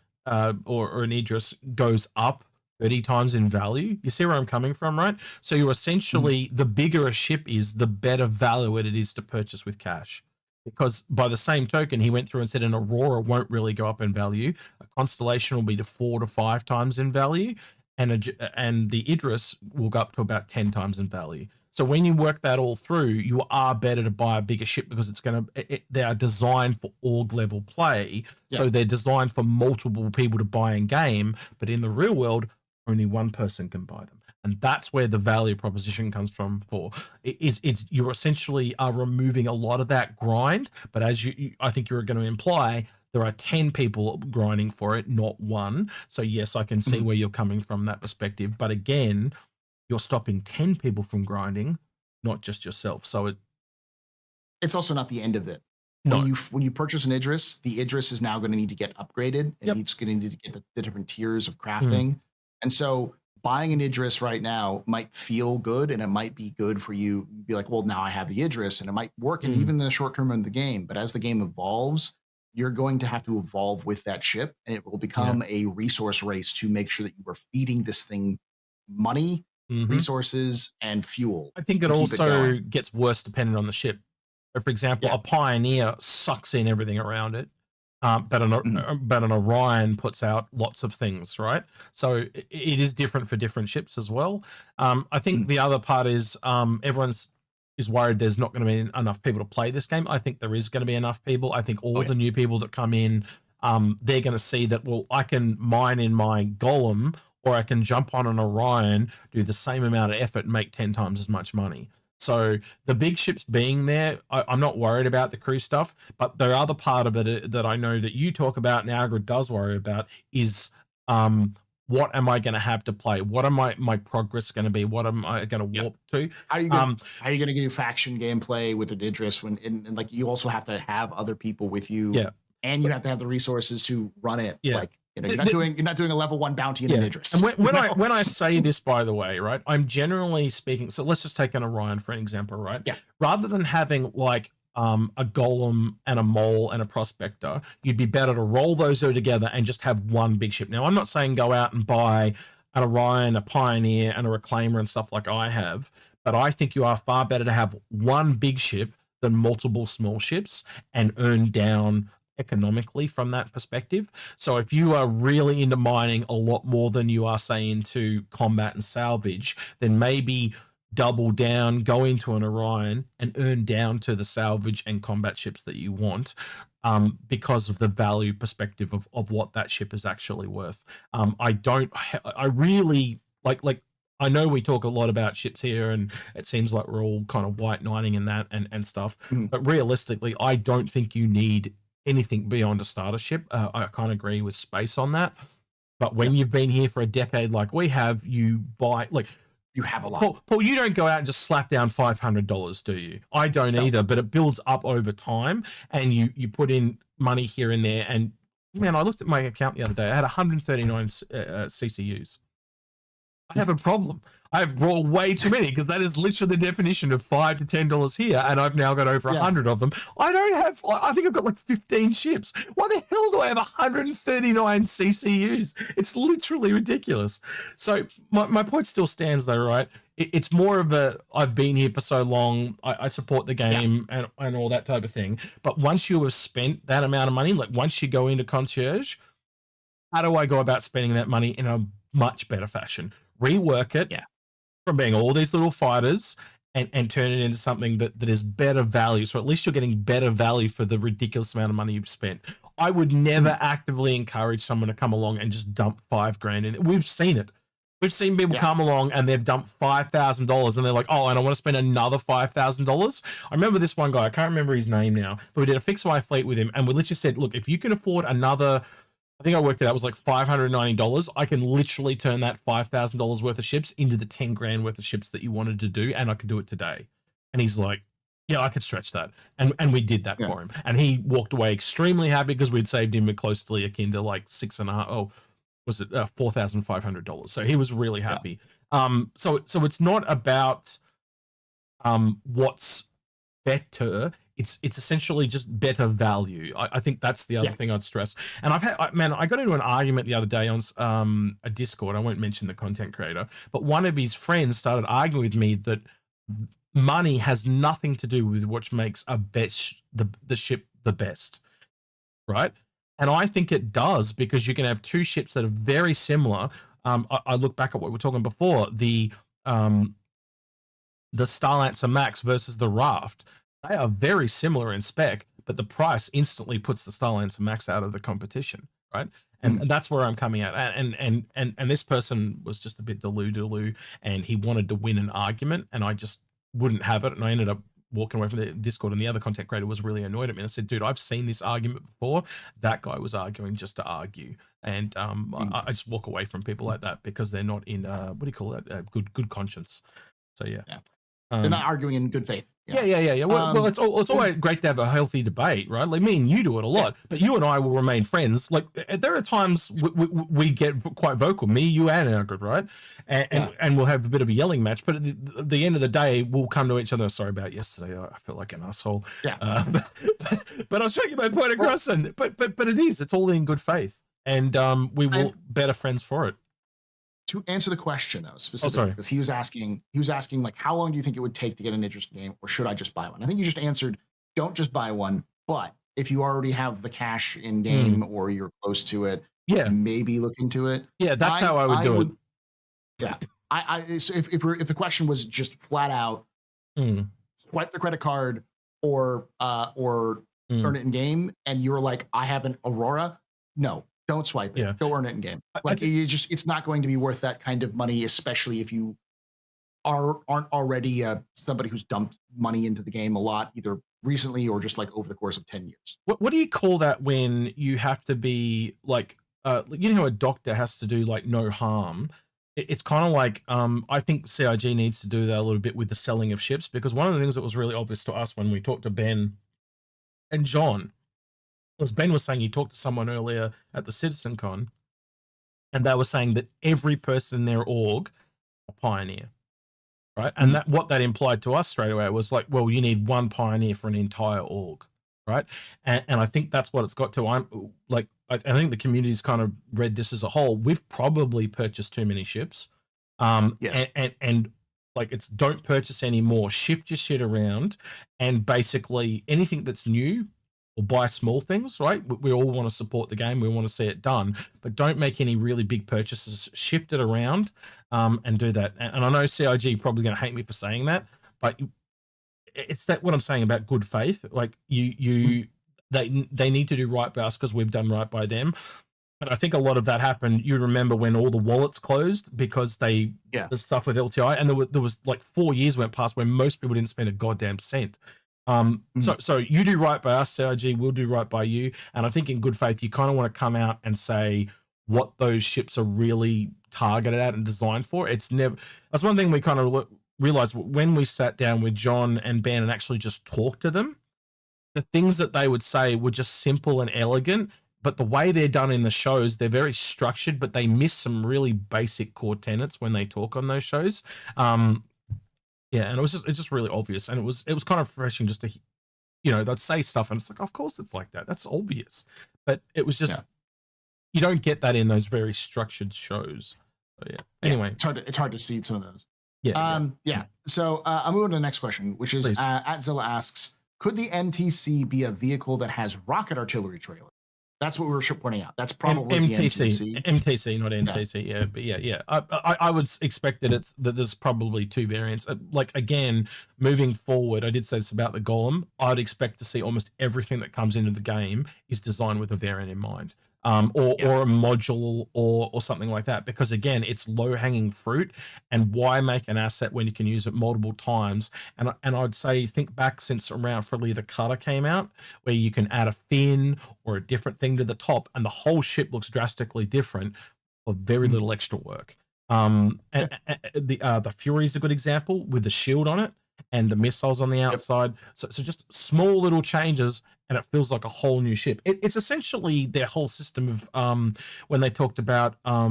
or an Idris goes up 30 times in value? You see where I'm coming from, right? So you're essentially, the bigger a ship is, the better value it is to purchase with cash. Because by the same token, he went through and said an Aurora won't really go up in value. A Constellation will be to 4 to 5 times in value, and the Idris will go up to about 10 times in value. So when you work that all through, you are better to buy a bigger ship because it's going to. They are designed for org level play, so they're designed for multiple people to buy in game. But in the real world, only one person can buy them. And that's where the value proposition comes from. It's you essentially are removing a lot of that grind, but as I think you're going to imply, there are 10 people grinding for it, not one. So yes, I can see where you're coming from that perspective. But again, you're stopping 10 people from grinding, not just yourself. So it's also not the end of it. No. When you purchase an Idris, the Idris is now going to need to get upgraded, and it's going to need to get the different tiers of crafting. And so buying an Idris right now might feel good, and it might be good for you. Be like, well, now I have the Idris, and it might work in even the short term of the game. But as the game evolves, you're going to have to evolve with that ship, and it will become a resource race to make sure that you are feeding this thing money, resources, and fuel. I think it also gets worse depending on the ship. For example, a Pioneer sucks in everything around it. But an Orion puts out lots of things, right? So it is different for different ships as well. I think the other part is everyone's is worried there's not going to be enough people to play this game. I think there is going to be enough people. I think all the new people that come in, they're going to see that, well, I can mine in my Golem, or I can jump on an Orion, do the same amount of effort, and make 10 times as much money. So the big ships being there, I'm not worried about the crew stuff, but the other part of it that I know that you talk about and Algrid does worry about is what am I going to have to play? What am my progress going to be? What am I going to warp to? How are you going to do faction gameplay with an Idris when and like you also have to have other people with you, and you have to have the resources to run it. Like, you know, you're not doing a level 1 bounty in an Idris. And when I say this, by the way, right, I'm generally speaking. So let's just take an Orion for an example, right? Yeah. Rather than having like a Golem and a Mole and a Prospector, you'd be better to roll those two together and just have one big ship. Now, I'm not saying go out and buy an Orion, a Pioneer, and a Reclaimer and stuff like I have, but I think you are far better to have one big ship than multiple small ships and earn down economically from that perspective. So if you are really into mining a lot more than you are, say, into combat and salvage, then maybe double down, go into an Orion and earn down to the salvage and combat ships that you want, because of the value perspective of what that ship is actually worth. I really like I know we talk a lot about ships here and it seems like we're all kind of white knighting in that and stuff, but realistically, I don't think you need anything beyond a starter ship. I can't agree with Space on that. But when you've been here for a decade like we have, you buy, like, you have a lot. Paul, you don't go out and just slap down $500, do you? I don't either, but it builds up over time and you put in money here and there. And man, I looked at my account the other day. I had 139 CCUs. I have a problem. I've brought way too many because that is literally the definition of $5 to $10 here, and I've now got over 100 of them. I don't have. I think I've got like 15 ships. Why the hell do I have 139 CCUs? It's literally ridiculous. So my point still stands, though, right? It's more of a I've been here for so long. I support the game and all that type of thing. But once you have spent that amount of money, like once you go into concierge, how do I go about spending that money in a much better fashion? Rework it from being all these little fighters and turn it into something that is better value. So at least you're getting better value for the ridiculous amount of money you've spent. I would never actively encourage someone to come along and just dump $5,000 in it. We've seen it. We've seen people come along and they've dumped $5,000 and they're like, oh, and I want to spend another $5,000. I remember this one guy, I can't remember his name now, but we did a fixed wire fleet with him and we literally said, look, if you can afford another, I think I worked it out, it was like $590. I can literally turn that $5,000 worth of ships into the $10,000 worth of ships that you wanted to do, and I could do it today. And he's like, yeah, I could stretch that. And we did that for him. And he walked away extremely happy because we'd saved him closely akin to like $4,500. So he was really happy. So it's not about what's better. It's essentially just better value. I think that's the other thing I'd stress. And I got into an argument the other day on a Discord. I won't mention the content creator, but one of his friends started arguing with me that money has nothing to do with what makes the ship the best, right? And I think it does, because you can have two ships that are very similar. I look back at what we were talking before, the Starlancer Max versus the Raft. They are very similar in spec, but the price instantly puts the Starlancer Max out of the competition, right? And that's where I'm coming at. And this person was just a bit delulu, and he wanted to win an argument, and I just wouldn't have it. And I ended up walking away from the Discord, and the other content creator was really annoyed at me. And I said, dude, I've seen this argument before. That guy was arguing just to argue. And I just walk away from people like that because they're not in, what do you call that? Good conscience. So yeah. They're not arguing in good faith. Yeah. Well, it's always great to have a healthy debate, right? Like me and you do it a lot, but you and I will remain friends. Like there are times we get quite vocal, me, you, and Ingrid, right? And we'll have a bit of a yelling match. But at the end of the day, we'll come to each other. Sorry about yesterday. I felt like an asshole. Yeah. But I was trying to get my point across. But it's all in good faith, and we will better friends for it. To answer the question though, specifically, because he was asking like, how long do you think it would take to get an interesting game, or should I just buy one? I think you just answered, don't just buy one, but if you already have the cash in game or you're close to it, maybe look into it. Yeah, that's how I would do it. Yeah, so if the question was just flat out, swipe the credit card or earn it in game, and you were like, I have an Aurora, no. Don't swipe it. Go earn it in game. Like it's not going to be worth that kind of money, especially if you aren't already somebody who's dumped money into the game a lot, either recently or just like over the course of 10 years. What do you call that when you have to be like, you know how a doctor has to do like no harm? It's kind of like, I think CIG needs to do that a little bit with the selling of ships, because one of the things that was really obvious to us when we talked to Ben and John, as Ben was saying, he talked to someone earlier at the CitizenCon, and they were saying that every person in their org a pioneer, right? And that what that implied to us straight away was like, well, you need one pioneer for an entire org, right? And I think that's what it's got to. I'm like, I think the community's kind of read this as a whole. We've probably purchased too many ships, and like, it's don't purchase any more. Shift your shit around, and basically anything that's new, or buy small things, right? We all want to support the game. We want to see it done, but don't make any really big purchases. Shift it around and do that. And I know CIG probably going to hate me for saying that, but it's that what I'm saying about good faith. Like they need to do right by us because we've done right by them. But I think a lot of that happened. You remember when all the wallets closed because the stuff with LTI, and there was like 4 years went past where most people didn't spend a goddamn cent. So you do right by us, CIG, we'll do right by you. And I think in good faith, you kind of want to come out and say what those ships are really targeted at and designed for. That's one thing we kind of realized when we sat down with John and Ben and actually just talked to them. The things that they would say were just simple and elegant, but the way they're done in the shows, they're very structured, but they miss some really basic core tenets when they talk on those shows. Yeah, and it's just really obvious, and it was kind of refreshing just to, they'd say stuff, and it's like, of course it's like that. That's obvious, but it was just you don't get that in those very structured shows. So, anyway, it's hard to see some of those. So I'm moving to the next question, which is Atzilla asks, could the NTC be a vehicle that has rocket artillery trailers? That's what we were pointing out. That's probably the MTC, not NTC. Yeah, but yeah. I would expect that there's probably two variants. Like again, moving forward, I did say this about the Golem. I'd expect to see almost everything that comes into the game is designed with a variant in mind. Or a module or something like that, because again, it's low hanging fruit. And why make an asset when you can use it multiple times? And I'd say think back since around probably the cutter came out, where you can add a fin or a different thing to the top, and the whole ship looks drastically different for very little extra work. And the Fury is a good example with the shield on it and the missiles on the outside. So just small little changes, and it feels like a whole new ship. It's essentially their whole system of when they talked about what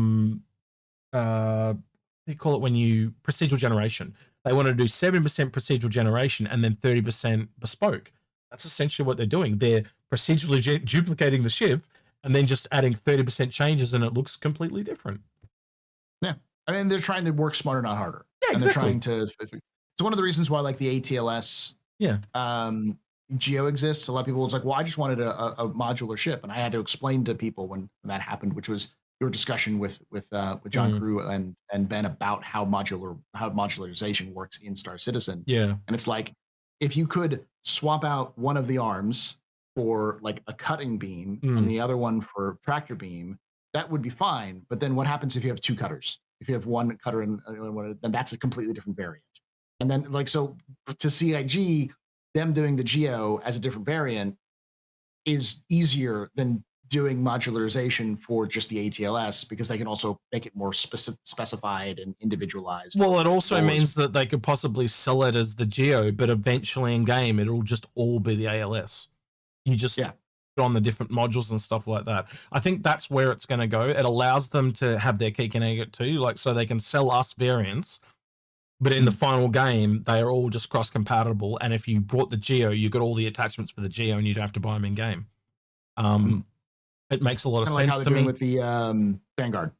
do you call it, when you procedural generation. They want to do 7% procedural generation and then 30% bespoke. That's essentially what they're doing. They're procedurally duplicating the ship and then just adding 30% changes, and it looks completely different. Yeah, I mean, they're trying to work smarter, not harder. Yeah, exactly. And they're trying to. It's one of the reasons why, like, the ATLS Geo exists. A lot of people, it's like, well, I just wanted a modular ship, and I had to explain to people when that happened, which was your discussion with John Crew and Ben about how modularization works in Star Citizen. Yeah, and it's like, if you could swap out one of the arms for like a cutting beam and the other one for tractor beam, that would be fine. But then what happens if you have two cutters? If you have one cutter and then that's a completely different variant. And then, like, so to CIG, them doing the Geo as a different variant is easier than doing modularization for just the ATLS, because they can also make it more specified and individualized. Well, it also means that they could possibly sell it as the Geo, but eventually in game, it'll just all be the ALS. You just put on the different modules and stuff like that. I think that's where it's going to go. It allows them to have their cake and egg it too, like, so they can sell us variants, but in the final game, they are all just cross-compatible. And if you bought the Geo, you got all the attachments for the Geo, and you don't have to buy them in game. It makes a lot of sense how to me. With the Vanguard,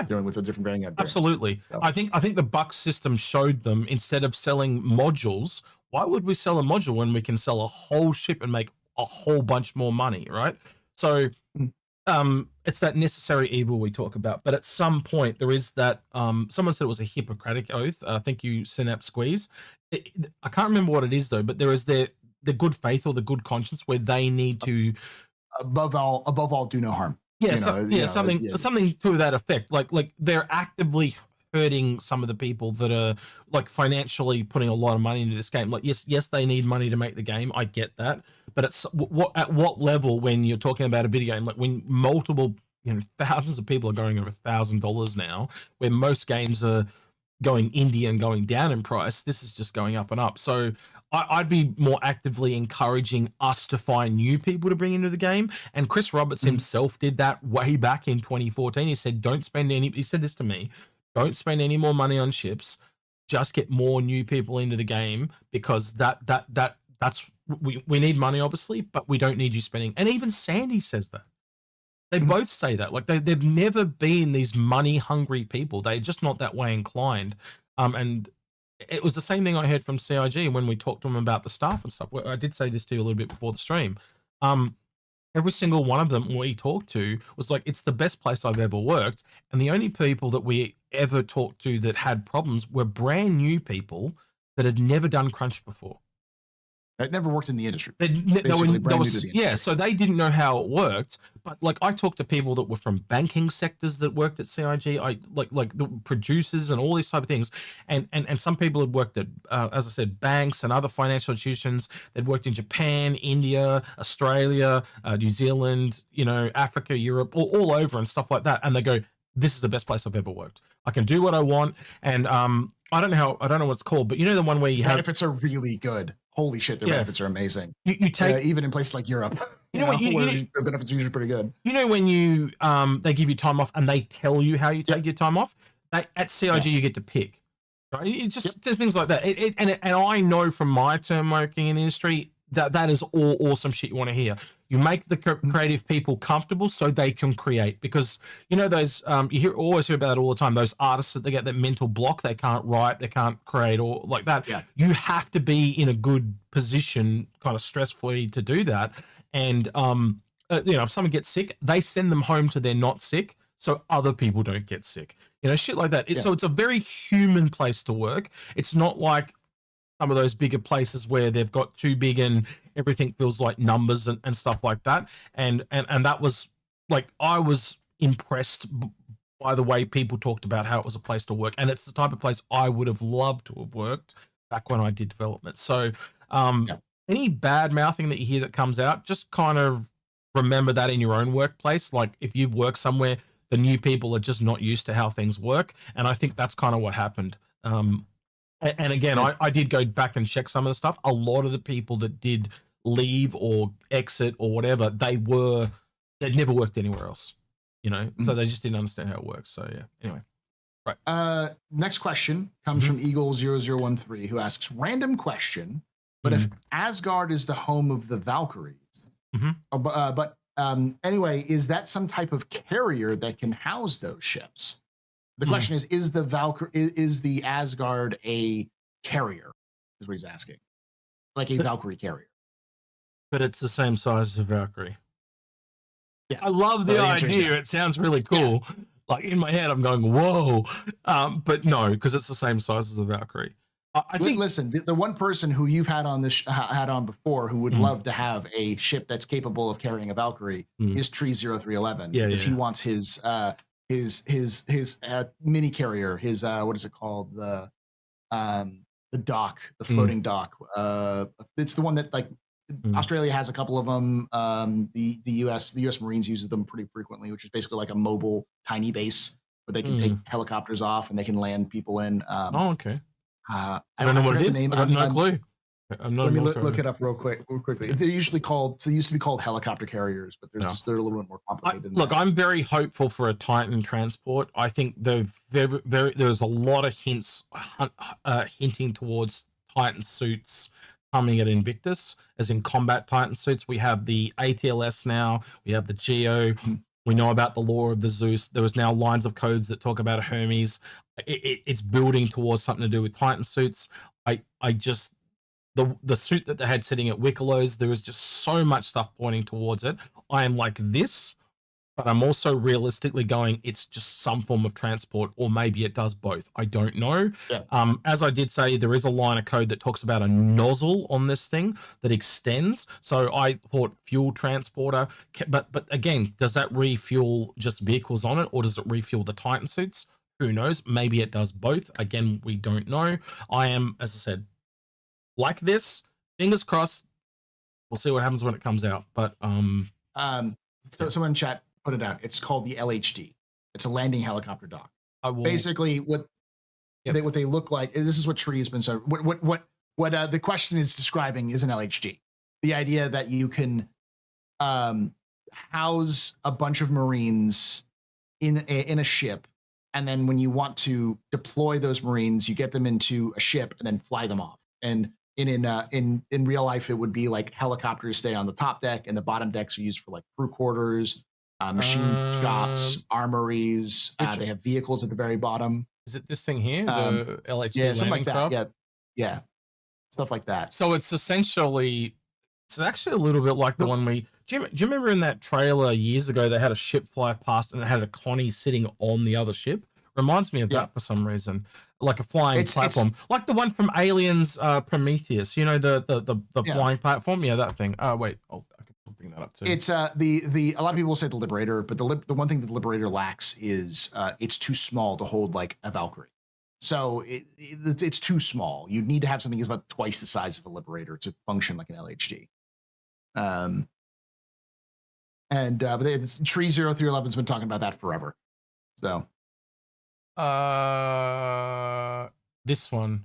doing with a different Vanguard. Absolutely. So. I think the Buck system showed them, instead of selling modules, why would we sell a module when we can sell a whole ship and make a whole bunch more money, right? So it's that necessary evil we talk about. But at some point, there is that someone said it was a Hippocratic oath. I think you Synapse Squeeze. I can't remember what it is though, but there is the good faith or the good conscience where they need to above all do no harm. Yeah, something to that effect. Like they're actively hurting some of the people that are like financially putting a lot of money into this game. Like yes, they need money to make the game. I get that, but at what level, when you're talking about a video game, like when multiple thousands of people are going over $1,000 now, where most games are going indie and going down in price, this is just going up and up. So I'd be more actively encouraging us to find new people to bring into the game. And Chris Roberts himself did that way back in 2014. He said, he said this to me, don't spend any more money on ships, just get more new people into the game, because that's we need money, obviously, but we don't need you spending. And even Sandy says that. They both say that. Like they've never been these money hungry people. They're just not that way inclined. And it was the same thing I heard from CIG when we talked to them about the staff and stuff. I did say this to you a little bit before the stream. Every single one of them we talked to was like, it's the best place I've ever worked. And the only people that we ever talked to that had problems were brand new people that had never done crunch before. That never worked in the industry. So they didn't know how it worked. But like, I talked to people that were from banking sectors that worked at CIG, like the producers and all these type of things, and some people had worked at, as I said, banks and other financial institutions. They'd worked in Japan, India, Australia, New Zealand, Africa, Europe, all over and stuff like that. And they go, "This is the best place I've ever worked. I can do what I want." And I don't know what it's called, but the one where you benefits are really good. Holy shit, their benefits are amazing. You take even in places like Europe. Their benefits are usually pretty good. When you they give you time off and they tell you how you take your time off, at CIG you get to pick. Right? It's just things like that. And I know from my term working in the industry that is all awesome shit you want to hear. You make the creative people comfortable so they can create, because those you always hear about it all the time, those artists that they get that mental block, they can't write, they can't create, or like that. You have to be in a good position, kind of stress free, to do that. And if someone gets sick, they send them home to their not sick, so other people don't get sick. Shit like that. So it's a very human place to work. It's not like some of those bigger places where they've got too big and everything feels like numbers and stuff like that. And that was like, I was impressed by the way people talked about how it was a place to work. And it's the type of place I would have loved to have worked back when I did development. So any bad mouthing that you hear that comes out, just kind of remember that in your own workplace. Like if you've worked somewhere, the new people are just not used to how things work. And I think that's kind of what happened. And again, I did go back and check some of the stuff. A lot of the people that did leave or exit or whatever, they'd never worked anywhere else, so they just didn't understand how it works. So yeah, anyway. Right. Next question comes from Eagle0013, who asks, random question, but if Asgard is the home of the Valkyries, anyway, is that some type of carrier that can house those ships? The question is the Asgard a carrier? Is what he's asking. Like a Valkyrie carrier. But it's the same size as a Valkyrie. Yeah. I love the idea. It sounds really cool. Yeah. Like in my head, I'm going, whoa. But no, because it's the same size as a Valkyrie. I think. Listen, the one person who you've had on this had on before who would love to have a ship that's capable of carrying a Valkyrie is Tree0311. Yeah, because he wants his mini carrier, his what is it called, the dock, the floating dock. It's the one that like Australia has a couple of them. The US Marines uses them pretty frequently, which is basically like a mobile tiny base where they can take helicopters off and they can land people in. Okay. I don't know what it is. I have no clue. Let me look it up real quickly. They're usually called. So they used to be called helicopter carriers, but they're a little bit more complicated. Look, I'm very hopeful for a Titan transport. I think there's a lot of hints hinting towards Titan suits coming at Invictus, as in combat Titan suits. We have the ATLS now. We have the Geo. We know about the lore of the Zeus. There was now lines of codes that talk about a Hermes. It's building towards something to do with Titan suits. I just. The suit that they had sitting at Wickelow's, there was just so much stuff pointing towards it. I am like this, but I'm also realistically going, it's just some form of transport, or maybe it does both. I don't know. Yeah. As I did say, there is a line of code that talks about a nozzle on this thing that extends. So I thought fuel transporter, but again, does that refuel just vehicles on it, or does it refuel the Titan suits? Who knows? Maybe it does both. Again, we don't know. I am, as I said, like this, fingers crossed. We'll see what happens when it comes out. But so someone in chat put it out. It's called the LHD. It's a landing helicopter dock. Basically, what they look like. This is what Tree has been said. What the question is describing is an LHD. The idea that you can house a bunch of Marines in a ship, and then when you want to deploy those Marines, you get them into a ship and then fly them off. And in real life, it would be like helicopters stay on the top deck, and the bottom decks are used for like crew quarters, machine shops, armories. They have vehicles at the very bottom. Is it this thing here, the LHD? Yeah, something like that. Craft? Yeah, stuff like that. So it's actually a little bit like the one do you remember in that trailer years ago, they had a ship fly past and it had a Connie sitting on the other ship? Reminds me of that for some reason. Like a flying platform, like the one from Aliens Prometheus, the flying platform. Yeah, that thing. Oh wait, I can bring that up too. It's the a lot of people say the Liberator, but the one thing that the Liberator lacks is it's too small to hold like a Valkyrie. So it's too small. You'd need to have something that's about twice the size of a Liberator to function like an LHD. But Tree0311's been talking about that forever. So. This one,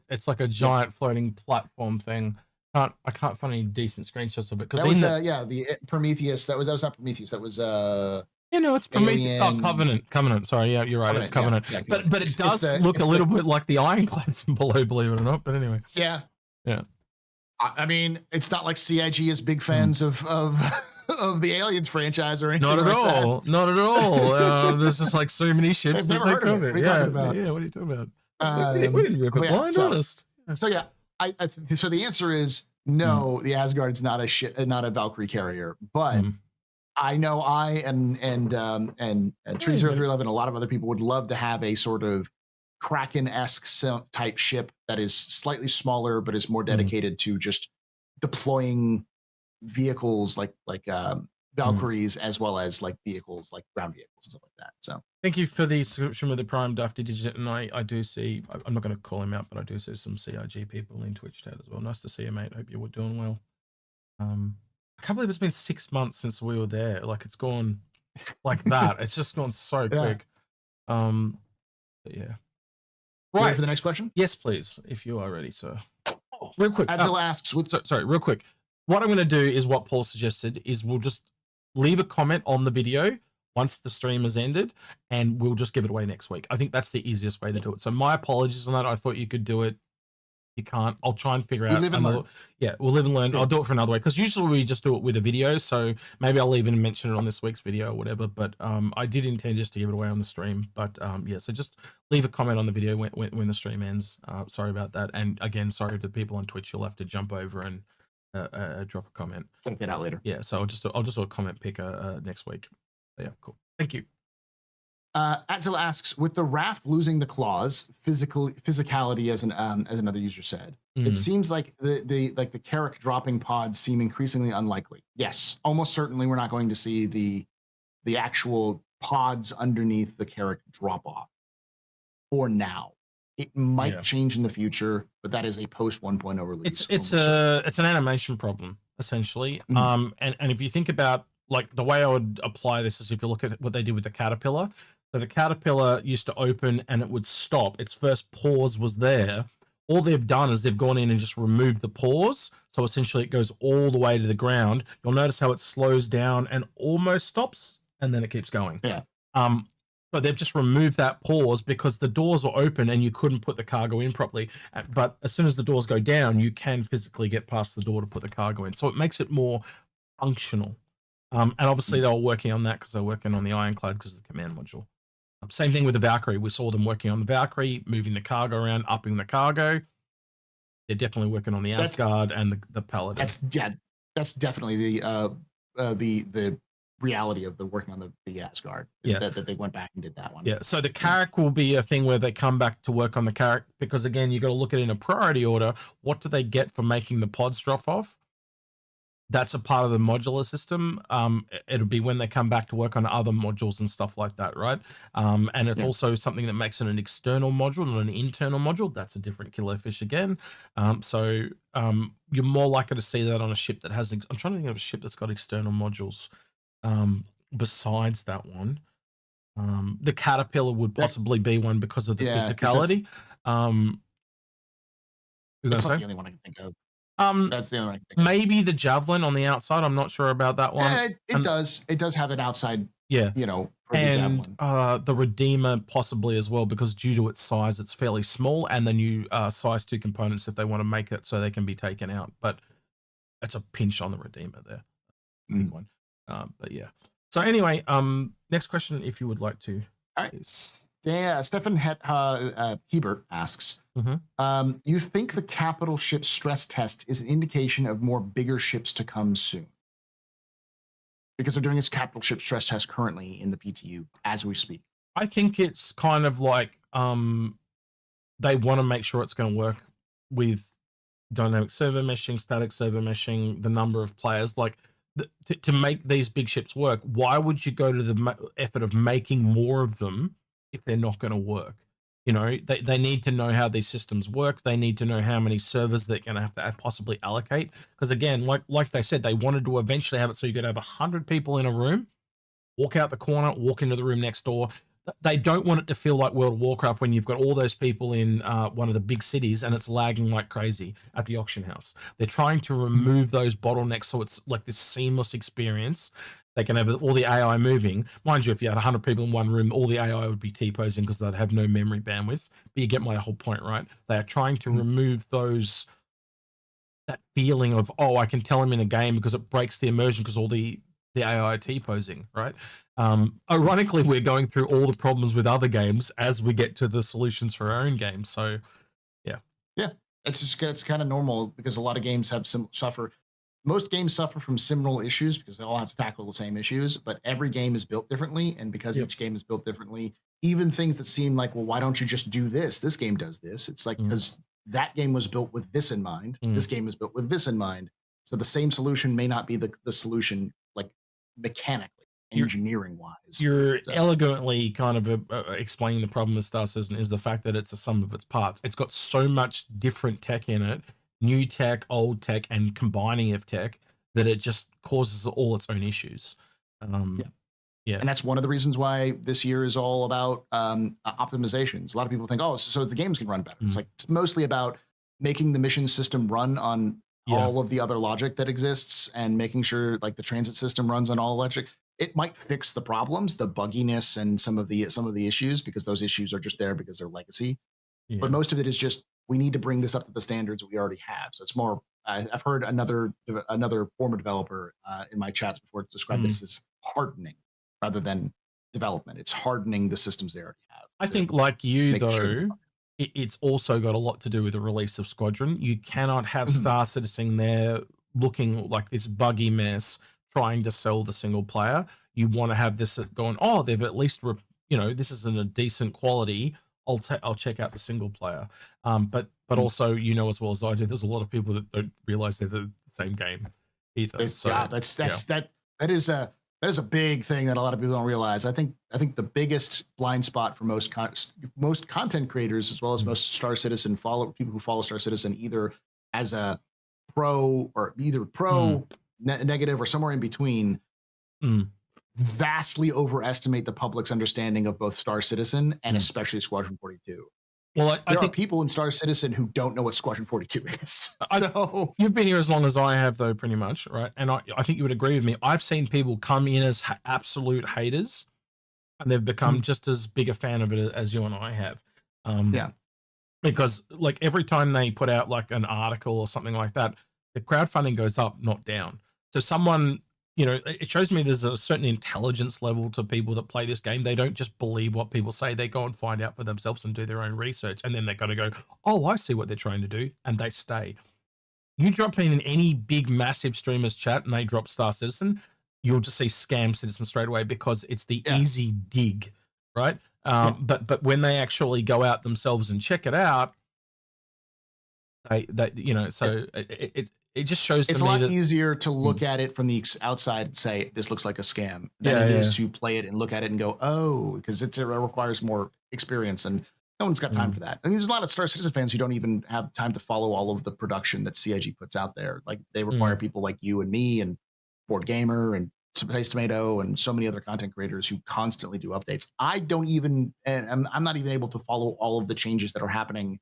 it's like a giant floating platform thing. I can't find any decent screenshots of it because the Prometheus. That was not Prometheus. That was it's Prometheus. Oh, Covenant. Sorry, yeah, you're right. It's Covenant. Yeah, but it does look a little bit like the Ironclad from below, believe it or not. But anyway. Yeah. Yeah. I mean, it's not like CIG is big fans of the Aliens franchise or anything. Not at all. That. Not at all. There's just like so many ships. I've never heard of it. What are you talking about? Yeah, what are you talking about? We didn't rip it blind, honest. So yeah, so the answer is no, the Asgard's not a Valkyrie carrier, but I know I and Tree 0311, a lot of other people would love to have a sort of Kraken-esque type ship that is slightly smaller but is more dedicated to just deploying vehicles like Valkyries as well as like vehicles like ground vehicles and stuff like that. So thank you for the subscription with the Prime Dufty Digit, and I do see, I'm not going to call him out, but I do see some CIG people in Twitch chat as well. Nice to see you, mate. Hope you were doing well. I can't believe it's been 6 months since we were there. Like, it's gone like that. It's just gone so quick. But yeah. Right. Ready for the next question? Yes, please, if you are ready, sir. Real quick. Adzil asks with sorry, real quick. What I'm going to do is what Paul suggested is we'll just leave a comment on the video once the stream has ended, and we'll just give it away next week. I think that's the easiest way to do it. So my apologies on that. I thought you could do it. You can't. I'll try and figure out. Live and learn. Yeah, we'll live and learn. I'll do it for another way, because usually we just do it with a video. So maybe I'll even mention it on this week's video or whatever. But I did intend just to give it away on the stream. But yeah, so just leave a comment on the video when the stream ends. Sorry about that. And again, sorry to people on Twitch. You'll have to jump over and drop a comment. Check it out later. Yeah, so I'll just do a comment picker next week. So yeah, cool. Thank you. Adzil asks, with the Raft losing the claws, physicality as another user said, it seems like the Carrack dropping pods seem increasingly unlikely. Yes, almost certainly we're not going to see the actual pods underneath the Carrack drop off for now. It might change in the future, but that is a post 1.0 release. It's an animation problem essentially. And if you think about, like, the way I would apply this is if you look at what they did with the Caterpillar. So the Caterpillar used to open and it would stop. Its first pause was there. All they've done is they've gone in and just removed the pause. So essentially it goes all the way to the ground. You'll notice how it slows down and almost stops, and then it keeps going. Yeah. But they've just removed that pause because the doors were open and you couldn't put the cargo in properly. But as soon as the doors go down, you can physically get past the door to put the cargo in. So it makes it more functional. And obviously they were working on that because they're working on the Ironclad because of the command module. Same thing with the Valkyrie. We saw them working on the Valkyrie, moving the cargo around, upping the cargo. They're definitely working on the Asgard and the Paladin. That's definitely the reality of the working on the Asgard. Is that they went back and did that one. Yeah. So the Carrack will be a thing where they come back to work on the Carrack, because again, you got to look at it in a priority order. What do they get for making the pods drop off? That's a part of the modular system. It'll be when they come back to work on other modules and stuff like that, right? And it's also something that makes it an external module, not an internal module. That's a different killer fish again. So you're more likely to see that on a ship that has, I'm trying to think of a ship that's got external modules besides that one. The Caterpillar would possibly be one because of the physicality. That's not the only one I can think of. That's the only one I can think of. Maybe the Javelin on the outside. I'm not sure about that one. It does have an outside. Yeah, and the Redeemer possibly as well, because due to its size, it's fairly small, and the new size 2 components if they want to make it so they can be taken out. But it's a pinch on the Redeemer there. Big one. But yeah. So anyway, next question, if you would like to. All right. Stefan Hebert asks, you think the capital ship stress test is an indication of more bigger ships to come soon? Because they're doing this capital ship stress test currently in the PTU as we speak. I think it's kind of like they want to make sure it's going to work with dynamic server meshing, static server meshing, the number of players. Like, to make these big ships work, why would you go to the effort of making more of them if they're not going to work? You know, they need to know how these systems work. They need to know how many servers they're going to have to possibly allocate. Because again, like they said, they wanted to eventually have it so you could have 100 people in a room, walk out the corner, walk into the room next door. They don't want it to feel like World of Warcraft when you've got all those people in one of the big cities and it's lagging like crazy at the auction house. They're trying to remove those bottlenecks so it's like this seamless experience. They can have all the AI moving. Mind you, if you had 100 people in one room, all the AI would be T-posing because they'd have no memory bandwidth. But you get my whole point, right? They are trying to remove that feeling of, oh, I can tell him in a game because it breaks the immersion because all the AI T-posing, right? Ironically, we're going through all the problems with other games as we get to the solutions for our own games. So, yeah. it's kind of normal because a lot of games have most games suffer from similar issues because they all have to tackle the same issues, but every game is built differently. And because each game is built differently, even things that seem like, well, why don't you just do this? This game does this. It's like, because that game was built with this in mind. This game was built with this in mind. So the same solution may not be the solution, like mechanically, engineering wise. You're elegantly kind of explaining the problem with Star Citizen is the fact that it's a sum of its parts. It's got so much different tech in it, new tech, old tech, and combining of tech, that it just causes all its own issues. Yeah. And that's one of the reasons why this year is all about optimizations. A lot of people think, oh, so the games can run better. It's like, it's mostly about making the mission system run on all of the other logic that exists, and making sure like the transit system runs on all logic. It might fix the problems, the bugginess, and some of the issues, because those issues are just there because they're legacy. But most of it is just, we need to bring this up to the standards we already have. So it's more, I've heard another former developer in my chats before describe this as hardening rather than development. It's hardening the systems they already have. I think, like you though, it's also got a lot to do with the release of Squadron. You cannot have Star Citizen there looking like this buggy mess trying to sell the single player. You want to have this going, oh, they've at least, this is in a decent quality. I'll check out the single player. But also, as well as I do, there's a lot of people that don't realize they're the same game either. That is a big thing that a lot of people don't realize. I think the biggest blind spot for most content creators, as well as most Star Citizen people who follow Star Citizen, either as a pro or negative or somewhere in between, vastly overestimate the public's understanding of both Star Citizen and especially Squadron 42. Well, there are people in Star Citizen who don't know what Squadron 42 is. You've been here as long as I have, though, pretty much, right? And I think you would agree with me. I've seen people come in as absolute haters, and they've become just as big a fan of it as you and I have. Because like every time they put out like an article or something like that, the crowdfunding goes up, not down. So someone, it shows me there's a certain intelligence level to people that play this game. They don't just believe what people say. They go and find out for themselves and do their own research. And then they got to go, oh, I see what they're trying to do. And they stay. You drop in any big, massive streamer's chat and they drop Star Citizen, you'll just see Scam Citizen straight away because it's the easy dig, right? But when they actually go out themselves and check it out, it just shows it's to me a lot easier to look at it from the outside and say this looks like a scam than it is to play it and look at it and go, oh, because it requires more experience and no one's got time for that. I mean, there's a lot of Star Citizen fans who don't even have time to follow all of the production that CIG puts out there. Like they require people like you and me and Board Gamer and Space Tomato and so many other content creators who constantly do updates. I don't even, and I'm not even able to follow all of the changes that are happening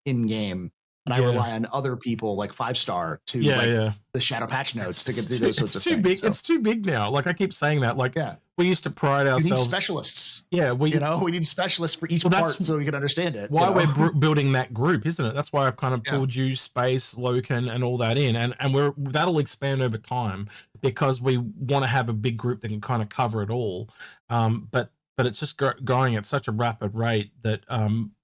in game. And I rely on other people like 5-Star to the shadow patch notes to get through those sorts of things. It's too big now. Like I keep saying that. Like we used to pride ourselves. We need specialists. Yeah, we need specialists for each part so we can understand it. Why we're building that group, isn't it? That's why I've kind of pulled you, Space, Loken, and all that in, and that'll expand over time because we want to have a big group that can kind of cover it all. But it's just growing at such a rapid rate that,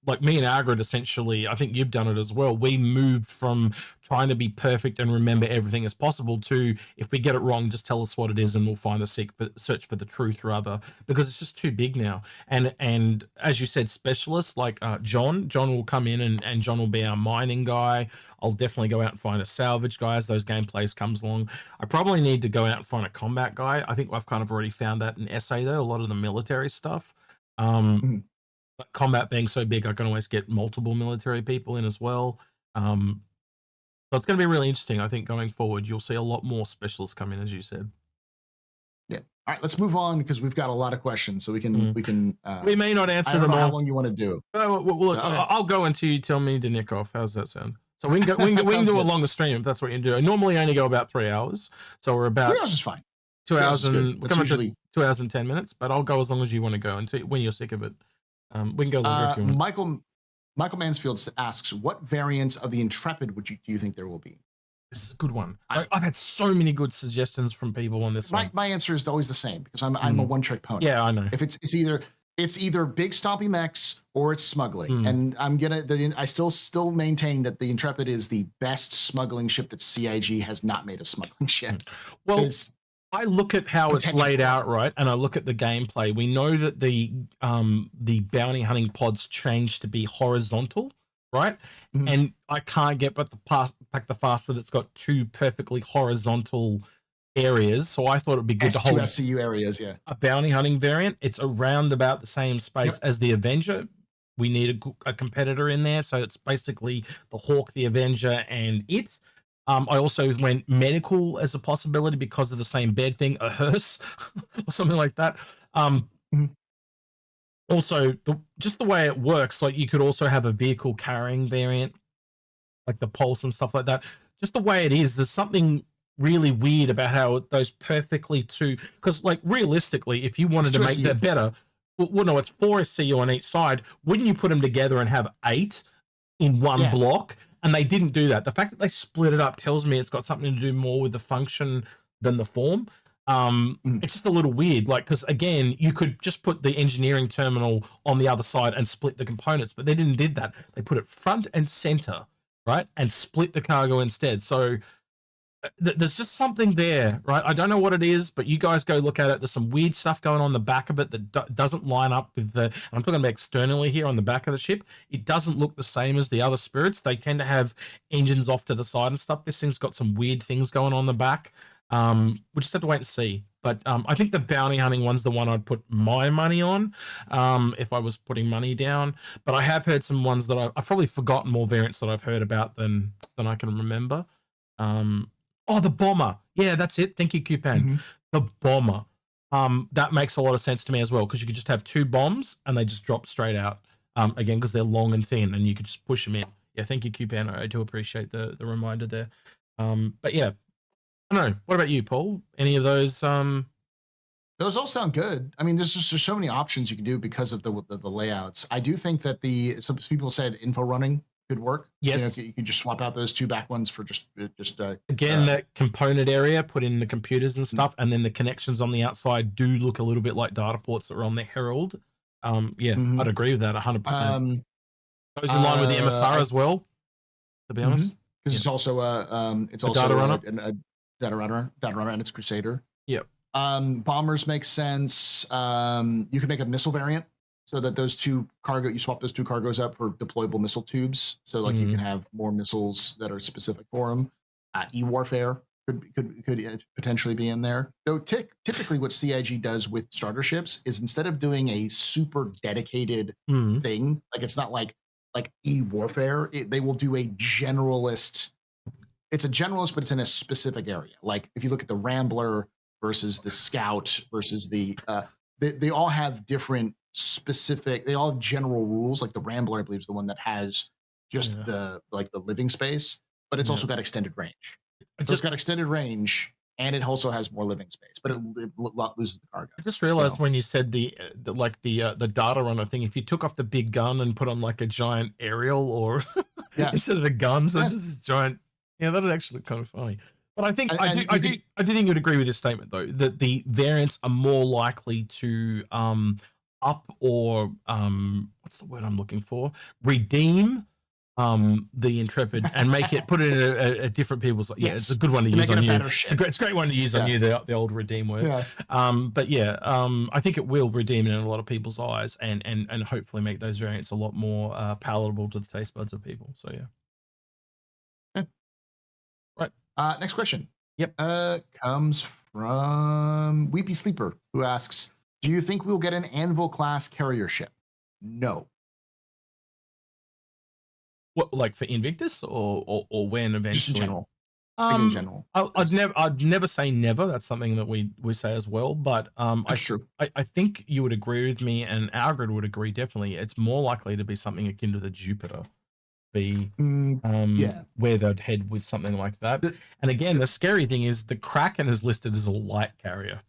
like me and Agrid, essentially, I think you've done it as well. We moved from trying to be perfect and remember everything as possible to, if we get it wrong, just tell us what it is and we'll find search for the truth rather, because it's just too big now. And as you said, specialists like John will come in and John will be our mining guy. I'll definitely go out and find a salvage guy as those gameplays comes along. I probably need to go out and find a combat guy. I think I've kind of already found that in SA though, a lot of the military stuff. But combat being so big, I can always get multiple military people in as well. So it's going to be really interesting. I think going forward, you'll see a lot more specialists come in, as you said. Yeah. All right, let's move on because we've got a lot of questions. So we can we may not answer them all. How long you want to do? I'll go until you tell me to nick off. How's that sound? So we can do a longer stream if that's what you do. I normally only go about 3 hours, so we're about 3 hours is fine. 2 hours and we're coming to 2 hours and 10 minutes. But I'll go as long as you want to go until when you're sick of it. We can go longer if you want. Michael Mansfield asks, what variants of the Intrepid do you think there will be? This is a good one. I've had so many good suggestions from people on this one. My answer is always the same because I'm a one-trick pony. Yeah, I know. If it's either It's either big stompy mechs or it's smuggling. Hmm. And I still maintain that the Intrepid is the best smuggling ship that CIG has not made a smuggling ship. Well, I look at how it's laid out, right? And I look at the gameplay. We know that the bounty hunting pods change to be horizontal, right? Mhm. And I can't get but the fact that it's got two perfectly horizontal areas. So I thought it'd be good to hold two SCU areas, yeah. a bounty hunting variant. It's around about the same space as the Avenger. We need a competitor in there. So it's basically the Hawk, the Avenger, and it. I also went medical as a possibility because of the same bed thing, a hearse or something like that. Also, just the way it works, like you could also have a vehicle carrying variant, like the Pulse and stuff like that. Just the way it is, there's something really weird about how those perfectly two, because like realistically, if you wanted to make that better, well, no, it's 4 SCU on each side. Wouldn't you put them together and have 8 in one block? And they didn't do that. The fact that they split it up tells me it's got something to do more with the function than the form. It's just a little weird, like, because again, you could just put the engineering terminal on the other side and split the components, but they didn't did that. They put it front and center, right, and split the cargo instead. So there's just something there, right? I don't know what it is, but you guys go look at it. There's some weird stuff going on the back of it that doesn't line up with the, and I'm talking about externally here on the back of the ship. It doesn't look the same as the other spirits. They tend to have engines off to the side and stuff. This thing's got some weird things going on the back. We just have to wait and see. But I think the bounty hunting one's the one I'd put my money on if I was putting money down. But I have heard some ones that I've probably forgotten more variants that I've heard about than I can remember. Oh, the bomber. Yeah, that's it. Thank you, Cupan. The bomber. That makes a lot of sense to me as well, because you could just have 2 bombs and they just drop straight out. Again, because they're long and thin and you could just push them in. Yeah, thank you, Cupan. I do appreciate the reminder there. But yeah, I don't know. What about you, Paul? Any of those? Those all sound good. I mean, there's so many options you can do because of the layouts. I do think that some people said info running could work. Yes, you can just swap out those 2 back ones for just again that component area, put in the computers and stuff, and then the connections on the outside do look a little bit like data ports that are on the Herald. Yeah, I'd agree with that 100%. Goes in line with the MSR as well, to be honest, because it's also a data runner, a data runner, and it's Crusader. Yep. Bombers make sense. You can make a missile variant, so that you swap those 2 cargoes up for deployable missile tubes. So like you can have more missiles that are specific for them. E-warfare could potentially be in there. Though typically what CIG does with starter ships is instead of doing a super dedicated thing, like it's not like E-warfare, they will do a generalist. It's a generalist, but it's in a specific area. Like if you look at the Rambler versus the Scout versus the they all have different they all have general rules. Like the Rambler, I believe, is the one that has just the living space, but it's also got extended range. So it's got extended range, and it also has more living space, but it loses the cargo. I just realized when you said the data runner thing, if you took off the big gun and put on like a giant aerial or instead of the guns, it's just this giant. Yeah, that'd actually look kind of funny. But I think I do think you'd agree with this statement though, that the variants are more likely to up or what's the word I'm looking for? Redeem the Intrepid and put it in a different people's. Yeah, it's a good one to use on you. It's a great one to use on you. The old redeem word. But yeah, I think it will redeem in a lot of people's eyes and hopefully make those variants a lot more palatable to the taste buds of people. So yeah. Right. Next question. Yep. Comes from Weepy Sleeper, who asks, do you think we'll get an Anvil class carrier ship? No. What, like for Invictus or when eventually? Just in general. In general. I'd never say never. That's something that we say as well. But That's true. I think you would agree with me, and our grid would agree definitely. It's more likely to be something akin to the Jupiter. Where they'd head with something like that. And again, the scary thing is the Kraken is listed as a light carrier.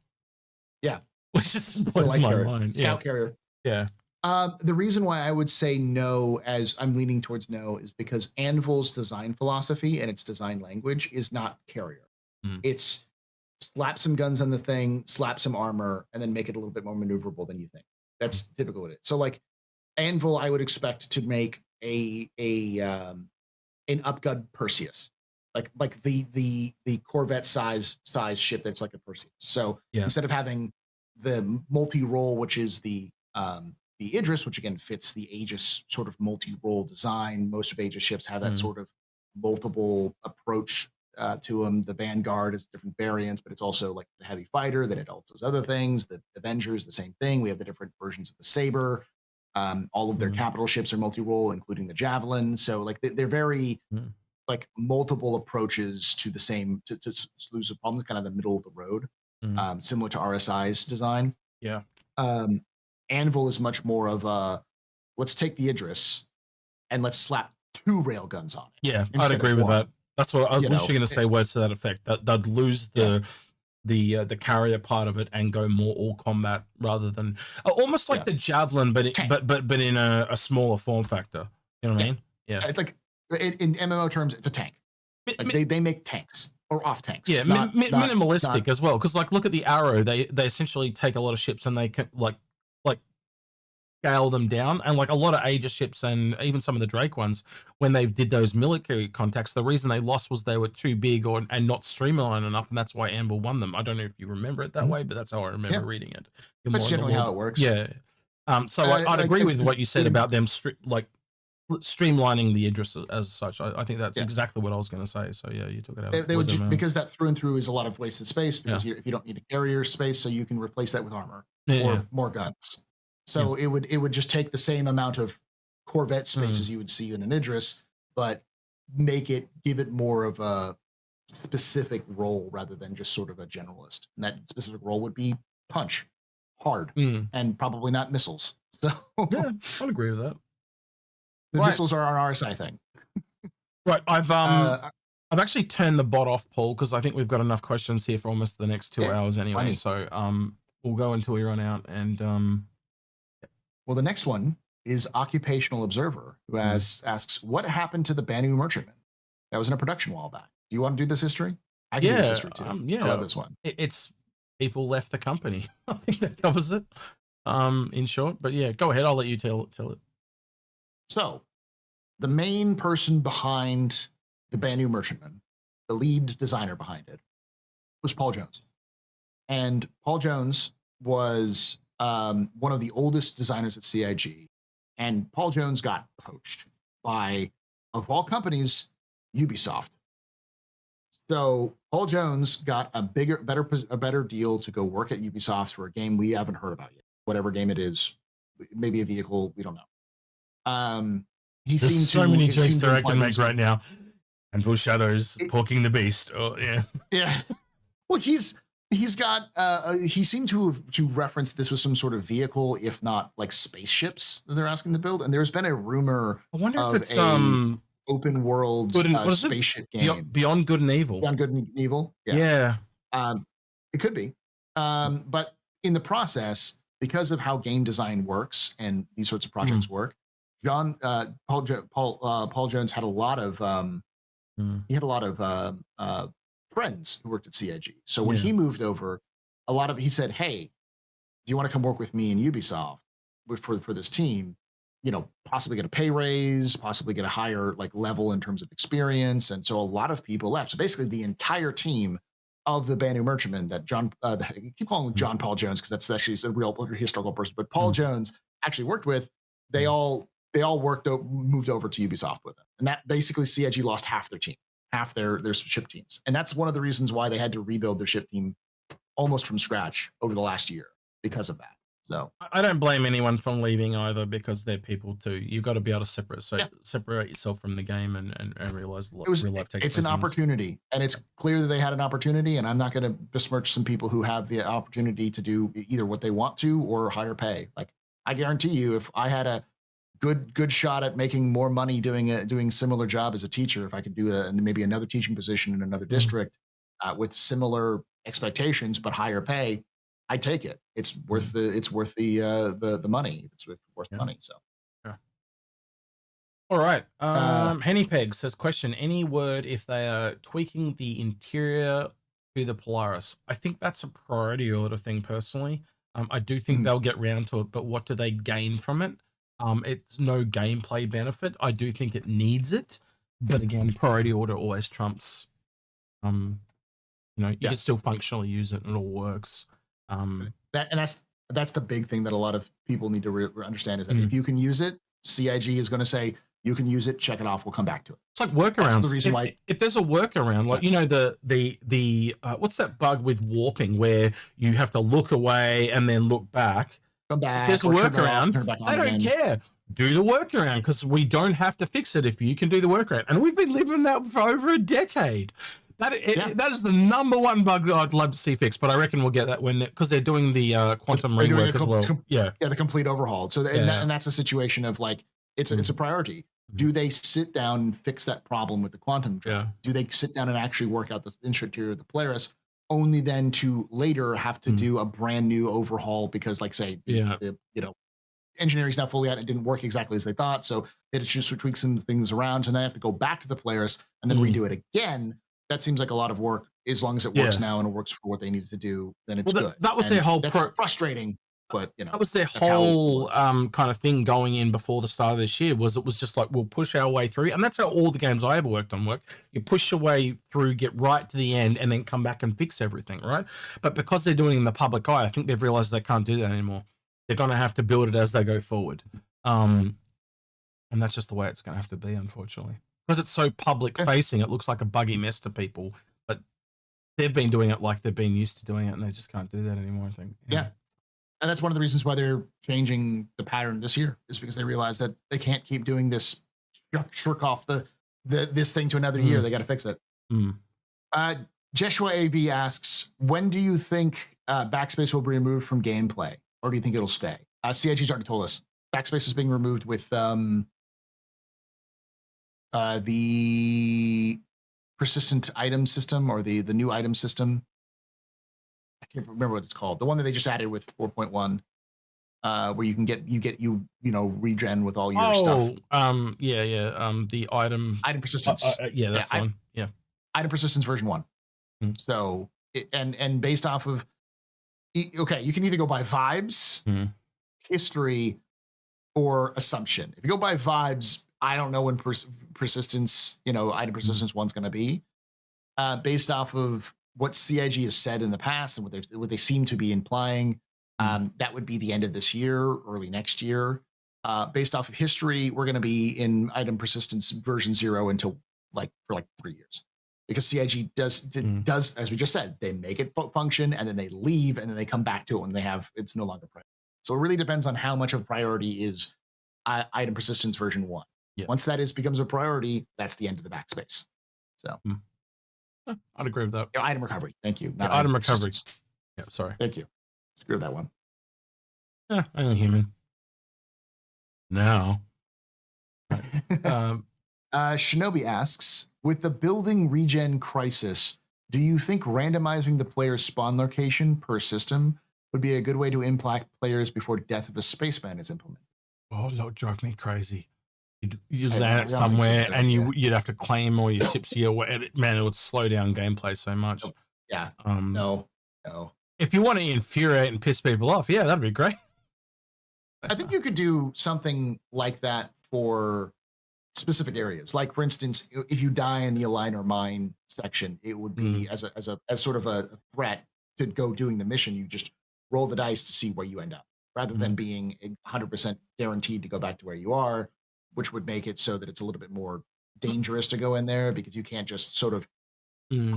Yeah. Which just blows my mind. Scout carrier. Yeah. The reason why I would say no, as I'm leaning towards no, is because Anvil's design philosophy and its design language is not carrier. It's slap some guns on the thing, slap some armor, and then make it a little bit more maneuverable than you think. That's typical with it. So like Anvil, I would expect to make an upgut Perseus, like the Corvette size ship that's like a Perseus. So instead of having the multi-role, which is the Idris, which again fits the Aegis sort of multi-role design. Most of Aegis ships have that sort of multiple approach to them. The Vanguard is different variants, but it's also like the heavy fighter. Then it also does other things. The Avengers, the same thing. We have the different versions of the Saber. All of their capital ships are multi-role, including the Javelin. So like they're very like multiple approaches to the same to solution problems, kind of the middle of the road, similar to RSI's design. Yeah. Anvil is much more of a let's take the Idris and let's slap 2 railguns on it. Yeah, I'd agree with that. That's what I was literally going to say. Words to that effect. That they'd lose the carrier part of it and go more all combat rather than almost like the Javelin, but in a smaller form factor. You know what I mean? Yeah. It's like in MMO terms, it's a tank. Like they make tanks or off tanks. Yeah, minimalistic as well. Because like look at the Arrow. They essentially take a lot of ships and they can like scale them down, and like a lot of Aegis ships and even some of the Drake ones, when they did those military contacts, the reason they lost was they were too big and not streamlined enough, and that's why Anvil won them. I don't know if you remember it that way, but that's how I remember reading it. That's generally how it works. Yeah. So I'd agree with what you said about them streamlining the Idris as such. I think that's exactly what I was going to say. So yeah, you took it out. They would because that through and through is a lot of wasted space because if you don't need a carrier space, so you can replace that with armor or more guns. So it would just take the same amount of Corvette space as you would see in an Idris, but give it more of a specific role rather than just sort of a generalist. And that specific role would be punch, hard, and probably not missiles. So yeah, I'd agree with that. The missiles are our RSI thing. Right. I've actually turned the bot off, Paul, because I think we've got enough questions here for almost the next 2 hours anyway. Funny. So we'll go until we run out. And well, the next one is Occupational Observer, who asks, what happened to the Banu merchantman? That was in a production a while back. Do you want to do this history? I can do this history too. I love this one. It's people left the company. I think that covers it in short. But yeah, go ahead. I'll let you tell it. So the main person behind the Banu merchantman, the lead designer behind it, was Paul Jones. And Paul Jones was one of the oldest designers at CIG, and Paul Jones got poached by, of all companies, Ubisoft. So Paul Jones got a better deal to go work at Ubisoft for a game we haven't heard about yet. Whatever game it is, maybe a vehicle, we don't know. There's so many jokes that I can make right now. Anvil Shadows, Porking the Beast. Oh yeah, yeah. Well, he seemed to reference this was some sort of vehicle, if not like spaceships that they're asking to build. And there's been a rumor. I wonder if it's open world spaceship game. Beyond Good and Evil. Beyond Good and Evil. Yeah. It could be. But in the process, because of how game design works and these sorts of projects work, Paul Jones had a lot of friends who worked at CIG. So when he moved over, he said, "Hey, do you want to come work with me in Ubisoft for this team? You know, possibly get a pay raise, possibly get a higher like level in terms of experience." And so a lot of people left. So basically, the entire team of the Banu merchantman that I keep calling him John Paul Jones because that's actually a real historical person, but Paul Jones actually worked with. They all moved over to Ubisoft with him, and that basically CIG lost half their team. Half their ship teams. And that's one of the reasons why they had to rebuild their ship team almost from scratch over the last year because of that. So I don't blame anyone from leaving either because they're people too. You got to be able to separate yourself from the game and realize real life takes it's an opportunity, and it's clear that they had an opportunity, and I'm not going to besmirch some people who have the opportunity to do either what they want to or higher pay. Like I guarantee you, if I had a good shot at making more money doing similar job as a teacher, if I could do maybe another teaching position in another district with similar expectations but higher pay, I'd take it. It's worth the money. It's worth the money. So all right. Hennypeg says, question, any word if they are tweaking the interior to the Polaris? I think that's a priority order thing personally. I do think they'll get round to it, but what do they gain from it? It's no gameplay benefit. I do think it needs it, but again, priority order always trumps. You can still functionally use it and it all works. That's the big thing that a lot of people need to understand is that if you can use it, CIG is going to say you can use it, check it off, we'll come back to it. It's like workarounds. That's the reason why. If there's a workaround, like the what's that bug with warping where you have to look away and then look back? Come back. If there's a workaround, I don't care. Do the workaround because we don't have to fix it if you can do the workaround. And we've been living that for over a decade. That is the number 1 bug I'd love to see fixed, but I reckon we'll get that because they're doing the quantum rework as well. The complete overhaul. So and that's a situation of like it's a priority. Do they sit down and fix that problem with the quantum drive? Do they sit down and actually work out the interior of the Polaris, only then to later have to do a brand new overhaul because, like, say, engineering's not fully out, it didn't work exactly as they thought, so they had to just tweak some things around, so now they have to go back to the Polaris and then redo it again. That seems like a lot of work. As long as it works now and it works for what they needed to do, then it's good. That was their whole. That's frustrating, but that was their whole kind of thing going in before the start of this year. It was just like we'll push our way through, and that's how all the games I ever worked on work. You push your way through, get right to the end, and then come back and fix everything, right? But because they're doing it in the public eye, I think they've realized they can't do that anymore. They're going to have to build it as they go forward, and that's just the way it's going to have to be, unfortunately. Because it's so public facing, it looks like a buggy mess to people, but they've been doing it like they've been used to doing it, and they just can't do that anymore, I think. Yeah. And that's one of the reasons why they're changing the pattern this year, is because they realize that they can't keep doing this, shirk off this thing to another year. They got to fix it. Jeshua AV asks, when do you think backspace will be removed from gameplay, or do you think it'll stay? CIG's already told us backspace is being removed with the persistent item system, or the new item system. I can't remember what it's called. The one that they just added with 4.1, where you can get regen with all your stuff. The item persistence. That's the one. Yeah. Item persistence version 1. So and based off of you can either go by vibes, history, or assumption. If you go by vibes, I don't know when persistence, item persistence 1's going to be, based off of what CIG has said in the past and what they seem to be implying. That would be the end of this year, early next year. Based off of history, we're going to be in item persistence version 0 until for 3 years, because CIG does, as we just said, they make it function and then they leave and then they come back to it when it's no longer priority. So it really depends on how much of a priority is item persistence version 1. Yeah. Once that becomes a priority, that's the end of the backspace. So I'd agree with that. Item recovery. Thank you. Not item recovery. Yeah, sorry. Thank you. Screw that one. Yeah, only human. Now. Shinobi asks, with the building regen crisis, do you think randomizing the player's spawn location per system would be a good way to impact players before death of a spaceman is implemented? Oh, that would drive me crazy. You'd land it somewhere and you'd have to claim all your ships here. Man, it would slow down gameplay so much. Yeah. No. If you want to infuriate and piss people off, yeah, that'd be great. I think you could do something like that for specific areas. Like, for instance, if you die in the aligner mine section, it would be as sort of a threat to go doing the mission. You just roll the dice to see where you end up, rather than being 100% guaranteed to go back to where you are, which would make it so that it's a little bit more dangerous to go in there, because you can't just sort of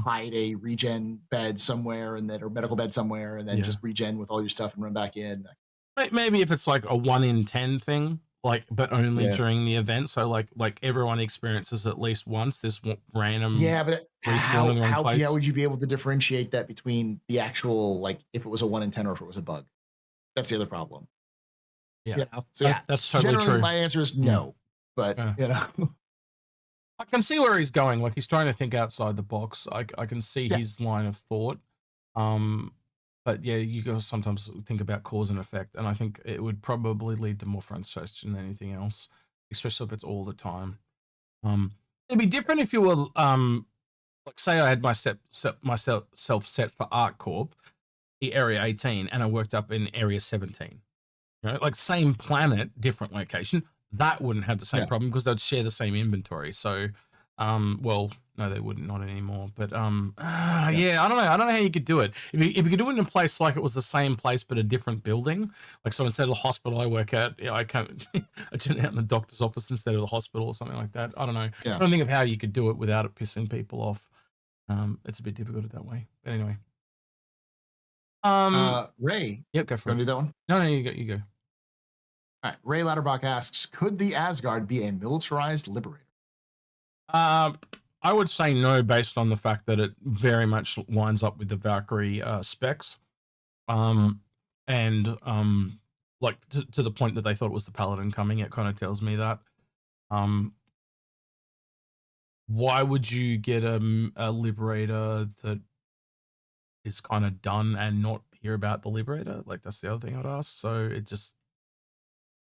hide a regen bed somewhere or medical bed somewhere and then just regen with all your stuff and run back in. Maybe if it's like a 1 in 10 thing, but only during the event. So like everyone experiences at least once this random. Yeah, but how would you be able to differentiate that between the actual, if it was a 1 in 10 or if it was a bug? That's the other problem. Yeah. So that's totally generally true. My answer is no, but I can see where he's going. Like, he's trying to think outside the box. I can see his line of thought. But yeah, you gotta sometimes think about cause and effect, and I think it would probably lead to more frustration than anything else, especially if it's all the time. It'd be different if you were like, say I had myself set for Arc Corp. Area 18 and I worked up in Area 17. You know, like same planet, different location. That wouldn't have the same Yeah. problem because they'd share the same inventory. So, well, no, they wouldn't, not anymore. But yeah, I don't know. I don't know how you could do it. If you could do it in a place like it was the same place but a different building, like so instead of the hospital I work at, you know, I can't I turn it out in the doctor's office instead of the hospital or something like that. I don't know. Yeah. I don't think of how you could do it without it pissing people off. It's a bit difficult that way. But anyway. Ray. Yep, go for Gonna it. do that one? No, you go. All right. Ray Ladderbach asks, could the Asgard be a militarized liberator? I would say no, based on the fact that it very much lines up with the Valkyrie specs, and like to the point that they thought it was the Paladin coming. It kind of tells me that. Why would you get a liberator that is kind of done and not hear about the liberator? Like that's the other thing I'd ask. So it just,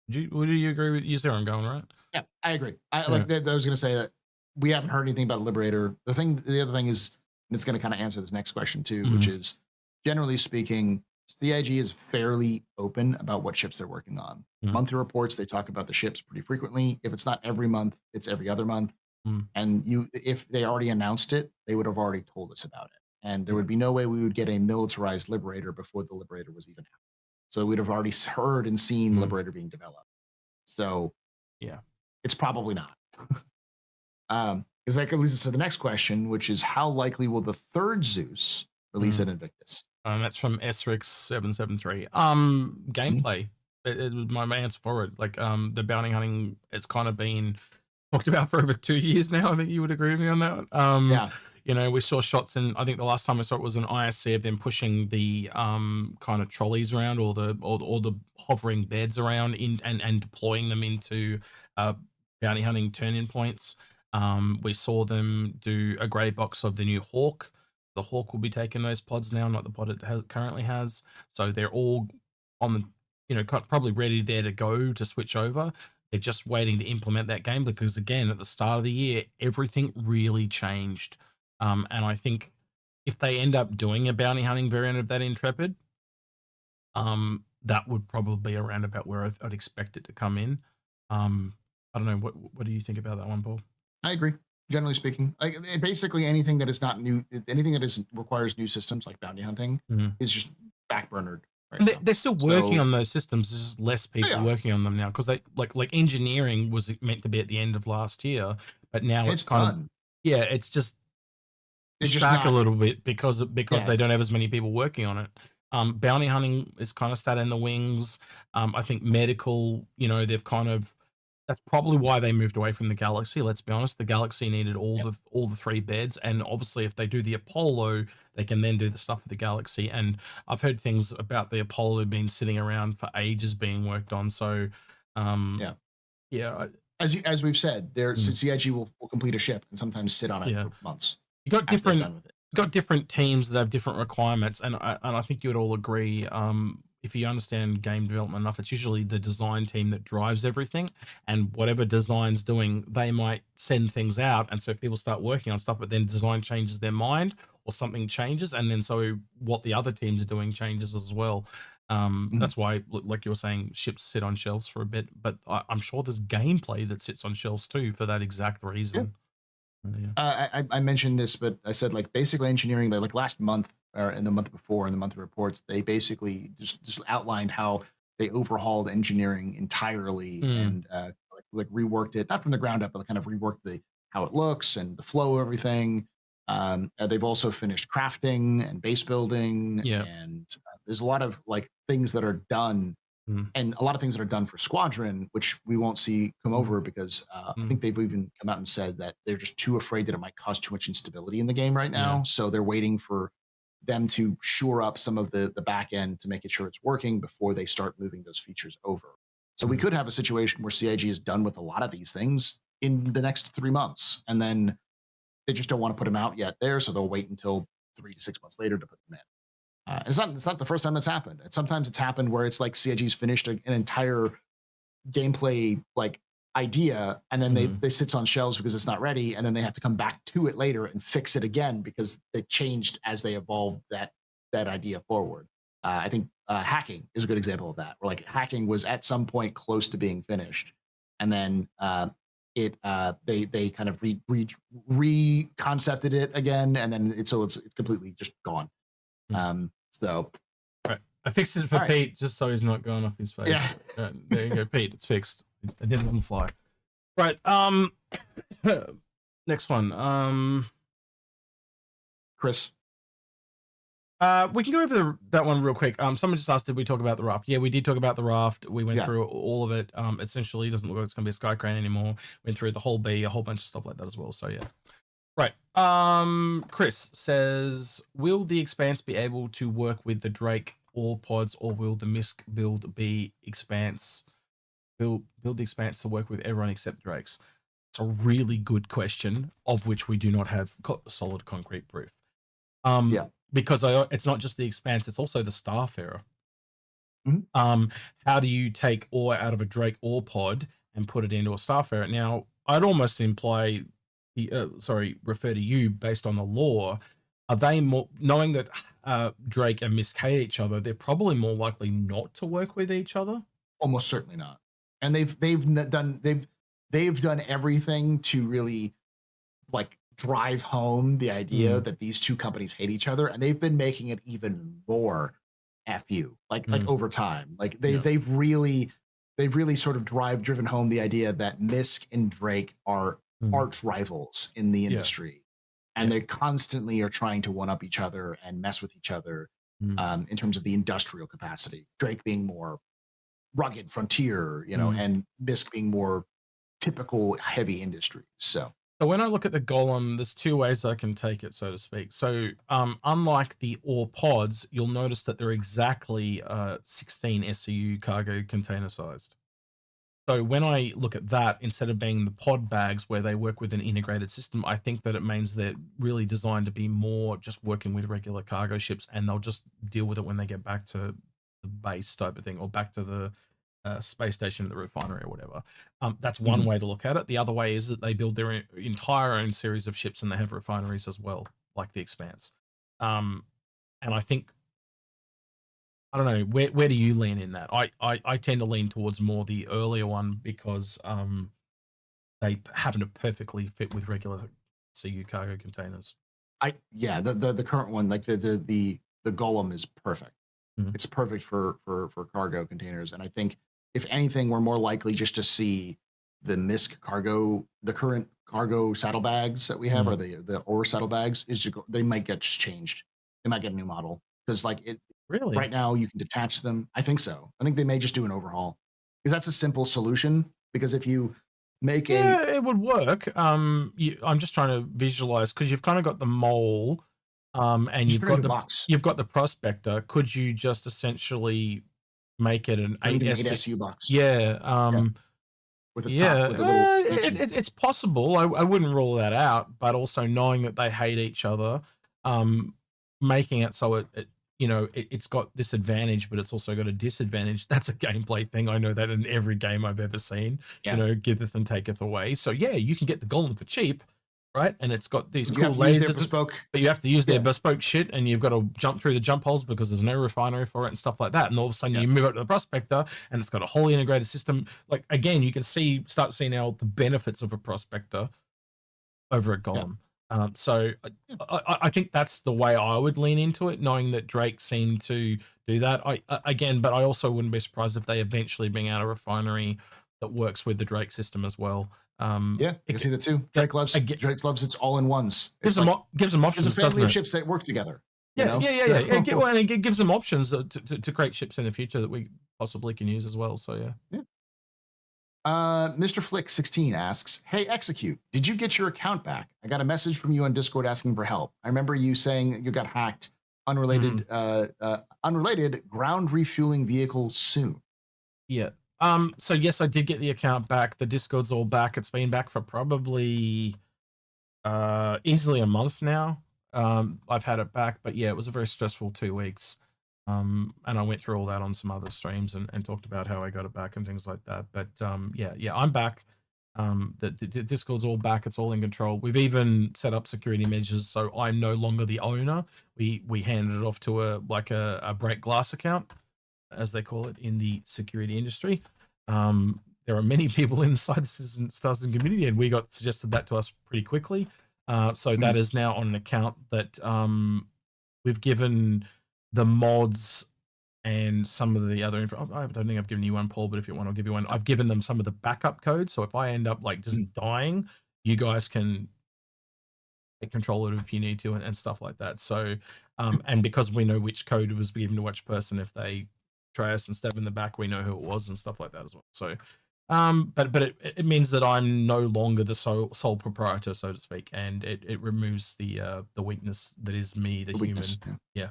would you agree with you? See where I'm going, right? Yeah, I agree. I was gonna say that we haven't heard anything about Liberator. The other thing is, and it's gonna kind of answer this next question too, which is generally speaking, CIG is fairly open about what ships they're working on. Monthly reports, they talk about the ships pretty frequently. If it's not every month, it's every other month. And if they already announced it, they would have already told us about it. And there would be no way we would get a militarized Liberator before the Liberator was even out. So we'd have already heard and seen Liberator being developed. So yeah, it's probably not. Because that leads us to the next question, which is how likely will the third Zeus release at Invictus? That's from Esrix773. Gameplay. It was my answer for it. Like the bounty hunting has kind of been talked about for over 2 years now. I think you would agree with me on that. Yeah. You know, we saw shots in, I think the last time I saw it was an ISC of them pushing the kind of trolleys around or the hovering beds around and deploying them into bounty hunting turn-in points. We saw them do a grey box of the new Hawk. The Hawk will be taking those pods now, not the pod it currently has. So they're all on the, you know, probably ready there to go to switch over. They're just waiting to implement that game because, again, at the start of the year, everything really changed. And I think if they end up doing a bounty hunting variant of that Intrepid, that would probably be around about where I'd expect it to come in. I don't know. What do you think about that one, Paul? I agree. Generally speaking, like basically anything that is not new, anything that requires new systems like bounty hunting is just backburnered. Right, they're still working on those systems. There's just less people working on them now because they like engineering was meant to be at the end of last year, but now it's kind of it's just back a little bit because they don't have as many people working on it. Bounty hunting is kind of sat in the wings. I think medical, you know, they've kind of, that's probably why they moved away from the Galaxy. Let's be honest, the Galaxy needed all the 3 beds, and obviously if they do the Apollo, they can then do the stuff with the Galaxy. And I've heard things about the Apollo being sitting around for ages being worked on. So as we've said, CIG will complete a ship and sometimes sit on it for months. You got different teams that have different requirements, and I think you would all agree. If you understand game development enough, it's usually the design team that drives everything, and whatever design's doing, they might send things out, and so people start working on stuff, but then design changes their mind or something changes, and then so what the other teams are doing changes as well. That's why, like you were saying, ships sit on shelves for a bit, but I'm sure there's gameplay that sits on shelves too for that exact reason. I mentioned this, but I said like basically engineering, like last month or in the month before in the monthly reports, they basically just outlined how they overhauled engineering entirely and like reworked it, not from the ground up, but kind of reworked how it looks and the flow of everything. They've also finished crafting and base building, and there's a lot of like things that are done. And a lot of things that are done for Squadron, which we won't see come over because I think they've even come out and said that they're just too afraid that it might cause too much instability in the game right now. So they're waiting for them to shore up some of the back end to make sure it's working before they start moving those features over. So we could have a situation where CIG is done with a lot of these things in the next 3 months, and then they just don't want to put them out yet there, so they'll wait until 3 to 6 months later to put them in. It's not the first time that's happened. Sometimes it's happened where it's like CIG's finished an entire gameplay like idea, and then they sits on shelves because it's not ready, and then they have to come back to it later and fix it again because they changed as they evolved that idea forward. I think hacking is a good example of that. Where like hacking was at some point close to being finished, and then they kind of reconcepted it again, and then it's completely just gone. So right. I fixed it for Pete just so he's not going off his face. Yeah. There you go, Pete. It's fixed. I did it on the fly. Right. Next one. Chris. We can go over that one real quick. Someone just asked, did we talk about the Raft? Yeah, we did talk about the Raft. We went through all of it. Essentially, it doesn't look like it's going to be a sky crane anymore. Went through the whole B, a whole bunch of stuff like that as well. So yeah. Right. Chris says, will the Expanse be able to work with the Drake or pods, or will the MISC build be Expanse? Build the Expanse to work with everyone except Drakes? It's a really good question, of which we do not have solid concrete proof. Because it's not just the Expanse, it's also the Starfarer. How do you take ore out of a Drake ore pod and put it into a Starfarer? Now, I'd almost imply, refer to you based on the lore. Are they more, knowing that Drake and MISC hate each other, they're probably more likely not to work with each other? Almost certainly not. And they've done everything to really like drive home the idea that these two companies hate each other, and they've been making it even more FU like over time. Like they've really sort of driven home the idea that MISC and Drake are arch rivals in the industry, and they constantly are trying to one up each other and mess with each other in terms of the industrial capacity. Drake being more rugged frontier, and MISC being more typical heavy industries. So when I look at the Golem, there's two ways I can take it, so to speak. So unlike the ore pods, you'll notice that they're exactly 16 SCU cargo container sized. So when I look at that, instead of being the pod bags where they work with an integrated system, I think that it means they're really designed to be more just working with regular cargo ships, and they'll just deal with it when they get back to the base type of thing, or back to the space station, the refinery, or whatever. That's one way to look at it. The other way is that they build their entire own series of ships, and they have refineries as well, like the Expanse. And I think, I don't know, where do you lean in that? I tend to lean towards more the earlier one, because they happen to perfectly fit with regular CU cargo containers. The current one, like the Golem, is perfect. It's perfect for cargo containers, and I think if anything, we're more likely just to see the MISC cargo, the current cargo saddlebags that we have, or the ore saddlebags, they might get changed. They might get a new model, because really right now you can detach them. I think so. I think they may just do an overhaul, because that's a simple solution. Because if you make it would work. I'm just trying to visualize, because you've kind of got the mole, and you've got the prospector. Could you just essentially make it an 8 SU box? With a top, with a little it's possible. I wouldn't rule that out, but also knowing that they hate each other, making it so it's got this advantage, but it's also got a disadvantage. That's a gameplay thing. I know that in every game I've ever seen. Giveth and taketh away. So yeah, you can get the Golem for cheap, right? And it's got these cool lasers, but you have to use their bespoke shit, and you've got to jump through the jump holes because there's no refinery for it and stuff like that. And all of a sudden you move up to the prospector, and it's got a whole integrated system. Like, again, you can start seeing now the benefits of a prospector over at Golem. I think that's the way I would lean into it, knowing that Drake seemed to do that. But I also wouldn't be surprised if they eventually bring out a refinery that works with the Drake system as well. You can see the two. Drake loves its all-in-ones. Gives them options. There's a family of ships that work together. And it gives them options to create ships in the future that we possibly can use as well. So yeah. Mr. Flick 16 asks, "Hey, Execute, did you get your account back? I got a message from you on Discord asking for help. I remember you saying you got hacked. Unrelated ground refueling vehicles soon." Yeah. So yes, I did get the account back. The Discord's all back. It's been back for probably easily a month now. I've had it back, but yeah, it was a very stressful 2 weeks. And I went through all that on some other streams and talked about how I got it back and things like that. But yeah, I'm back. The Discord's all back. It's all in control. We've even set up security measures, so I'm no longer the owner. We handed it off to a break glass account, as they call it in the security industry. There are many people inside the Citizen community, and we got suggested that to us pretty quickly. So that is now on an account that we've given the mods and some of the other info. I don't think I've given you one, Paul, but if you want, I'll give you one. I've given them some of the backup codes. So if I end up like just dying, you guys can take control of it if you need to and stuff like that. So, and because we know which code was given to which person, if they try us and stab in the back, we know who it was and stuff like that as well. So, but it means that I'm no longer the sole proprietor, so to speak, and it removes the weakness that is me, the human. Yeah.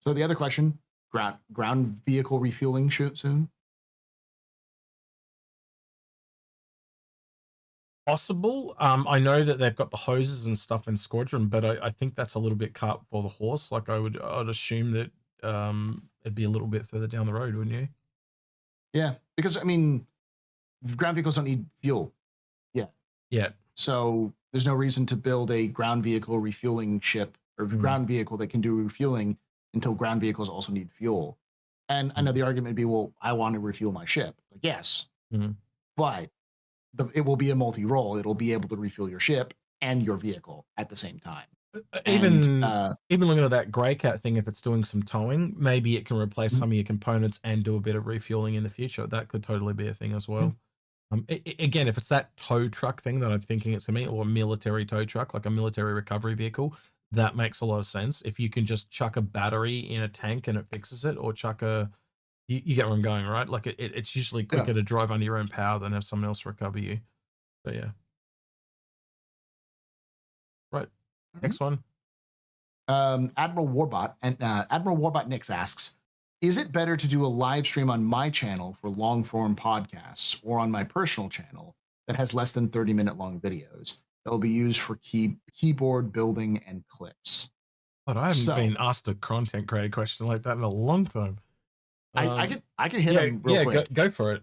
So the other question, ground vehicle refueling soon? Possible. I know that they've got the hoses and stuff in Squadron, but I think that's a little bit cart for the horse. Like I'd assume that it'd be a little bit further down the road, wouldn't you? Yeah, because I mean, ground vehicles don't need fuel yet. Yeah. So there's no reason to build a ground vehicle refueling ship or ground vehicle that can do refueling until ground vehicles also need fuel. And I know the argument would be, well, I want to refuel my ship. Like, yes, but it will be a multi-role. It'll be able to refuel your ship and your vehicle at the same time. Even looking at that Grey Cat thing, if it's doing some towing, maybe it can replace some of your components and do a bit of refueling in the future. That could totally be a thing as well. Again, if it's that tow truck thing that I'm thinking it's to me, or a military tow truck, like a military recovery vehicle, that makes a lot of sense. If you can just chuck a battery in a tank and it fixes it, or chuck you get where I'm going, right? Like it's usually quicker to drive under your own power than have someone else recover you. So yeah. Right. Next one. Admiral Warbot and Admiral Warbot Nix asks, is it better to do a live stream on my channel for long form podcasts or on my personal channel that has less than 30-minute long videos that will be used for keyboard building and clips? But I haven't been asked a content creator question like that in a long time. I can hit them real quick. Go for it.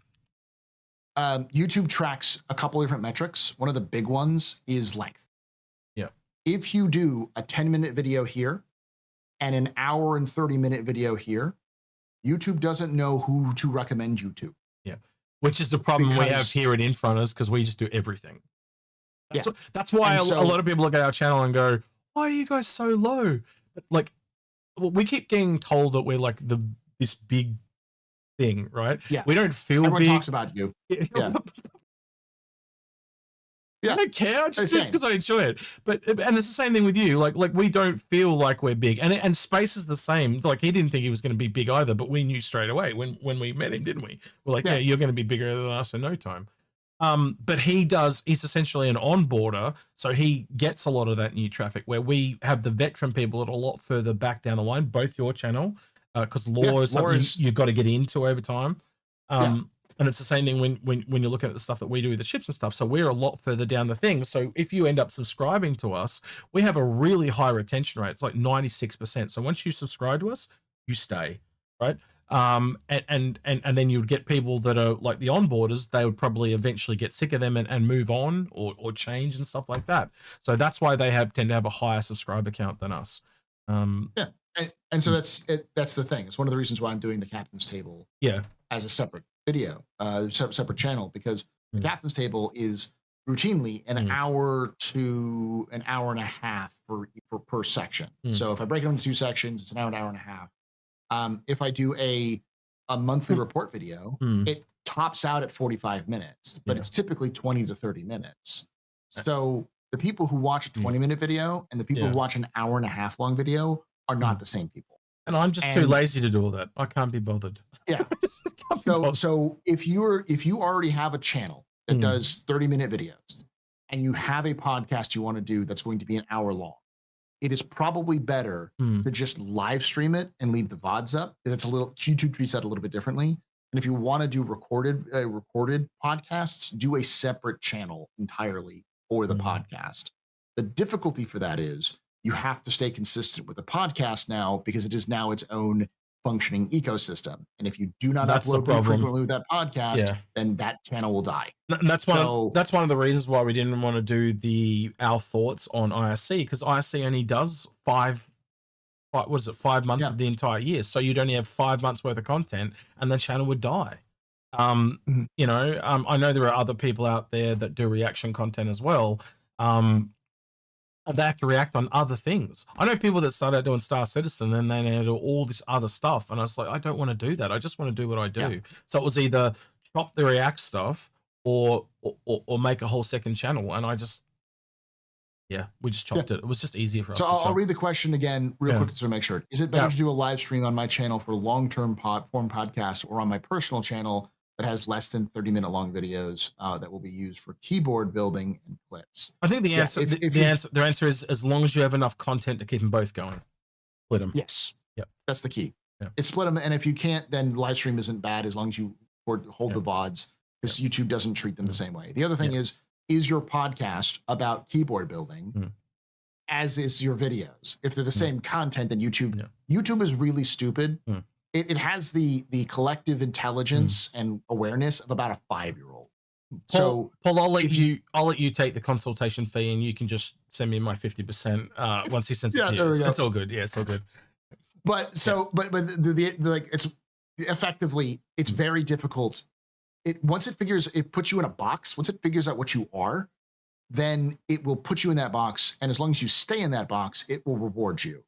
YouTube tracks a couple different metrics. One of the big ones is length. Yeah. If you do a 10-minute video here and an hour and 30-minute video here, YouTube doesn't know who to recommend you to. Yeah. Which is the problem we have here at Inforunners, because we just do everything. That's why a lot of people look at our channel and go, why are you guys so low? But like, we keep getting told that we're like this big thing, right? Yeah. We don't feel Everyone big. talks about you. Yeah. I don't care. I just because I enjoy it. But and it's the same thing with you. Like we don't feel like we're big. And Space is the same. Like he didn't think he was going to be big either, but we knew straight away when we met him, didn't we? We're like, yeah you're going to be bigger than us in no time. But he's essentially an onboarder, so he gets a lot of that new traffic, where we have the veteran people that are a lot further back down the line, both your channel, because lore is something you've got to get into over time. And it's the same thing when you're looking at the stuff that we do with the ships and stuff. So we're a lot further down the thing. So if you end up subscribing to us, we have a really high retention rate. It's like 96%. So once you subscribe to us, you stay, right? And then you'd get people that are like the onboarders. They would probably eventually get sick of them and move on or change and stuff like that. So that's why they tend to have a higher subscriber count than us. And so that's the thing. It's one of the reasons why I'm doing the captain's table as a separate video, separate channel, because the captain's table is routinely an hour to an hour and a half per section. So if I break it into 2 sections, it's an hour and a half. If I do a monthly report video, it tops out at 45 minutes, but it's typically 20 to 30 minutes. So the people who watch a 20-minute video and the people who watch an hour and a half long video are not the same people. And I'm just too lazy to do all that. I can't be bothered. Yeah. So if you already have a channel that does 30-minute videos and you have a podcast you want to do that's going to be an hour long, it is probably better to just live stream it and leave the VODs up. It's YouTube treats that a little bit differently. And if you want to do recorded podcasts, do a separate channel entirely for the podcast. The difficulty for that is you have to stay consistent with the podcast now, because it is now its own functioning ecosystem. And if you do not That's the upload very problem. frequently with that podcast, Yeah. then that channel will die. And that's one of the reasons why we didn't want to do our thoughts on IRC, because IRC only does 5 months of the entire year. So you'd only have 5 months worth of content and the channel would die. You know, I know there are other people out there that do reaction content as well. And they have to react on other things. I know people that start out doing Star Citizen and then they do all this other stuff. And I was like, I don't want to do that. I just want to do what I do. Yeah. So it was either chop the react stuff or make a whole second channel. And I just, we just chopped it. It was just easier for us. So I'll read the question again real quick to make sure. Is it better to do a live stream on my channel for long-term form podcasts or on my personal channel that has less than 30-minute long videos that will be used for keyboard building and clips? I think the answer, the answer is as long as you have enough content to keep them both going, split them. Yes. Yep. That's the key. Yeah. It's split them, and if you can't, then live stream isn't bad as long as you hold the VODs, because YouTube doesn't treat them the same way. The other thing is your podcast about keyboard building, as is your videos? If they're the same content, then YouTube is really stupid. It has the collective intelligence and awareness of about a 5-year-old. So Paul, I'll let you take the consultation fee, and you can just send me my 50% once he sends it to you. It's all good. Yeah, it's all good. But but like, it's effectively, it's very difficult. Once it puts you in a box. Once it figures out what you are, then it will put you in that box, and as long as you stay in that box, it will reward you.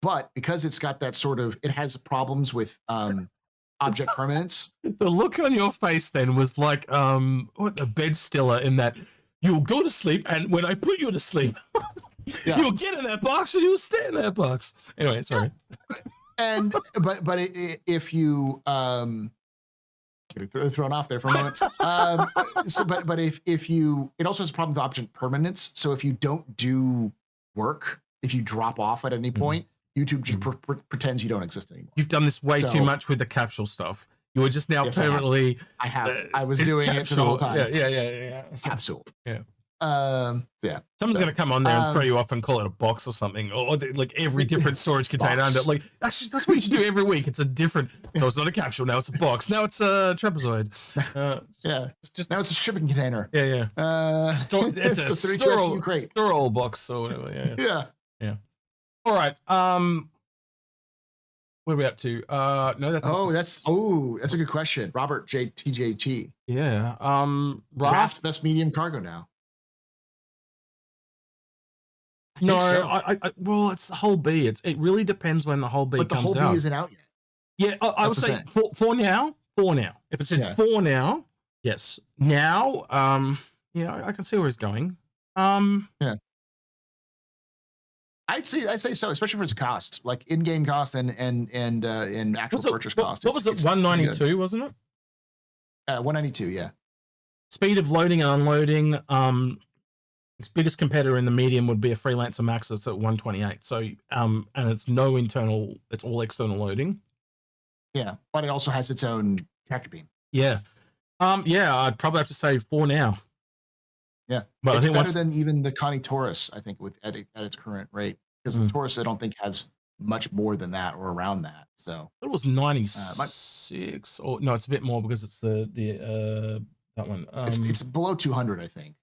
But because it's got that sort of, it has problems with object permanence. The look on your face then was like what, a bed stiller, in that you'll go to sleep, and when I put you to sleep, you'll get in that box and you'll stay in that box. Anyway, sorry. And but if you thrown off there for a moment. But if you, it also has a problem with object permanence. So if you don't do work, if you drop off at any point, YouTube just pretends you don't exist anymore. You've done this way too much with the capsule stuff. You were just now permanently. I have. I was doing it for the whole time. Yeah. Capsule. Yeah. Someone's gonna come on there and throw you off and call it a box or something, or like every different storage container under. Like that's what you should do every week. It's a different. So it's not a capsule now. It's a box. Now it's a trapezoid. Just now it's a shipping container. Yeah. It's a sterile box or whatever. Yeah. All right. Where are we up to? No, that's that's a good question. Robert TJT. Yeah. Raft best medium cargo now. No, well, it's the whole B. It really depends when the whole B comes out. But the whole B isn't out yet. Yeah, I would say for now. If it said for now, yes. Now, I can see where he's going. I'd say so, especially for its cost, like in-game cost and actual purchase cost. What was it? 192, wasn't it? 192, yeah. Speed of loading and unloading. Its biggest competitor in the medium would be a Freelancer Max that's at 128. So, and it's no internal, it's all external loading. Yeah, but it also has its own tractor beam. Yeah. I'd probably have to say 4 now. Yeah, but it's better than even the Connie Taurus, I think, at its current rate, because the Taurus, I don't think, has much more than that or around that. So it was 96, or no, it's a bit more because it's the that one. It's below 200, I think.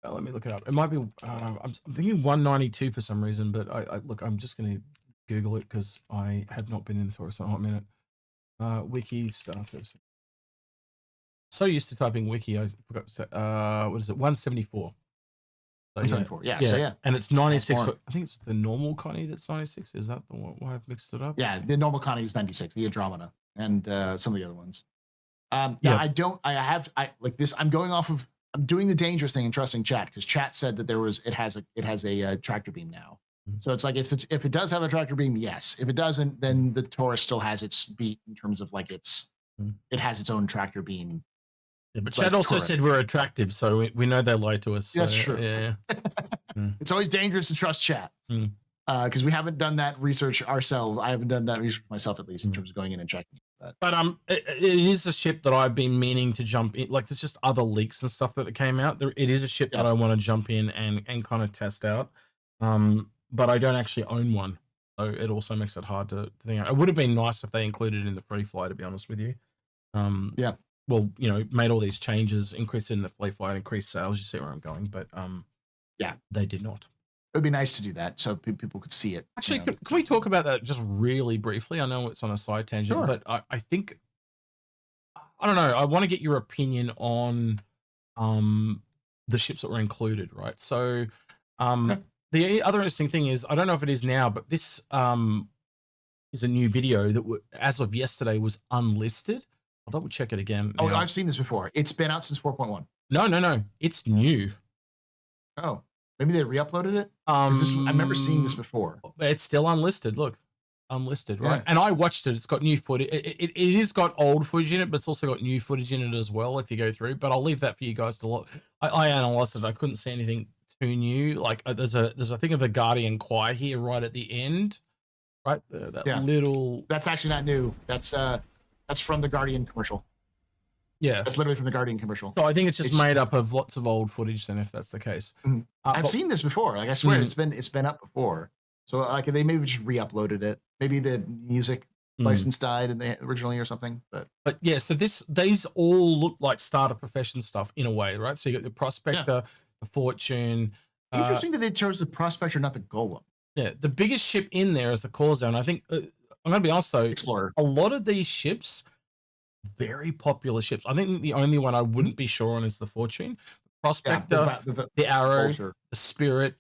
Let me look it up. It might be. I'm thinking 192 for some reason, but I look. I'm just going to Google it because I have not been in the Taurus in a hot minute. Wiki starters. So used to typing wiki, I forgot to say. What is it? 174. So, 174. Yeah. And it's 96. I think it's the normal Connie that's 96. Is that the one? Why I've mixed it up? Yeah, the normal Connie is 96. The Andromeda and some of the other ones. I like this. I'm doing the dangerous thing and trusting chat, because chat said that it has a tractor beam now. So it's like if it does have a tractor beam, yes. If it doesn't, then the Taurus still has its beat in terms of like it has its own tractor beam. Yeah, but chat also said we're attractive, so we know they lie to us. So, that's true. Yeah. It's always dangerous to trust chat because we haven't done that research ourselves. I haven't done that research myself, at least in terms of going in and checking. But it is a ship that I've been meaning to jump in. Like, there's just other leaks and stuff that came out. It is a ship that I want to jump in and kind of test out. But I don't actually own one. So it also makes it hard to think. It would have been nice if they included it in the freefly, to be honest with you. Yeah. Well, made all these changes, increased it in the freefly, increased sales. You see where I'm going, but yeah, they did not. It would be nice to do that so people could see it. Actually, can we talk about that just really briefly? I know it's on a side tangent, but I think, I don't know. I want to get your opinion on the ships that were included, right? So the other interesting thing is, I don't know if it is now, but this is a new video that as of yesterday was unlisted. I'll double check it again. Oh, I've seen this before. It's been out since 4.1. No. It's new. Oh, maybe they re-uploaded it? I remember seeing this before. It's still unlisted. Look, unlisted, right? Yeah. And I watched it. It's got new footage. It is got old footage in it, but it's also got new footage in it as well if you go through. But I'll leave that for you guys to look. I analyzed it. I couldn't see anything too new. Like there's a thing of a Guardian choir here right at the end. Right there, That's actually not new. That's from the Guardian commercial. Yeah, that's literally from the Guardian commercial. So I think it's just made up of lots of old footage. Then, if that's the case, I've seen this before. Like I swear, it's been up before. So like they maybe just re-uploaded it. Maybe the music license died originally or something. But yeah, so these all look like starter profession stuff in a way, right? So you got the Prospector, the Fortune. Interesting that they chose the Prospector, not the Golem. Yeah, the biggest ship in there is the Core Zone. I think I'm going to be honest though, Explorer. A lot of these ships, very popular ships. I think the only one I wouldn't be sure on is the Fortune, Prospector, the Arrow, the Spirit,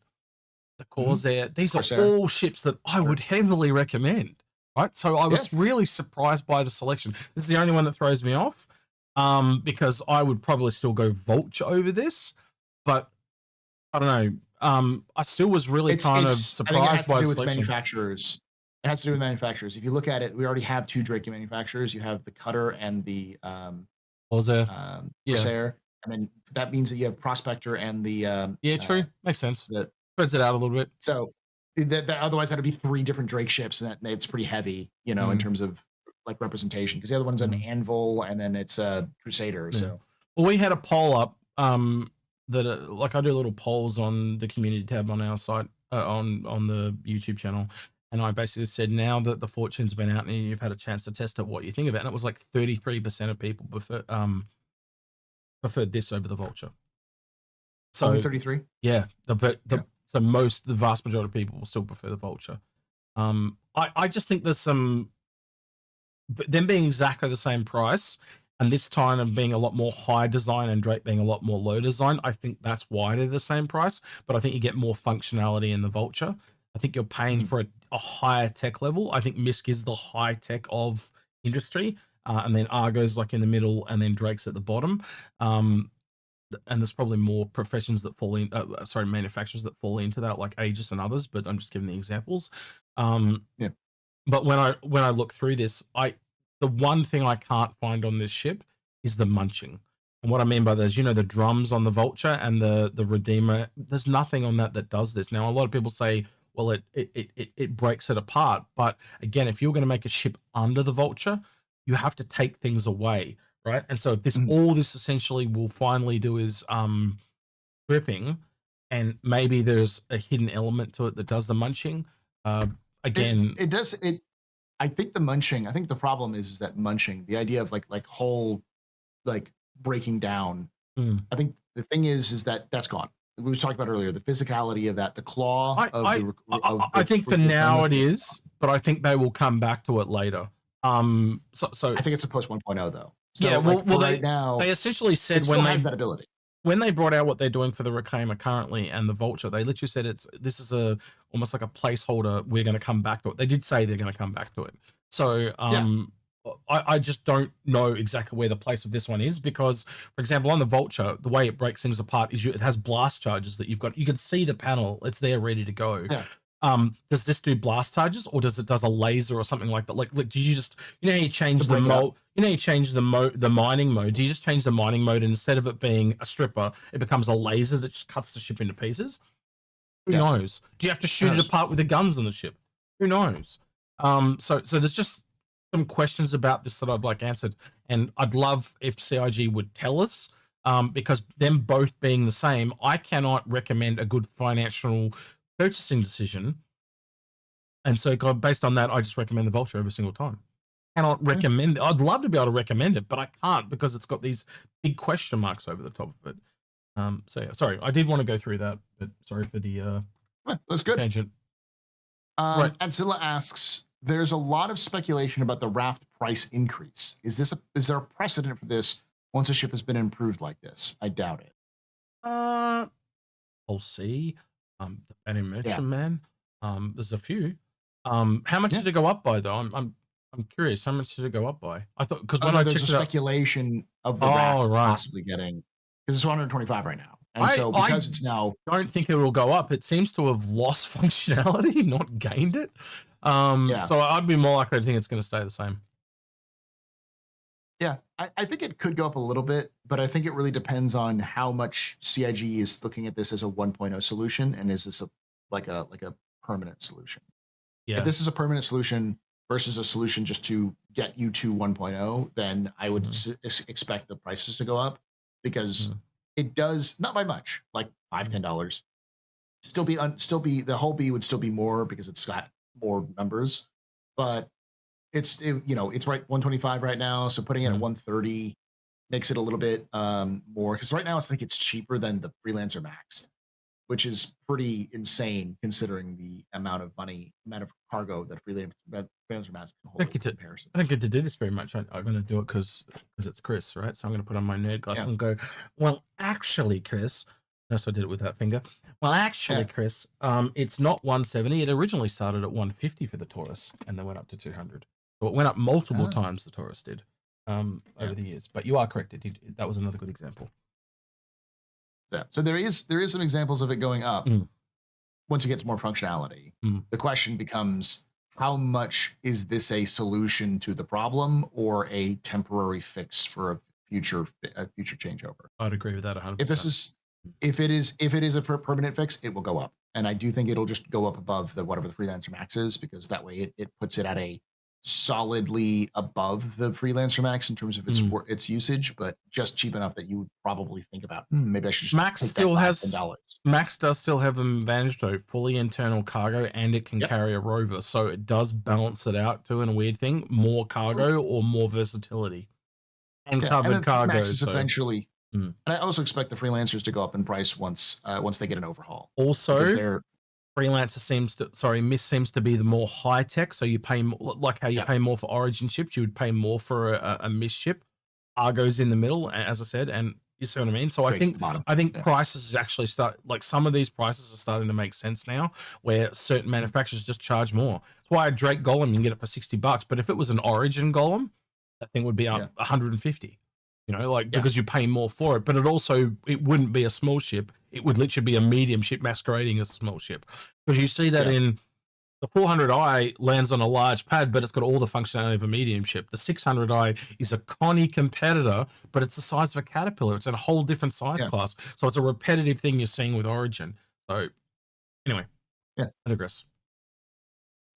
the Corsair. These are all ships that I would heavily recommend. Right, so I was really surprised by the selection. This is the only one that throws me off, because I would probably still go Vulture over this, but I don't know. I still was really kind of surprised by the selection. Manufacturers. It has to do with manufacturers. If you look at it, we already have two Drake manufacturers. You have the Cutter and the Corsair, and then that means that you have Prospector and the true, makes sense. That spreads it out a little bit. So that otherwise that'd be three different Drake ships, and it's pretty heavy, in terms of like representation, because the other one's an Anvil, and then it's a Crusader. So well, we had a poll up that like I do little polls on the community tab on our site on the YouTube channel. And I basically said, now that the Fortune's been out and you've had a chance to test it, what you think of it? And it was like 33% of people preferred this over the Vulture. So only 33? Yeah. So the vast majority of people will still prefer the Vulture. I just think there's them being exactly the same price, and this time of being a lot more high design and Drake being a lot more low design, I think that's why they're the same price. But I think you get more functionality in the Vulture. I think you're paying for a higher tech level. I think Misk is the high tech of industry, and then Argo's like in the middle, and then Drake's at the bottom. And there's probably more professions that fall in, manufacturers that fall into that, like Aegis and others. But I'm just giving the examples. But when I look through this, the one thing I can't find on this ship is the munching. And what I mean by that is, the drums on the Vulture and the Redeemer. There's nothing on that does this. Now, a lot of people say, well, it breaks it apart. But again, if you're going to make a ship under the Vulture, you have to take things away, right? And so if all this essentially will finally do is gripping, and maybe there's a hidden element to it that does the munching. Again, it does it. I think the munching. I think the problem is that munching, the idea of like whole like breaking down. I think the thing is that that's gone. We were talking about earlier, the physicality of that, the claw. I think for now it is, but I think they will come back to it later. So I think it's a post 1.0 though. So yeah, well, right now they essentially said when they has that ability. When they brought out what they're doing for the Reclaimer currently and the Vulture, they literally said this is almost like a placeholder. We're going to come back to it. They did say they're going to come back to it. So I just don't know exactly where the place of this one is, because, for example, on the Vulture, the way it breaks things apart is it has blast charges that you've got. You can see the panel; it's there ready to go. Yeah. Does this do blast charges, or does a laser or something like that? Like do you just how you change the mode? You change the mining mode. Do you just change the mining mode, and instead of it being a stripper, it becomes a laser that just cuts the ship into pieces? Who knows? Do you have to shoot it apart with the guns on the ship? Who knows? So there's just some questions about this that I'd like answered, and I'd love if CIG would tell us, because them both being the same, I cannot recommend a good financial purchasing decision And so based on that, I just recommend the Vulture every single time. Cannot recommend. I'd love to be able to recommend it, but I can't because it's got these big question marks over the top of it. So yeah, sorry, I did want to go through that, but sorry for the that's good. tangent. Right. Adzilla asks, there's a lot of speculation about the Raft price increase. Is there a precedent for this once a ship has been improved like this? I doubt it. We'll see. The Banu Merchantman. There's a few. How much did it go up by though? I'm curious. How much did it go up by? I thought because when I there's checked a speculation of the Raft possibly getting, because it's 125 right now, and so because it's now, I don't think it will go up. It seems to have lost functionality, not gained it. So I'd be more likely to think it's going to stay the same. Yeah, I think it could go up a little bit, but I think it really depends on how much CIG is looking at this as a 1.0 solution, and is this like a permanent solution? Yeah. If this is a permanent solution versus a solution just to get you to 1.0, then I would expect the prices to go up, because it does, not by much, like $5-10. Still be the whole B would still be more because it's got more numbers, but it's it's right 125 right now, so putting it at 130 makes it a little bit more, because right now I think it's cheaper than the Freelancer Max, which is pretty insane considering the amount of cargo that Freelancer Max can hold in comparison. I don't get to do this very much. I'm going to do it because it's Chris, right? So I'm going to put on my nerd glasses and go, well, actually, Chris. Notice I did it with that finger. Well, actually, Chris, it's not 170. It originally started at 150 for the Taurus, and then went up to 200. So it went up multiple times. The Taurus did over the years. But you are correct. That was another good example. Yeah. So there is some examples of it going up once it gets more functionality. The question becomes, how much is this a solution to the problem or a temporary fix for a future changeover? I'd agree with that 100%. If it is a permanent fix, it will go up, and I do think it'll just go up above whatever the Freelancer Max is, because that way it puts it at a solidly above the Freelancer Max in terms of its usage, but just cheap enough that you would probably think about maybe I should just Max does still have an advantage though, fully internal cargo, and it can carry a rover, so it does balance it out too in a weird thing, more cargo or more versatility and covered cargo. Max is eventually, and I also expect the Freelancers to go up in price once they get an overhaul. Also, Freelancer seems to be the more high tech, so you pay more, like how you pay more for Origin ships, you would pay more for a Miss ship. Argo's in the middle, as I said, and you see what I mean. So I think prices actually some of these prices are starting to make sense now, where certain manufacturers just charge more. That's why a Drake Golem you can get it for $60, but if it was an Origin Golem, that thing would be up 150. Because you pay more for it, but it wouldn't be a small ship. It would literally be a medium ship masquerading as a small ship. Because you see that in the 400i lands on a large pad, but it's got all the functionality of a medium ship. The 600i is a Connie competitor, but it's the size of a Caterpillar. It's in a whole different size class. So it's a repetitive thing you're seeing with Origin. So anyway, I digress.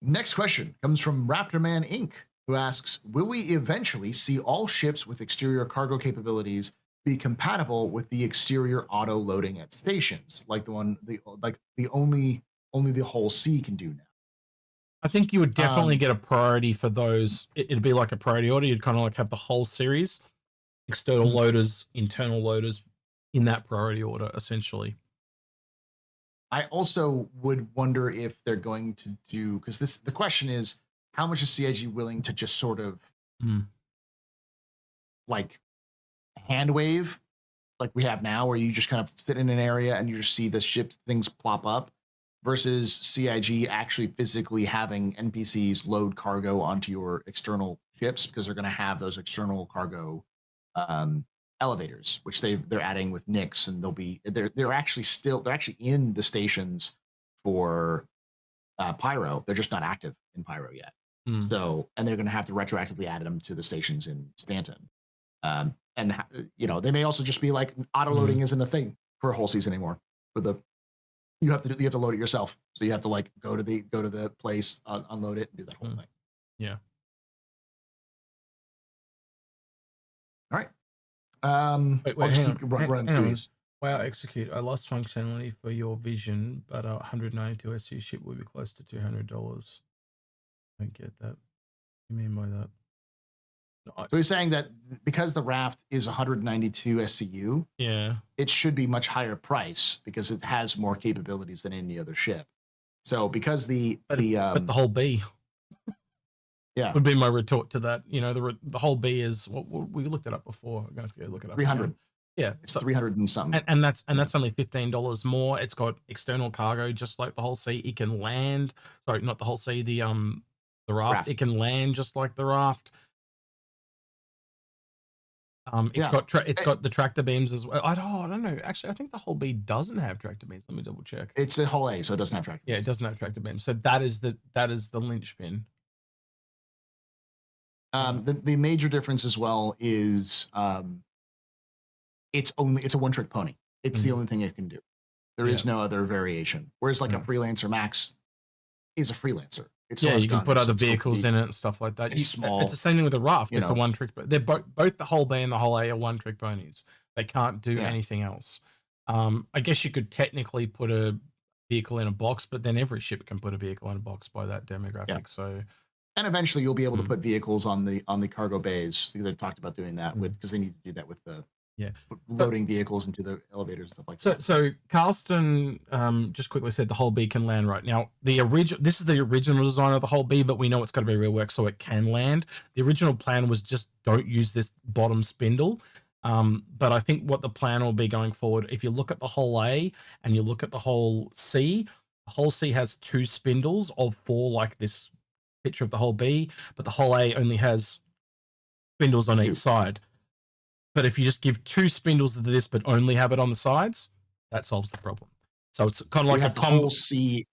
Next question comes from Raptorman Inc., who asks, will we eventually see all ships with exterior cargo capabilities be compatible with the exterior auto loading at stations, like only the whole sea can do now? I think you would definitely get a priority for those. It'd be like a priority order. You'd kind of like have the whole series, external loaders, internal loaders in that priority order, essentially. I also would wonder if they're going to do, because the question is, how much is CIG willing to just sort of like hand wave like we have now, where you just kind of sit in an area and you just see the ship things plop up, versus CIG actually physically having NPCs load cargo onto your external ships, because they're going to have those external cargo elevators, which they're adding with Nyx, and they're actually in the stations for Pyro. They're just not active in Pyro yet. So, and they're going to have to retroactively add them to the stations in Stanton. And they may also just be like, auto loading isn't a thing for a whole season anymore. You have to load it yourself. So you have to like go to the place, unload it, and do that whole thing. Yeah. All right. I'll just keep running through these. Wow, Execute. I lost functionality for your vision, but 192 SU ship will be close to $200. I don't get that. What do you mean by that? So he's saying that because the Raft is 192 SCU, Yeah, it should be much higher price because it has more capabilities than any other ship. So because but the whole B yeah would be my retort to that. You know, the whole B is what we looked it up before. I'm gonna have to go look it up. 300. Again. Yeah, it's 300 and something, and that's only $15 more. It's got external cargo, just like the whole C. It can land. Sorry, not the whole C. The Raft. It can land just like the Raft. It's got the tractor beams as well. I don't know. Actually, I think the whole B doesn't have tractor beams. Let me double check. It's a whole A, so it doesn't have tractor beams. Yeah, it doesn't have tractor beams. So that is the linchpin. The major difference as well is it's a one-trick pony. It's the only thing it can do. There is no other variation. Whereas like a Freelancer Max is a Freelancer. It's you can put other vehicles in it and stuff like that. It's small. It's the same thing with the Raft. It's a one-trick. They're both the whole B and the whole A are one-trick ponies. They can't do anything else. I guess you could technically put a vehicle in a box, but then every ship can put a vehicle in a box by that demographic. Yeah. So, and eventually you'll be able to put vehicles on the cargo bays. They talked about doing that with because they need to do that with the loading vehicles into the elevators and stuff like that. So Carlston just quickly said the whole B can land right now. This is the original design of the whole B, but we know it's got to be reworked so it can land. The original plan was just don't use this bottom spindle. But I think what the plan will be going forward, if you look at the whole A and you look at the whole C has 2 spindles of 4, like this picture of the whole B, but the whole A only has spindles on each side. But if you just give 2 spindles of this, but only have it on the sides, that solves the problem. So it's kind of like a whole C,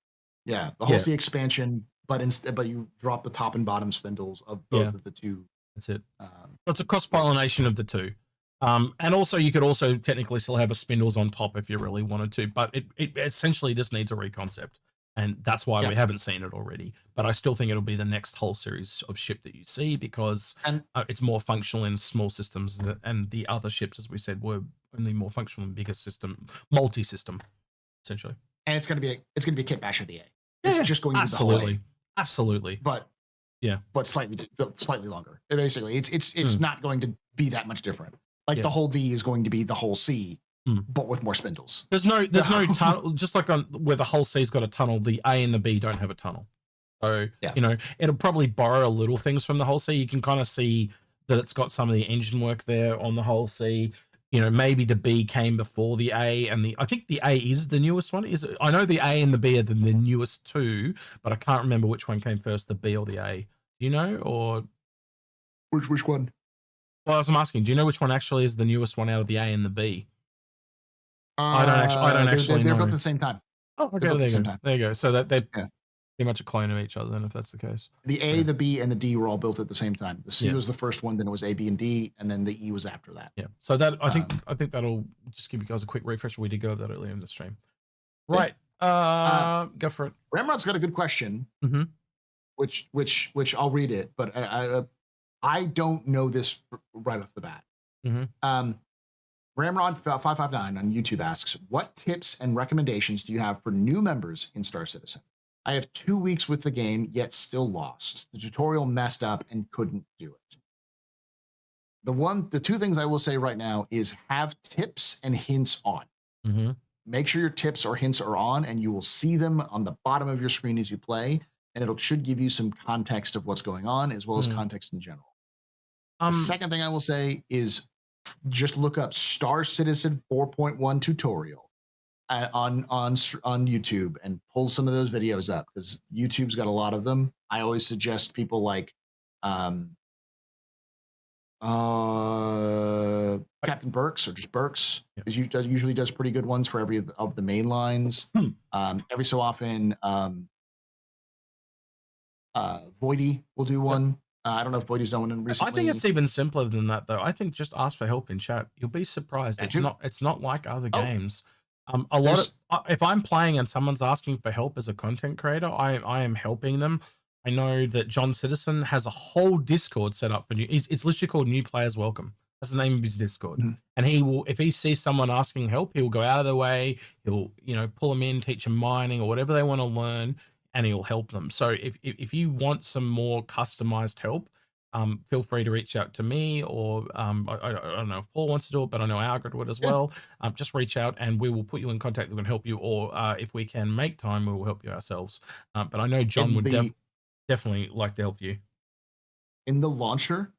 the whole C expansion, but you drop the top and bottom spindles of both of the 2. That's it. It's a cross pollination of the 2. And also you could also technically still have a spindles on top if you really wanted to, but it essentially this needs a reconcept. And that's why we haven't seen it already. But I still think it'll be the next whole series of ship that you see because it's more functional in small systems, and the other ships, as we said, were only more functional in bigger system, multi-system, essentially. And it's gonna be a kit bash of the A. It's just going to be the whole A. Absolutely. But slightly longer. Basically, it's not going to be that much different. Like the whole D is going to be the whole C. But with more spindles. There's no tunnel, just like on where the whole C's got a tunnel, the A and the B don't have a tunnel. So, you know, it'll probably borrow little things from the whole C. You can kind of see that it's got some of the engine work there on the whole C. You know, maybe the B came before the A, and I think the A is the newest one. I know the A and the B are the newest 2, but I can't remember which one came first, the B or the A. Do you know, or which one? Well, I'm asking, do you know which one actually is the newest one out of the A and the B? I don't actually know. They're built at the same time. Oh, okay. There you go. So that they're pretty much a clone of each other, then, if that's the case. The A, the B, and the D were all built at the same time. The C was the first one, then it was A, B, and D, and then the E was after that. Yeah. So that I think that'll just give you guys a quick refresher. We did go over that earlier in the stream. Right. Go for it. Ramrod's got a good question, which I'll read it, but I don't know this right off the bat. Ramrod 559 on YouTube asks, what tips and recommendations do you have for new members in Star Citizen? I have 2 weeks with the game, yet still lost. The tutorial messed up and couldn't do it. The 2 things I will say right now is have tips and hints on. Make sure your tips or hints are on, and you will see them on the bottom of your screen as you play, and it should give you some context of what's going on, as well as context in general. The second thing I will say is just look up Star Citizen 4.1 tutorial on YouTube and pull some of those videos up, because YouTube's got a lot of them. I always suggest people like Captain Burks, or just Burks, because usually does pretty good ones for every of the main lines. Every so often, Voidy will do one. I don't know if Voidy's done one recently. I think it's even simpler than that, though. I think just ask for help in chat. You'll be surprised. It's not like other games. If I'm playing and someone's asking for help as a content creator, I am helping them. I know that John Citizen has a whole Discord set up for new. It's literally called New Players Welcome. That's the name of his Discord. And he will, if he sees someone asking help, he will go out of their way. He'll, pull them in, teach them mining or whatever they want to learn. and he'll help them. So if you want some more customized help, feel free to reach out to me, or I don't know if Paul wants to do it, but I know Algrid would as well. Just reach out and we will put you in contact that can help you, or if we can make time, we will help you ourselves. But I know John would definitely like to help you. In the launcher,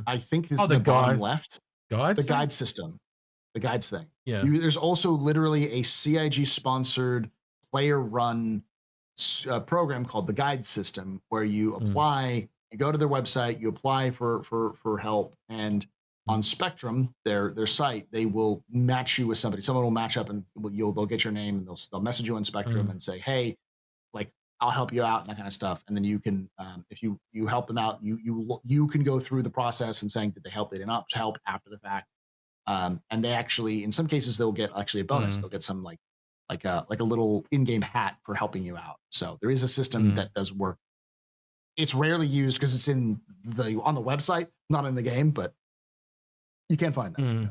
I think this is the the bottom left. Guides? The guide system. The guides thing. Yeah. There's also literally a CIG sponsored player run program called the guide system, where you apply, you go to their website, you apply for help, and on Spectrum, their site, they will match you with somebody. Someone will match up, and they'll get your name, and they'll message you on Spectrum and say, hey, like, I'll help you out and that kind of stuff. And then you can, if you help them out, you can go through the process and saying, did they help? They did not help after the fact. And they actually, in some cases, they'll get actually a bonus. They'll get some like a little in-game hat for helping you out. So there is a system that does work. It's rarely used because it's on the website, not in the game, but you can find that.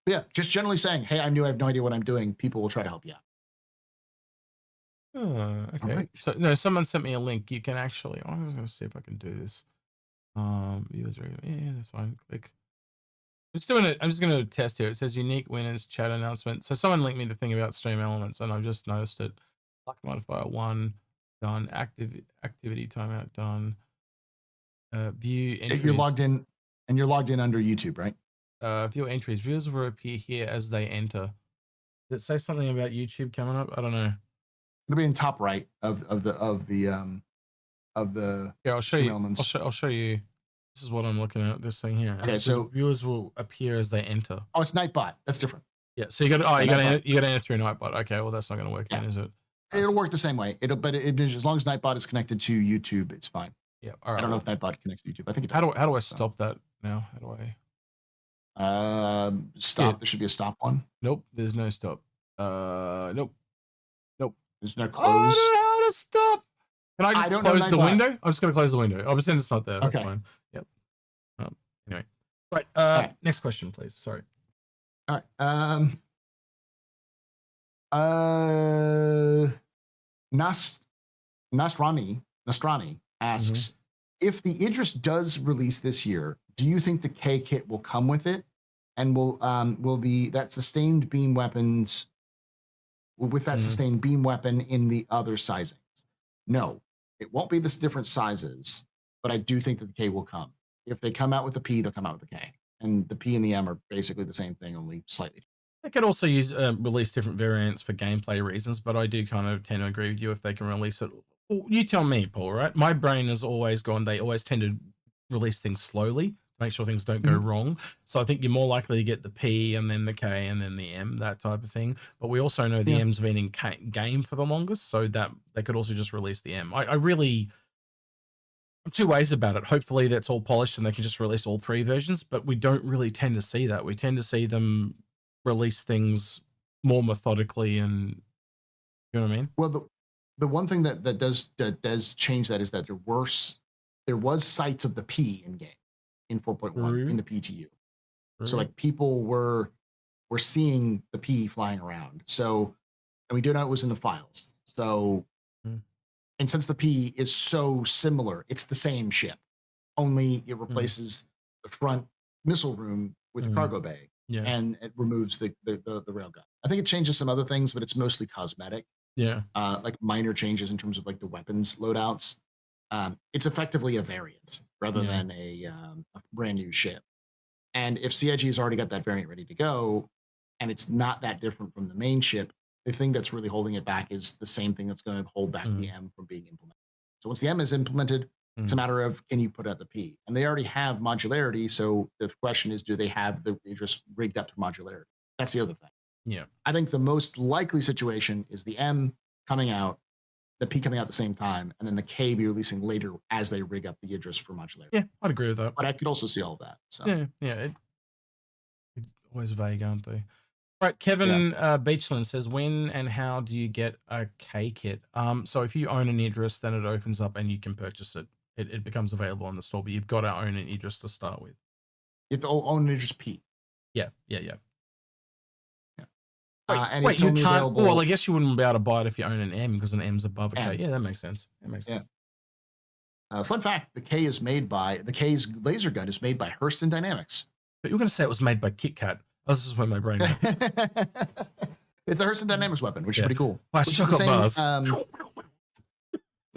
Yeah, just generally saying, hey, I have no idea what I'm doing. People will try to help you out. Okay. Right. So no, someone sent me a link. You can actually, I was going to see if I can do this. Yeah, that's fine. Click. I'm just doing it. I'm just going to test here. It says unique winners chat announcement. So someone linked me the thing about stream elements, and I've just noticed it. Luck modifier 1 done. Activity timeout done. View entries. You're logged in, and you're logged in under YouTube, right? View entries. Viewers will appear here as they enter. Does it say something about YouTube coming up? I don't know. It'll be in top right of the yeah, I'll show you elements. I'll show you. This is what I'm looking at, this thing here. Okay, so viewers will appear as they enter. Oh, it's Nightbot. That's different. Yeah, so you got to enter through Nightbot. Okay, well that's not going to work then, is it? It'll work the same way. But as long as Nightbot is connected to YouTube, it's fine. Yeah. All right. I don't know if Nightbot connects to YouTube. I think it does. How do I stop that now? How do I? Stop. There should be a stop one. Nope. There's no stop. Nope. There's no close. I don't know how to stop. Can I just close the window? I'm just going to close the window. I'll pretend it's not there. That's fine. Yep. Anyway. Right. Next question, please. Sorry. All right. Nastrani asks, if the Idris does release this year, do you think the K kit will come with it? And will that sustained beam weapons with that sustained beam weapon in the other sizings? No, it won't be this different sizes, but I do think that the K will come. If they come out with the P, they'll come out with the K. And the P and the M are basically the same thing, only slightly. They could also release different variants for gameplay reasons, but I do kind of tend to agree with you if they can release it. Well, you tell me, Paul, right? My brain has always gone, they always tend to release things slowly, make sure things don't go wrong. So I think you're more likely to get the P and then the K and then the M, that type of thing. But we also know the M's been in game for the longest, so that they could also just release the M. I'm two ways about it. Hopefully that's all polished and they can just release all three versions, but we don't really tend to see that. We tend to see them release things more methodically, and you know what I mean? Well, the one thing that does change that is that there was sites of the P in game. In 4.1 in the PTU. So like people were seeing the P flying around. So, and we do know it was in the files. So, and since the P is so similar, it's the same ship, only it replaces the front missile room with a cargo bay, and it removes the railgun. I think it changes some other things, but it's mostly cosmetic. Yeah. Like minor changes in terms of like the weapons loadouts. It's effectively a variant rather than a brand new ship. And if CIG has already got that variant ready to go, and it's not that different from the main ship, the thing that's really holding it back is the same thing that's going to hold back the M from being implemented. So once the M is implemented, it's a matter of, can you put out the P? And they already have modularity. So the question is, do they have the Idris rigged up to modularity? That's the other thing. Yeah. I think the most likely situation is the M coming out, the P coming out at the same time, and then the K be releasing later as they rig up the Idris for modularity. Yeah, I'd agree with that. But I could also see all of that. So It's always vague, aren't they? Right, Kevin Beachland says, when and how do you get a K kit? So if you own an Idris, then it opens up and you can purchase it. It becomes available on the store, but you've got to own an Idris to start with. You have to own an Idris P. Yeah. And wait, it's you only can't. available. Well, I guess you wouldn't be able to buy it if you own an M because an M's above a K. M. Yeah, that makes sense. That makes sense. Fun fact: the K's laser gun is made by Hurston Dynamics. But you're going to say it was made by Kit Kat. This is where my brain went. It's a Hurston Dynamics weapon, which is pretty cool. By Which is the chocolate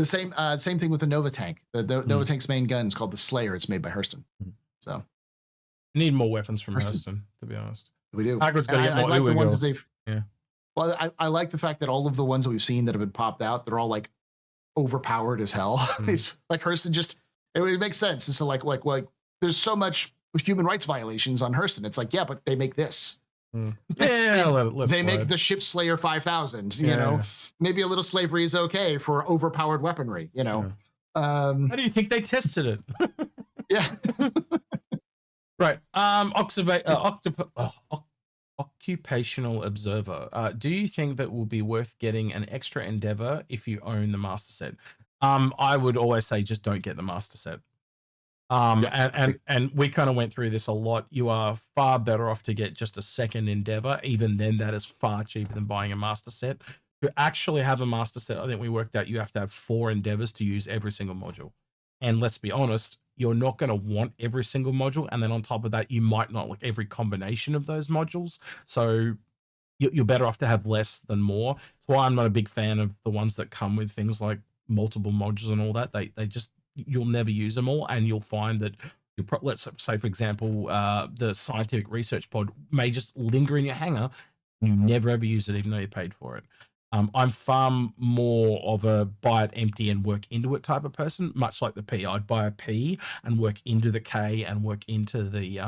same, bars. same thing with the Nova Tank. The Nova Tank's main gun is called the Slayer. It's made by Hurston. So need more weapons from Hurston, to be honest. We do. Agri's got to get more like the ones girls. that they've. Yeah. Well, I like the fact that all of the ones that we've seen that have been popped out, they're all like overpowered as hell. It's like Hurston just. It makes sense. It's like there's so much human rights violations on Hurston. It's like, yeah, but they make this. Yeah, they make the Ship Slayer 5000. You know, maybe a little slavery is okay for overpowered weaponry. You know, how do you think they tested it? Yeah. Right. Occupational observer. Do you think that will be worth getting an extra endeavor if you own the master set? I would always say just don't get the master set. And we kind of went through this a lot. You are far better off to get just a second endeavor. Even then, that is far cheaper than buying a master set. To actually have a master set, I think we worked out you have to have 4 endeavors to use every single module. And let's be honest, you're not going to want every single module. And then on top of that, you might not like every combination of those modules. So you're better off to have less than more. That's why I'm not a big fan of the ones that come with things like multiple modules and all that. They just, you'll never use them all, and you'll find that let's say, for example, the scientific research pod may just linger in your hangar. You never ever use it, even though you paid for it. I'm far more of a buy it empty and work into it type of person, much like the P. I'd buy a P and work into the K and work into the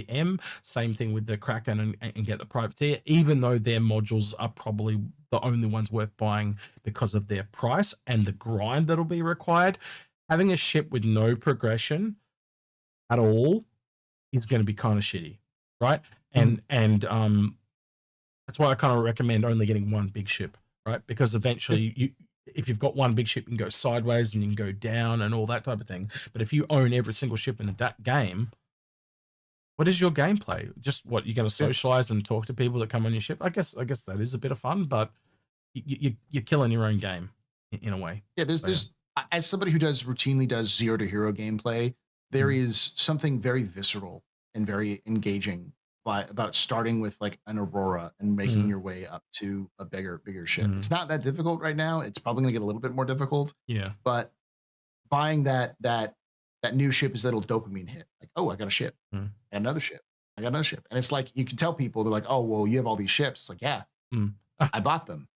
M. Same thing with the Kraken and get the privateer, even though their modules are probably the only ones worth buying because of their price and the grind that'll be required. Having a ship with no progression at all is going to be kind of shitty, right? And that's why I kind of recommend only getting one big ship, right? Because eventually if you've got one big ship, you can go sideways and you can go down and all that type of thing. But if you own every single ship in the game, what is your gameplay? Just what, you're going to socialize and talk to people that come on your ship? I guess that is a bit of fun, but you're killing your own game in a way. Yeah, there's as somebody who routinely does zero to hero gameplay, there is something very visceral and very engaging about starting with like an Aurora and making your way up to a bigger ship. It's not that difficult right now. It's probably going to get a little bit more difficult. Yeah. But buying that new ship is that little dopamine hit. Like, oh, I got a ship. And another ship. I got another ship. And it's like, you can tell people, they're like, oh, well, you have all these ships. It's like, yeah, I bought them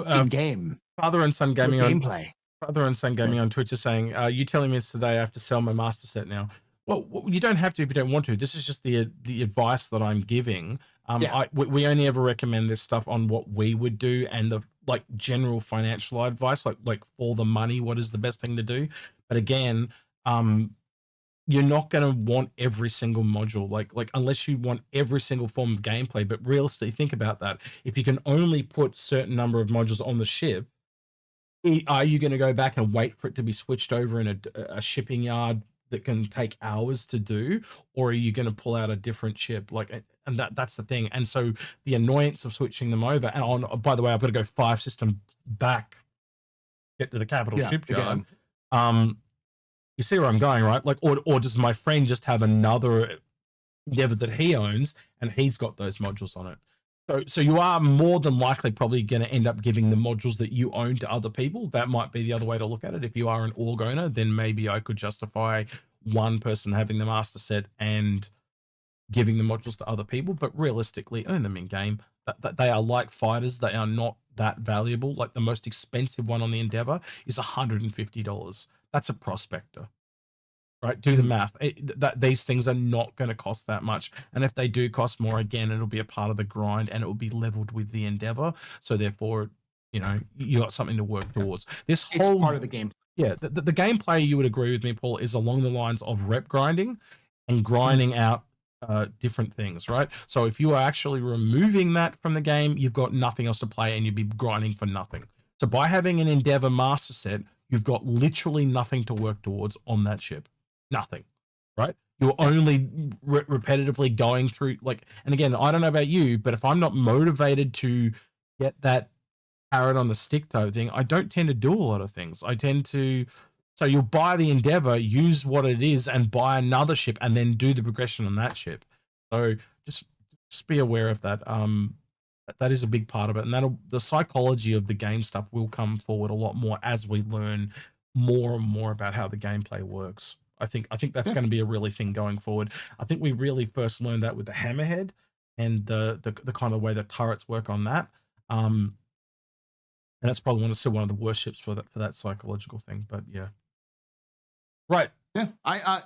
in game. Father and son gaming gameplay. Father and son gaming on Twitch is saying, you telling me this today I have to sell my master set now? Well, you don't have to if you don't want to. This is just the advice that I'm giving. We only ever recommend this stuff on what we would do and the like general financial advice, like for the money, what is the best thing to do. But again, you're not going to want every single module, like unless you want every single form of gameplay. But realistically, think about that. If you can only put certain number of modules on the ship, are you going to go back and wait for it to be switched over in a shipping yard that can take hours to do, or are you going to pull out a different ship? And that's the thing. And so the annoyance of switching them over, and by the way, I've got to go 5 systems back, get to the capital shipyard. You see where I'm going, right? Like, or does my friend just have another endeavor that he owns and he's got those modules on it? So you are more than likely probably going to end up giving the modules that you own to other people. That might be the other way to look at it. If you are an org owner, then maybe I could justify one person having the master set and giving the modules to other people. But realistically, own them in game. They are like fighters. They are not that valuable. Like the most expensive one on the Endeavor is $150. That's a prospector. Right, do the math. These things are not going to cost that much, and if they do cost more, again, it'll be a part of the grind, and it will be leveled with the Endeavor. So therefore, you got something to work towards. It's part of the game. Yeah, the gameplay, you would agree with me, Paul, is along the lines of rep grinding and grinding out different things, right? So if you are actually removing that from the game, you've got nothing else to play, and you'd be grinding for nothing. So by having an Endeavor master set, you've got literally nothing to work towards on that ship. Nothing, right? you're only repetitively going through, like, and again, I don't know about you, but if I'm not motivated to get that carrot on the stick type thing, I don't tend to do a lot of things. I tend to, so you'll buy the Endeavor, use what it is, and buy another ship, and then do the progression on that ship. So just be aware of that. That is a big part of it, and the psychology of the game stuff will come forward a lot more as we learn more and more about how the gameplay works. I think that's going to be a really thing going forward. I think we really first learned that with the Hammerhead and the kind of way that turrets work on that. And that's probably still one of the worst ships for that psychological thing. But yeah, right. Yeah, I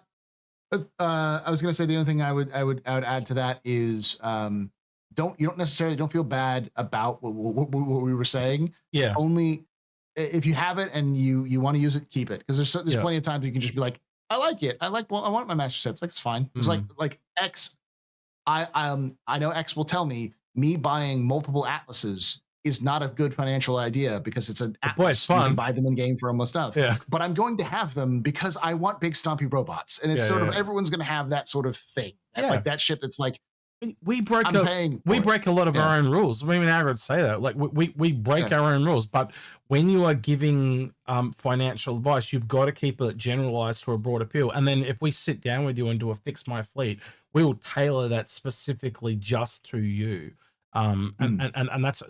was going to say the only thing I would add to that is don't necessarily feel bad about what we were saying. Yeah. Only if you have it and you want to use it, keep it, because there's plenty of times you can just be like, I like it. I want my master sets. Like, it's fine. It's like X. I know X will tell me buying multiple atlases is not a good financial idea because it's an atlas. Boy, it's fun. You can buy them in game for almost stuff. Yeah. But I'm going to have them because I want big stompy robots, and it's everyone's going to have that sort of thing. Like that ship that's like, we break a lot of our own rules. I mean, I would say that, like, we break our own rules, but when you are giving financial advice, you've got to keep it generalized to a broad appeal. And then if we sit down with you and do a fix my fleet, we will tailor that specifically just to you. And that's,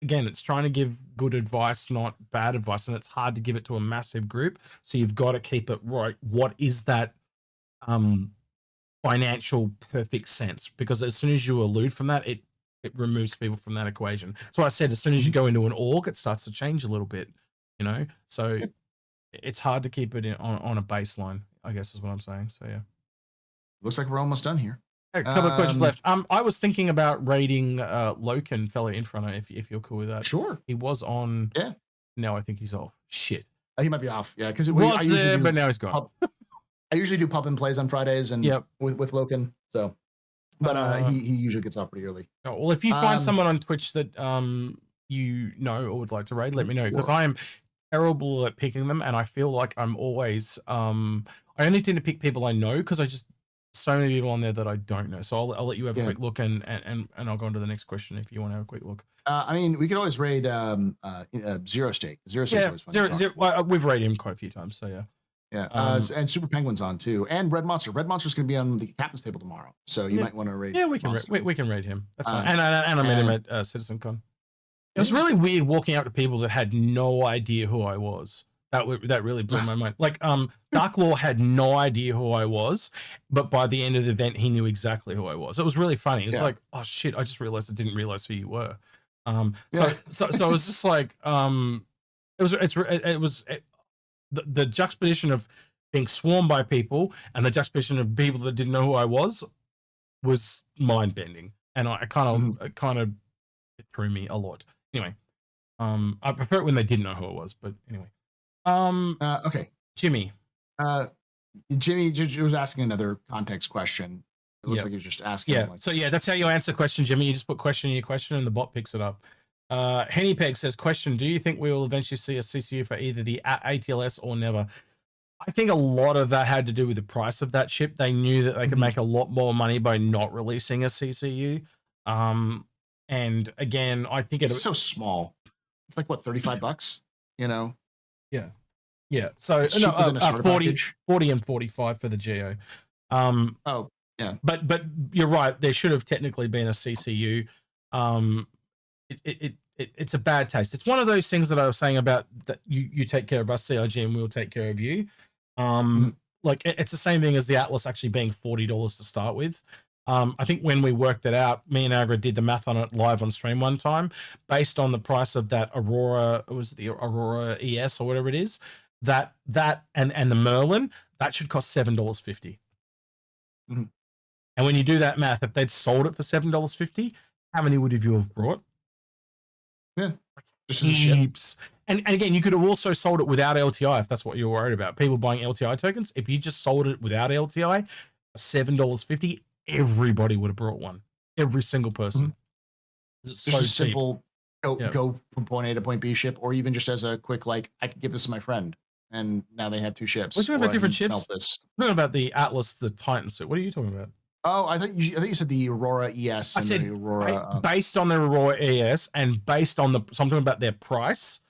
again, it's trying to give good advice, not bad advice, and it's hard to give it to a massive group. So you've got to keep it right. What is that financial perfect sense? Because as soon as you allude from that, it removes people from that equation. So I said, as soon as you go into an org, it starts to change a little bit, you know. So it's hard to keep it on a baseline, I guess is what I'm saying. So yeah, looks like we're almost done here. A couple of questions left. I was thinking about raiding Loken, fellow Inforunner, if you're cool with that. Sure. He was on. Yeah. No, I think he's off. Shit. He might be off. Yeah, because but now he's gone. I usually do pub and plays on Fridays and with Loken. So, but he usually gets off pretty early. Oh, well, if you find someone on Twitch that you know or would like to raid, let me know, because I am terrible at picking them, and I feel like I'm always I only tend to pick people I know, because I just so many people on there that I don't know. So I'll let you have a quick look, and I'll go on to the next question if you want to have a quick look. I mean, we could always raid Zero State. Zero State's always fun. Well, we've raided him quite a few times, so yeah. Yeah, and Super Penguin's on too, and Red Monster. Red Monster's going to be on the captain's table tomorrow, so you might want to raid. Yeah, we can raid him. That's fine. And I met him at CitizenCon. It was really weird walking out to people that had no idea who I was. That really blew my mind. Like, Dark Law had no idea who I was, but by the end of the event, he knew exactly who I was. It was really funny. It's like, oh shit, I just realized I didn't realize who you were. So it was just like, it was the juxtaposition of being swarmed by people and the juxtaposition of people that didn't know who I was mind bending, and it kind of threw me a lot. Anyway, I prefer it when they didn't know who it was, but anyway. Okay, Jimmy. Jimmy was asking another context question. It looks like he was just asking. Yeah. So yeah, that's how you answer question, Jimmy. You just put question in your question, and the bot picks it up. Hennypeg says, question, do you think we will eventually see a CCU for either the ATLS or never? I think a lot of that had to do with the price of that ship. They knew that they could make a lot more money by not releasing a CCU. And again, I think it's so small. It's like, what, $35, you know? Yeah. Yeah. So no, 40 and 45 for the Geo. Oh, yeah. But you're right. There should have technically been a CCU. It's a bad taste. It's one of those things that I was saying about that you take care of us, CIG, and we'll take care of you. Like, it's the same thing as the Atlas actually being $40 to start with. I think when we worked it out, me and Agra did the math on it live on stream one time, based on the price of that Aurora, it was the Aurora ES or whatever it is, that and the Merlin, that should cost $7.50. And when you do that math, if they'd sold it for $7.50, how many would you have brought? Yeah, heaps. And again, you could have also sold it without LTI if that's what you're worried about. People buying LTI tokens. If you just sold it without LTI, $7.50, everybody would have brought one. Every single person. It's just a simple go from point A to point B ship, or even just as a quick, like, I could give this to my friend and now they have 2 ships. We're talking about Or different he ships. smelt this. We're talking about the Atlas, the Titan suit. What are you talking about? Oh, I think you said the Aurora ES. I and said the Aurora based on their Aurora ES and based on the. So I'm talking about their price.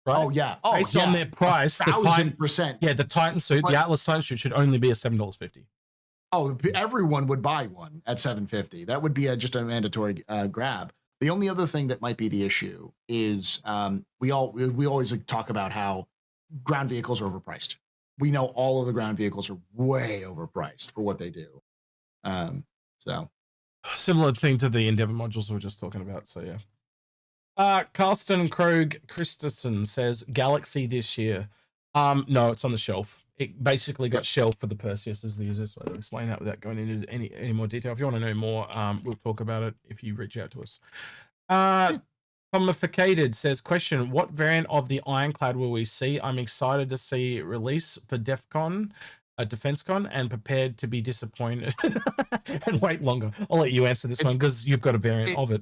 Right? Oh yeah. Oh, based on their price, the Titan, 1,000%. yeah, the Titan suit, the Atlas Titan suit should only be a $7.50. Oh, everyone would buy one at $7.50. That would be just a mandatory grab. The only other thing that might be the issue is we always talk about how ground vehicles are overpriced. We know all of the ground vehicles are way overpriced for what they do. So similar thing to the Endeavor modules we were just talking about. So yeah. Carlston Krog Christensen says Galaxy this year. No, it's on the shelf. It basically got shelved for the Perseus is the easiest way to explain that without going into any more detail. If you want to know more, we'll talk about it if you reach out to us. Comificated says, question, what variant of the Ironclad will we see? I'm excited to see it release for DEFCON, DefenseCon, and prepared to be disappointed and wait longer. I'll let you answer this one because you've got a variant of it.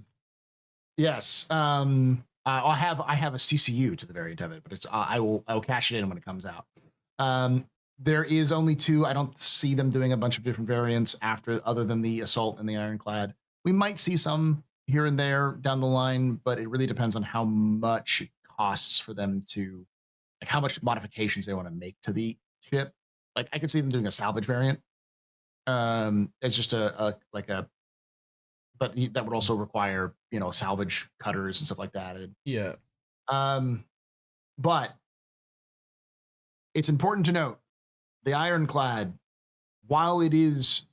Yes. I have a CCU to the variant of it, but it's I will cash it in when it comes out. There is only 2. I don't see them doing a bunch of different variants other than the Assault and the Ironclad. We might see some here and there down the line, but it really depends on how much it costs for them to, like, how much modifications they want to make to the ship. Like, I could see them doing a salvage variant. It's just but that would also require, salvage cutters and stuff like that. And, yeah. But it's important to note the Ironclad, while it is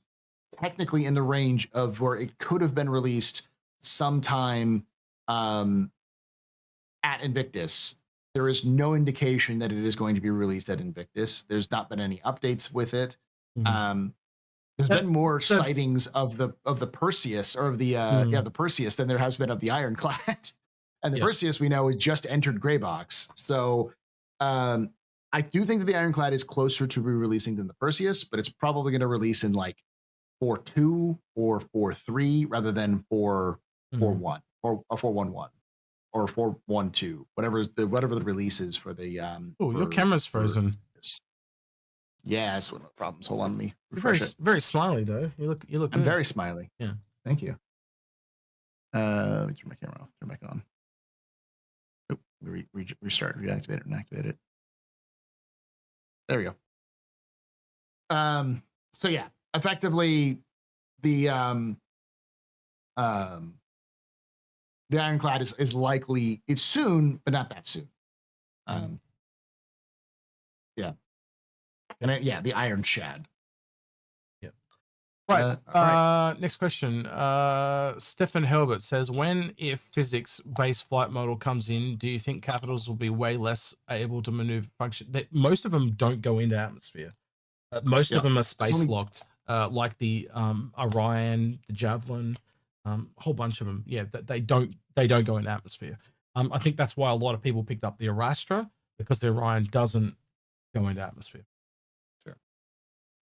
technically in the range of where it could have been released sometime at Invictus, there is no indication that it is going to be released at Invictus. There's not been any updates with it. Mm-hmm. There's been more sightings of the Perseus or of the the Perseus than there has been of the Ironclad. And the Perseus, we know, has just entered Greybox. So I do think that the Ironclad is closer to re-releasing than the Perseus, but it's probably going to release in like 4.2 or 4.3 rather than 4.1 or 4.11 or 4.12, whatever the release is for the. Oh, your camera's frozen. Yeah, that's one of the problems. Hold on, let me refresh it. Very smily though. You look. I'm good. very smiley. Yeah. Thank you. Turn my camera off. Turn back on. Oh, restart. Reactivate it and activate it. There we go. So yeah, effectively, the Ironclad is likely, it's soon, but not that soon. Yeah. And the Iron Shad. Yeah. Right. Next question. Stefan Helbert says, if physics-based flight model comes in, do you think capitals will be way less able to maneuver function? Most of them don't go into atmosphere. Most of them are space locked, like the Orion, the Javelin, a whole bunch of them. Yeah, they don't go into atmosphere. I think that's why a lot of people picked up the Arastra, because the Orion doesn't go into atmosphere. Sure.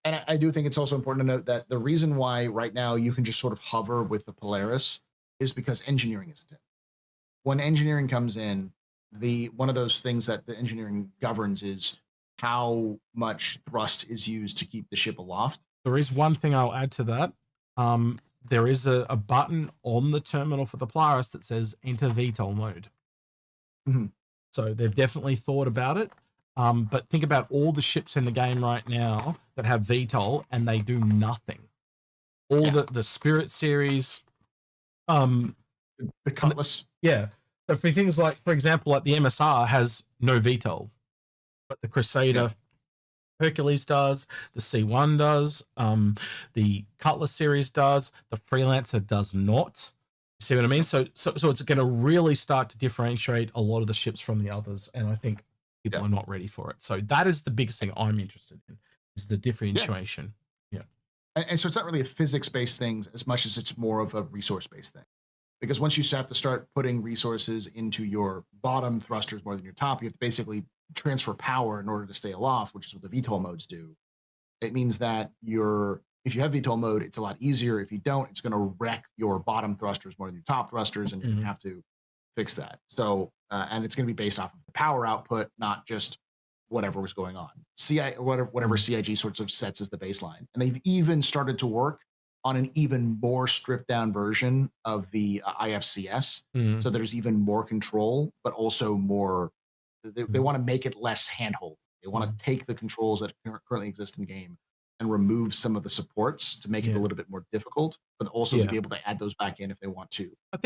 And I do think it's also important to note that the reason why right now you can just sort of hover with the Polaris is because engineering isn't in. When engineering comes in, one of those things that the engineering governs is how much thrust is used to keep the ship aloft. There is one thing I'll add to that. There is a button on the terminal for the Polaris that says enter VTOL mode. Mm-hmm. So they've definitely thought about it. But think about all the ships in the game right now that have VTOL and they do nothing. All the Spirit series, the Cutlass. Yeah. So for things like, for example, like the MSR has no VTOL, but the Crusader, Hercules does, the C1 does, the Cutlass series does, the Freelancer does not. You see what I mean? So it's going to really start to differentiate a lot of the ships from the others, and I think people are not ready for it. So that is the biggest thing I'm interested in, is the differentiation. Yeah. And so it's not really a physics-based thing as much as it's more of a resource-based thing. Because once you have to start putting resources into your bottom thrusters more than your top, you have to basically transfer power in order to stay aloft, which is what the VTOL modes do. It means that if you have VTOL mode, it's a lot easier. If you don't, it's going to wreck your bottom thrusters more than your top thrusters, and you have to fix that. So, and it's going to be based off of the power output, not just whatever was going on. Whatever CIG sorts of sets as the baseline. And they've even started to work on an even more stripped down version of the IFCS. So there's even more control, but also more, they want to make it less handhold. They want to take the controls that currently exist in game and remove some of the supports to make it a little bit more difficult, but also to be able to add those back in if they want to. I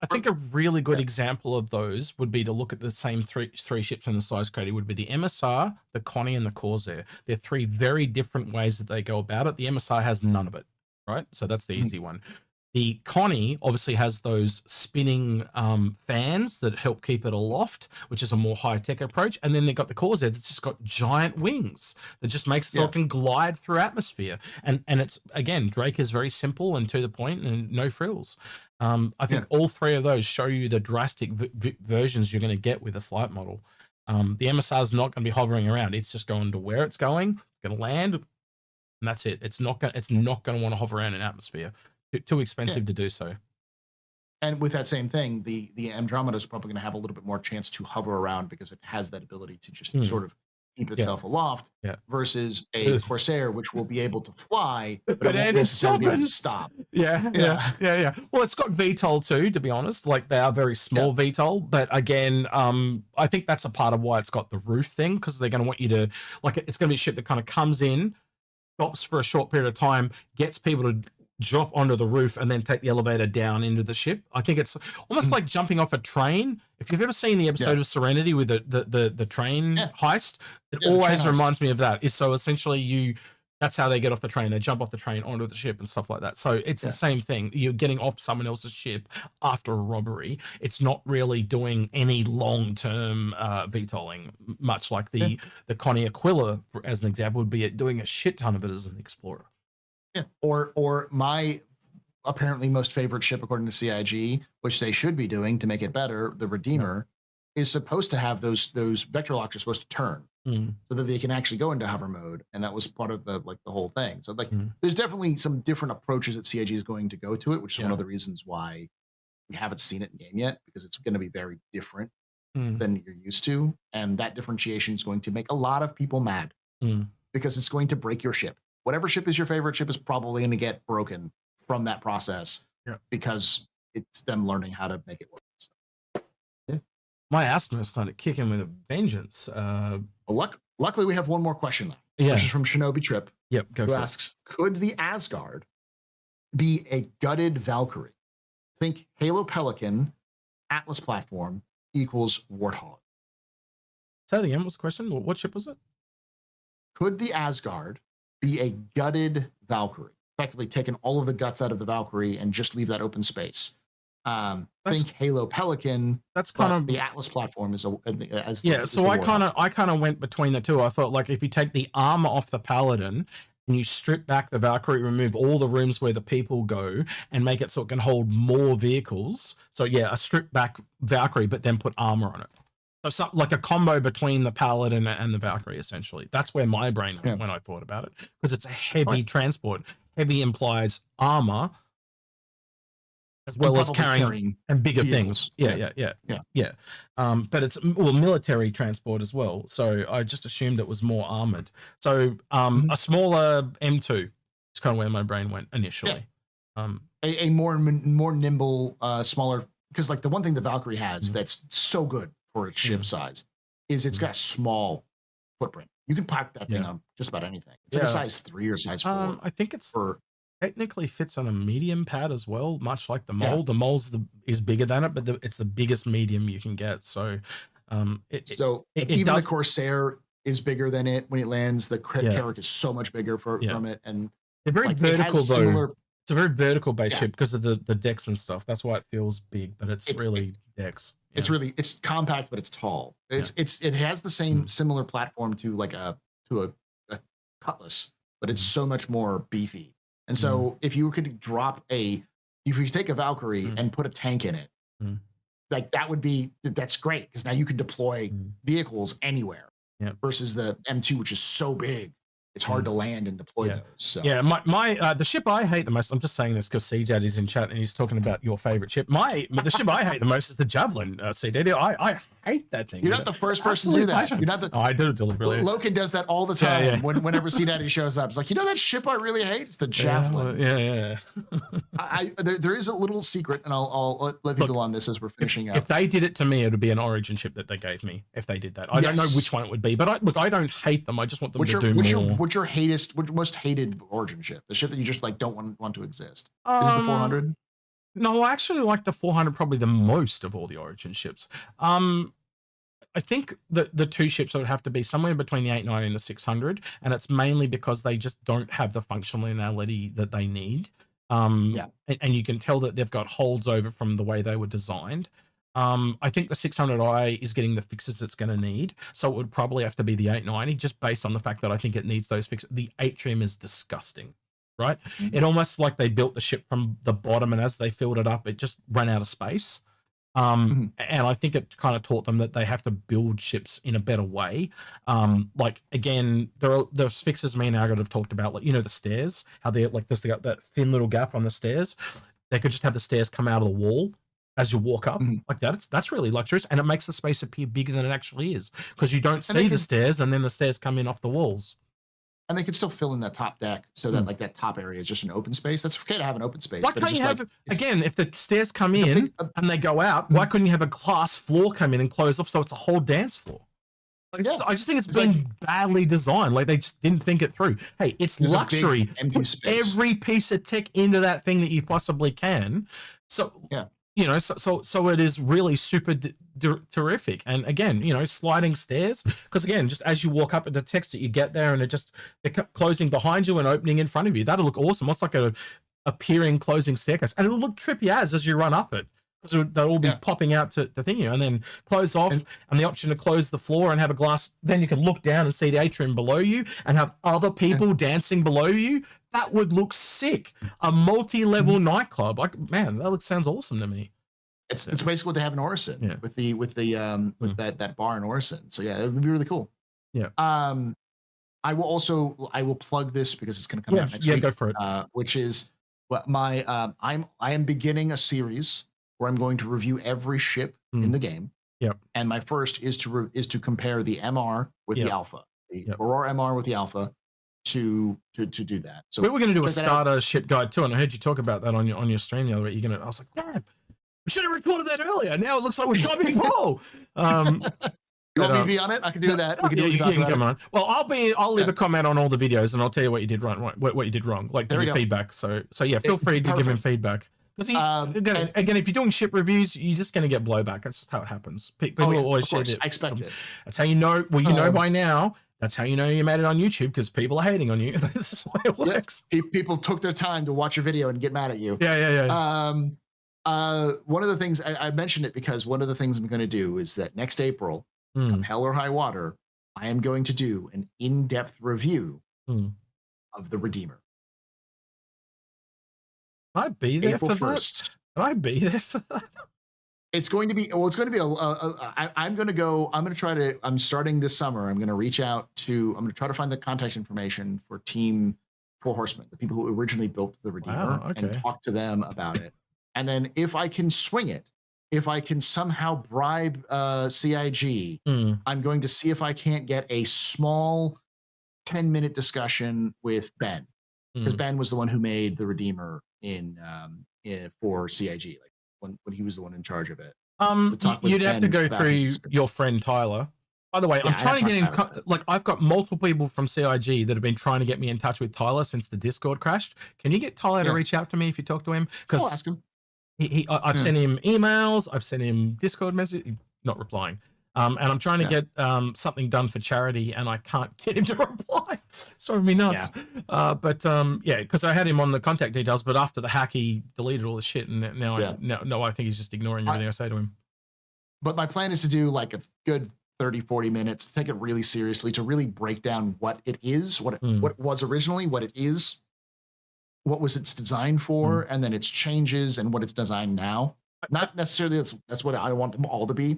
think a really good example of those would be to look at the same three ships in the size crate. It would be the MSR, the Connie, and the Corsair. They're three very different ways that they go about it. The MSR has none of it, right? So that's the easy one. The Connie obviously has those spinning fans that help keep it aloft, which is a more high-tech approach. And then they've got the Corsair that's just got giant wings that just makes it so it can glide through atmosphere. And it's, again, Drake is very simple and to the point and no frills. I think all three of those show you the drastic versions you're going to get with a flight model. The MSR is not going to be hovering around. It's just going to where it's going. It's going to land, and that's it. It's not going to want to hover around in atmosphere. Too expensive to do so. And with that same thing, the Andromeda is probably going to have a little bit more chance to hover around because it has that ability to just sort of keep itself aloft versus a Corsair, which will be able to fly, but it won't necessarily be able to stop. Yeah. Well, it's got VTOL too, to be honest. Like, they are very small VTOL, but again, I think that's a part of why it's got the roof thing, because they're going to want you to, like, it's going to be a ship that kind of comes in, stops for a short period of time, gets people to drop onto the roof and then take the elevator down into the ship. I think it's almost like jumping off a train. If you've ever seen the episode of Serenity with the train heist, it always reminds me of that. Is so essentially that's how they get off the train. They jump off the train onto the ship and stuff like that. So it's the same thing. You're getting off someone else's ship after a robbery. It's not really doing any long-term VTOLing, much like the Connie Aquila, as an example, would be doing a shit ton of it as an explorer. Yeah, or my apparently most favorite ship according to CIG, which they should be doing to make it better, the Redeemer, is supposed to have those vector locks are supposed to turn so that they can actually go into hover mode, and that was part of the whole thing. So there's definitely some different approaches that CIG is going to go to it, which is one of the reasons why we haven't seen it in game yet, because it's going to be very different than you're used to, and that differentiation is going to make a lot of people mad because it's going to break your ship. Whatever ship is your favorite ship is probably going to get broken from that process because it's them learning how to make it work. So, my asthma started kicking with a vengeance. Well, luckily, we have one more question left, which is from Shinobi Trip. Yep, who asks, could the Asgard be a gutted Valkyrie? Think Halo Pelican, Atlas platform equals Warthog. Say that again. What's the question? What ship was it? Could the Asgard be a gutted Valkyrie, effectively taking all of the guts out of the Valkyrie and just leave that open space? Think Halo Pelican. That's kind of the Atlas platform is so I kind of went between the two. I thought, like, if you take the armor off the Paladin and you strip back the Valkyrie, remove all the rooms where the people go, and make it so it can hold more vehicles. So a stripped back Valkyrie, but then put armor on it. So like a combo between the Paladin and the Valkyrie, essentially. That's where my brain went when I thought about it, because it's a heavy transport. Heavy implies armor, as well as carrying and bigger vehicles. things. Yeah. But it's military transport as well. So I just assumed it was more armored. So a smaller M2 is kind of where my brain went initially. A more nimble, smaller, because like the one thing the Valkyrie has that's so good for its ship size is it's got a small footprint. You can pack that thing on just about anything. It's like a size 3 or size 4. I think it's technically fits on a medium pad as well, much like the mole. The mole's is bigger than it, but it's the biggest medium you can get. So even the Corsair is bigger than it when it lands. The Carrack is so much bigger from it, and they're very vertical though. It's a very vertical based ship because of the decks and stuff. That's why it feels big, but it's really decks. It's compact, but it's tall. It has the same similar platform to like a Cutlass, but it's so much more beefy. And so if you could if you take a Valkyrie and put a tank in it, like that's great, because now you can deploy vehicles anywhere versus the M2, which is so big. It's hard to land and deploy those. So. Yeah, my the ship I hate the most, I'm just saying this because CJad is in chat and he's talking about your favorite ship. The ship I hate the most is the Javelin, CJad. I hate that thing. You're not the first person to do that. You're not the. Oh, I do it deliberately. Loken does that all the time. Whenever C Daddy shows up, it's like, you know that ship I really hate? It's the javelin. Yeah. There is a little secret, and I'll let people on this as we're finishing up. If they did it to me, it would be an Origin ship that they gave me. If they did that, I don't know which one it would be, but I don't hate them. I just want them to do more. What's your most hated Origin ship? The ship that you just like don't want to exist. Is it the 400? No, I actually like the 400 probably the most of all the Origin ships. I think the two ships would have to be somewhere between the 890 and the 600, and it's mainly because they just don't have the functionality that they need. And you can tell that they've got holds over from the way they were designed. I think the 600i is getting the fixes it's going to need, so it would probably have to be the 890, just based on the fact that I think it needs those fixes. The atrium is disgusting. Right? It almost like they built the ship from the bottom, and as they filled it up, it just ran out of space. And I think it kind of taught them that they have to build ships in a better way. Like again, there's fixes me and Agate have talked about, like, you know, the stairs, how they're like this, they got that thin little gap on the stairs. They could just have the stairs come out of the wall as you walk up like that. That's really luxurious, and it makes the space appear bigger than it actually is, because you don't see the stairs, and then the stairs come in off the walls. And they could still fill in that top deck so that like that top area is just an open space. That's okay to have an open space. Why can't you have, again, if the stairs come in and they go out, why couldn't you have a glass floor come in and close off so it's a whole dance floor? I just think it's been badly designed. Like they just didn't think it through. Hey, it's luxury. Empty space. Every piece of tech into that thing that you possibly can. So you know, so it is really super terrific. And again, you know, sliding stairs, because again, just as you walk up, it detects that you get there, and they're closing behind you and opening in front of you. That'll look awesome. It's like a appearing closing staircase, and it'll look trippy as you run up it, because they'll all be popping out to the thing, and then close off, and the option to close the floor and have a glass. Then you can look down and see the atrium below you and have other people dancing below you. That would look sick. A multi-level nightclub. Like, man, that sounds awesome to me. It's basically what they have in Orison with that bar in Orison. So yeah, it would be really cool. Yeah. I will plug this because it's going to come out next week. Yeah, go for it. Which is what I am beginning a series where I'm going to review every ship in the game. Yep. And my first is to compare the MR with the Alpha, the Aurora MR with the Alpha. To do that. So we were going to do a starter ship guide too, and I heard you talk about that on your stream the other week. I was like, damn, we should have recorded that earlier. Now it looks like we're diving hole. You want me to be on it? I can do that. We can do it. You can come on. Well, I'll leave a comment on all the videos, and I'll tell you what you did right, what you did wrong. Like give you feedback. So yeah, feel free to give him feedback. Because again, if you're doing ship reviews, you're just going to get blowback. That's just how it happens. People always share it. I expect it. That's how you know. Well, you know by now. That's how you know you made it on YouTube, because people are hating on you. This is why it works. People took their time to watch your video and get mad at you. Yeah. One of the things I mentioned it because one of the things I'm going to do is that next April, come hell or high water, I am going to do an in-depth review of the Redeemer. Can I be there April for 1st. that? Can I be there for that? It's going to be, I'm starting this summer. I'm going to reach out to, I'm going to try to find the contact information for Team Four Horsemen, the people who originally built the Redeemer, and talk to them about it. And then if I can swing it, if I can somehow bribe CIG, I'm going to see if I can't get a small 10-minute discussion with Ben, because Ben was the one who made the Redeemer for CIG. Like, when he was the one in charge of it. You'd have to go through your friend Tyler. By the way, I'm trying to get in, like, I've got multiple people from CIG that have been trying to get me in touch with Tyler since the Discord crashed. Can you get Tyler to reach out to me if you talk to him? Because I'll ask him. I've sent him emails, I've sent him Discord message, not replying. And I'm trying to get something done for charity, and I can't get him to reply. It's driving me nuts. Because I had him on the contact details, but after the hack, he deleted all the shit, and now I think he's just ignoring everything I say to him. But my plan is to do like a good 30, 40 minutes, to take it really seriously, to really break down what it is, what it was originally, what it is, what was its designed for, and then its changes and what it's designed now. Not necessarily that's what I want them all to be.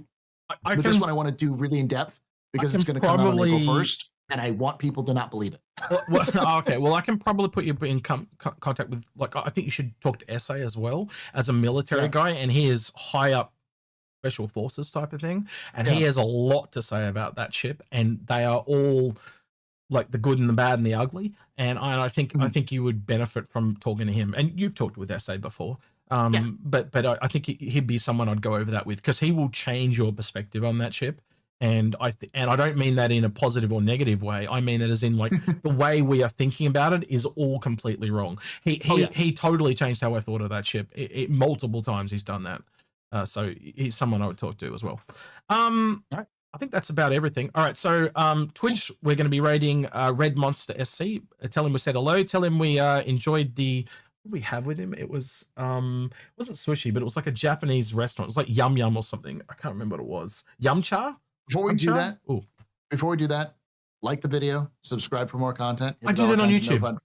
But this one I want to do really in depth, because it's going to come out on April 1st, and I want people to not believe it. Okay, well, I can probably put you in contact with, like, I think you should talk to SA as well, as a military guy, and he is high up special forces type of thing, and he has a lot to say about that ship, and they are all like the good and the bad and the ugly. And I think you would benefit from talking to him. And you've talked with SA before, but I think he'd be someone I'd go over that with, because he will change your perspective on that ship. And I don't mean that in a positive or negative way. I mean that as in like the way we are thinking about it is all completely wrong. He totally changed how I thought of that ship. Multiple times he's done that. So he's someone I would talk to as well. I think that's about everything. All right. So Twitch, we're going to be rating Red Monster SC. Tell him we said hello. Tell him we enjoyed the, what did we have with him? It was, it wasn't sushi, but it was like a Japanese restaurant. It was like Yum Yum or something. I can't remember what it was. Yum Cha? Before we do that, like the video, subscribe for more content. I do that on YouTube.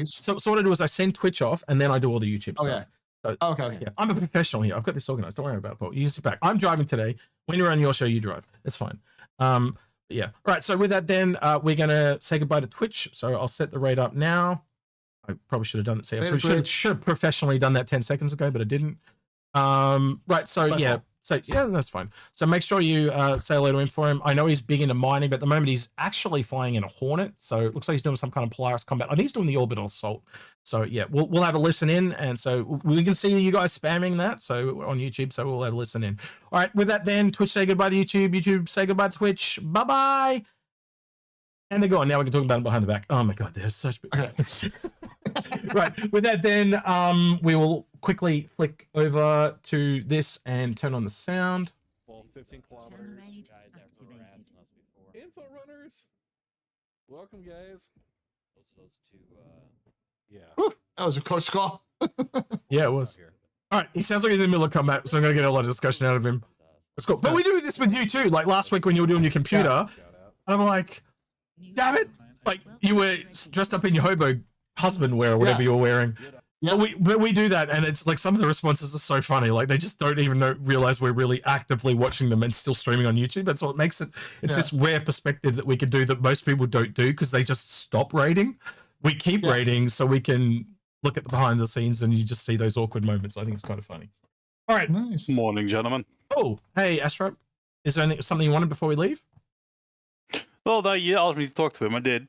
So what I do is I send Twitch off, and then I do all the YouTube stuff. So, okay. Yeah, I'm a professional here. I've got this organized. Don't worry about it, Paul. You sit back. I'm driving today. When you're on your show, you drive. It's fine. Yeah. All right. So with that, then we're gonna say goodbye to Twitch. So I'll set the rate up now. I probably should have done that. See, I should have professionally done that 10 seconds ago, but I didn't. Right. So yeah. So yeah, that's fine. So make sure you say hello to him for him. I know he's big into mining, but at the moment he's actually flying in a Hornet. So it looks like he's doing some kind of Polaris combat. I think he's doing the orbital assault. So yeah, we'll have a listen in, and so we can see you guys spamming that. So on YouTube, so we'll have a listen in. All right, with that then, Twitch say goodbye to YouTube. YouTube say goodbye to Twitch. Bye bye. And they're gone. Now we can talk about it behind the back. Oh my god, there's such. Okay. Right. With that, then we will quickly flick over to this and turn on the sound. Well, 15 kilometers. You guys ever harassed us before? Inforunners. Welcome, guys. Those two. Yeah. Whew, that was a close call. Yeah, it was. All right. He sounds like he's in the middle of combat, so I'm gonna get a lot of discussion out of him. Let's go. But we do this with you too. Like last week when you were doing your computer, and I'm like, damn it! Like you were dressed up in your hobo husband wear or whatever you were wearing. Yeah. But we do that, and it's like some of the responses are so funny. Like they just don't even realize we're really actively watching them and still streaming on YouTube. That's what makes it. It's this rare perspective that we can do that most people don't do because they just stop rating. We keep rating so we can look at the behind the scenes, and you just see those awkward moments. I think it's kind of funny. All right. Nice. Morning, gentlemen. Oh, hey, Astro. Is there something you wanted before we leave? Well, no, you asked me to talk to him. I did.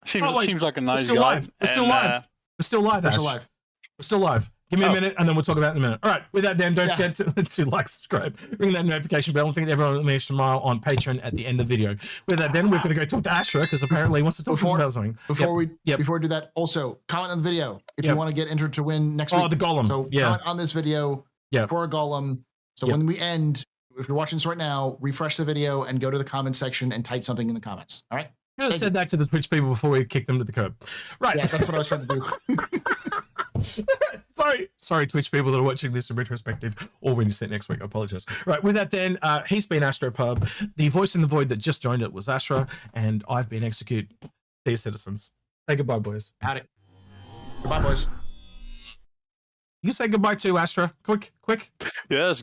Seems like a nice guy. Live. We're still live. We're still live, Ash. We're still live. Give me a minute, and then we'll talk about it in a minute. All right. With that, then, don't forget to like, subscribe, ring that notification bell, and thank everyone that managed to smile on Patreon at the end of the video. With that, then, we're going to go talk to Ashra, because apparently he wants to talk to us about something. Before we do that, also, comment on the video if you want to get entered to win next week. Oh, the Golem. So comment on this video for a Golem. So when we end, if you're watching this right now, refresh the video and go to the comment section and type something in the comments. All right? I could have said that to the Twitch people before we kicked them to the curb. Right. Yeah, that's what I was trying to do. Sorry, Twitch people that are watching this in retrospective, or when you see it next week. I apologize. Right, with that then, he's been AstroPub. The voice in the void that just joined it was Astra, and I've been Execute. Dear citizens. Say goodbye, boys. Howdy. Goodbye, boys. You say goodbye to Astra. Quick. Yes.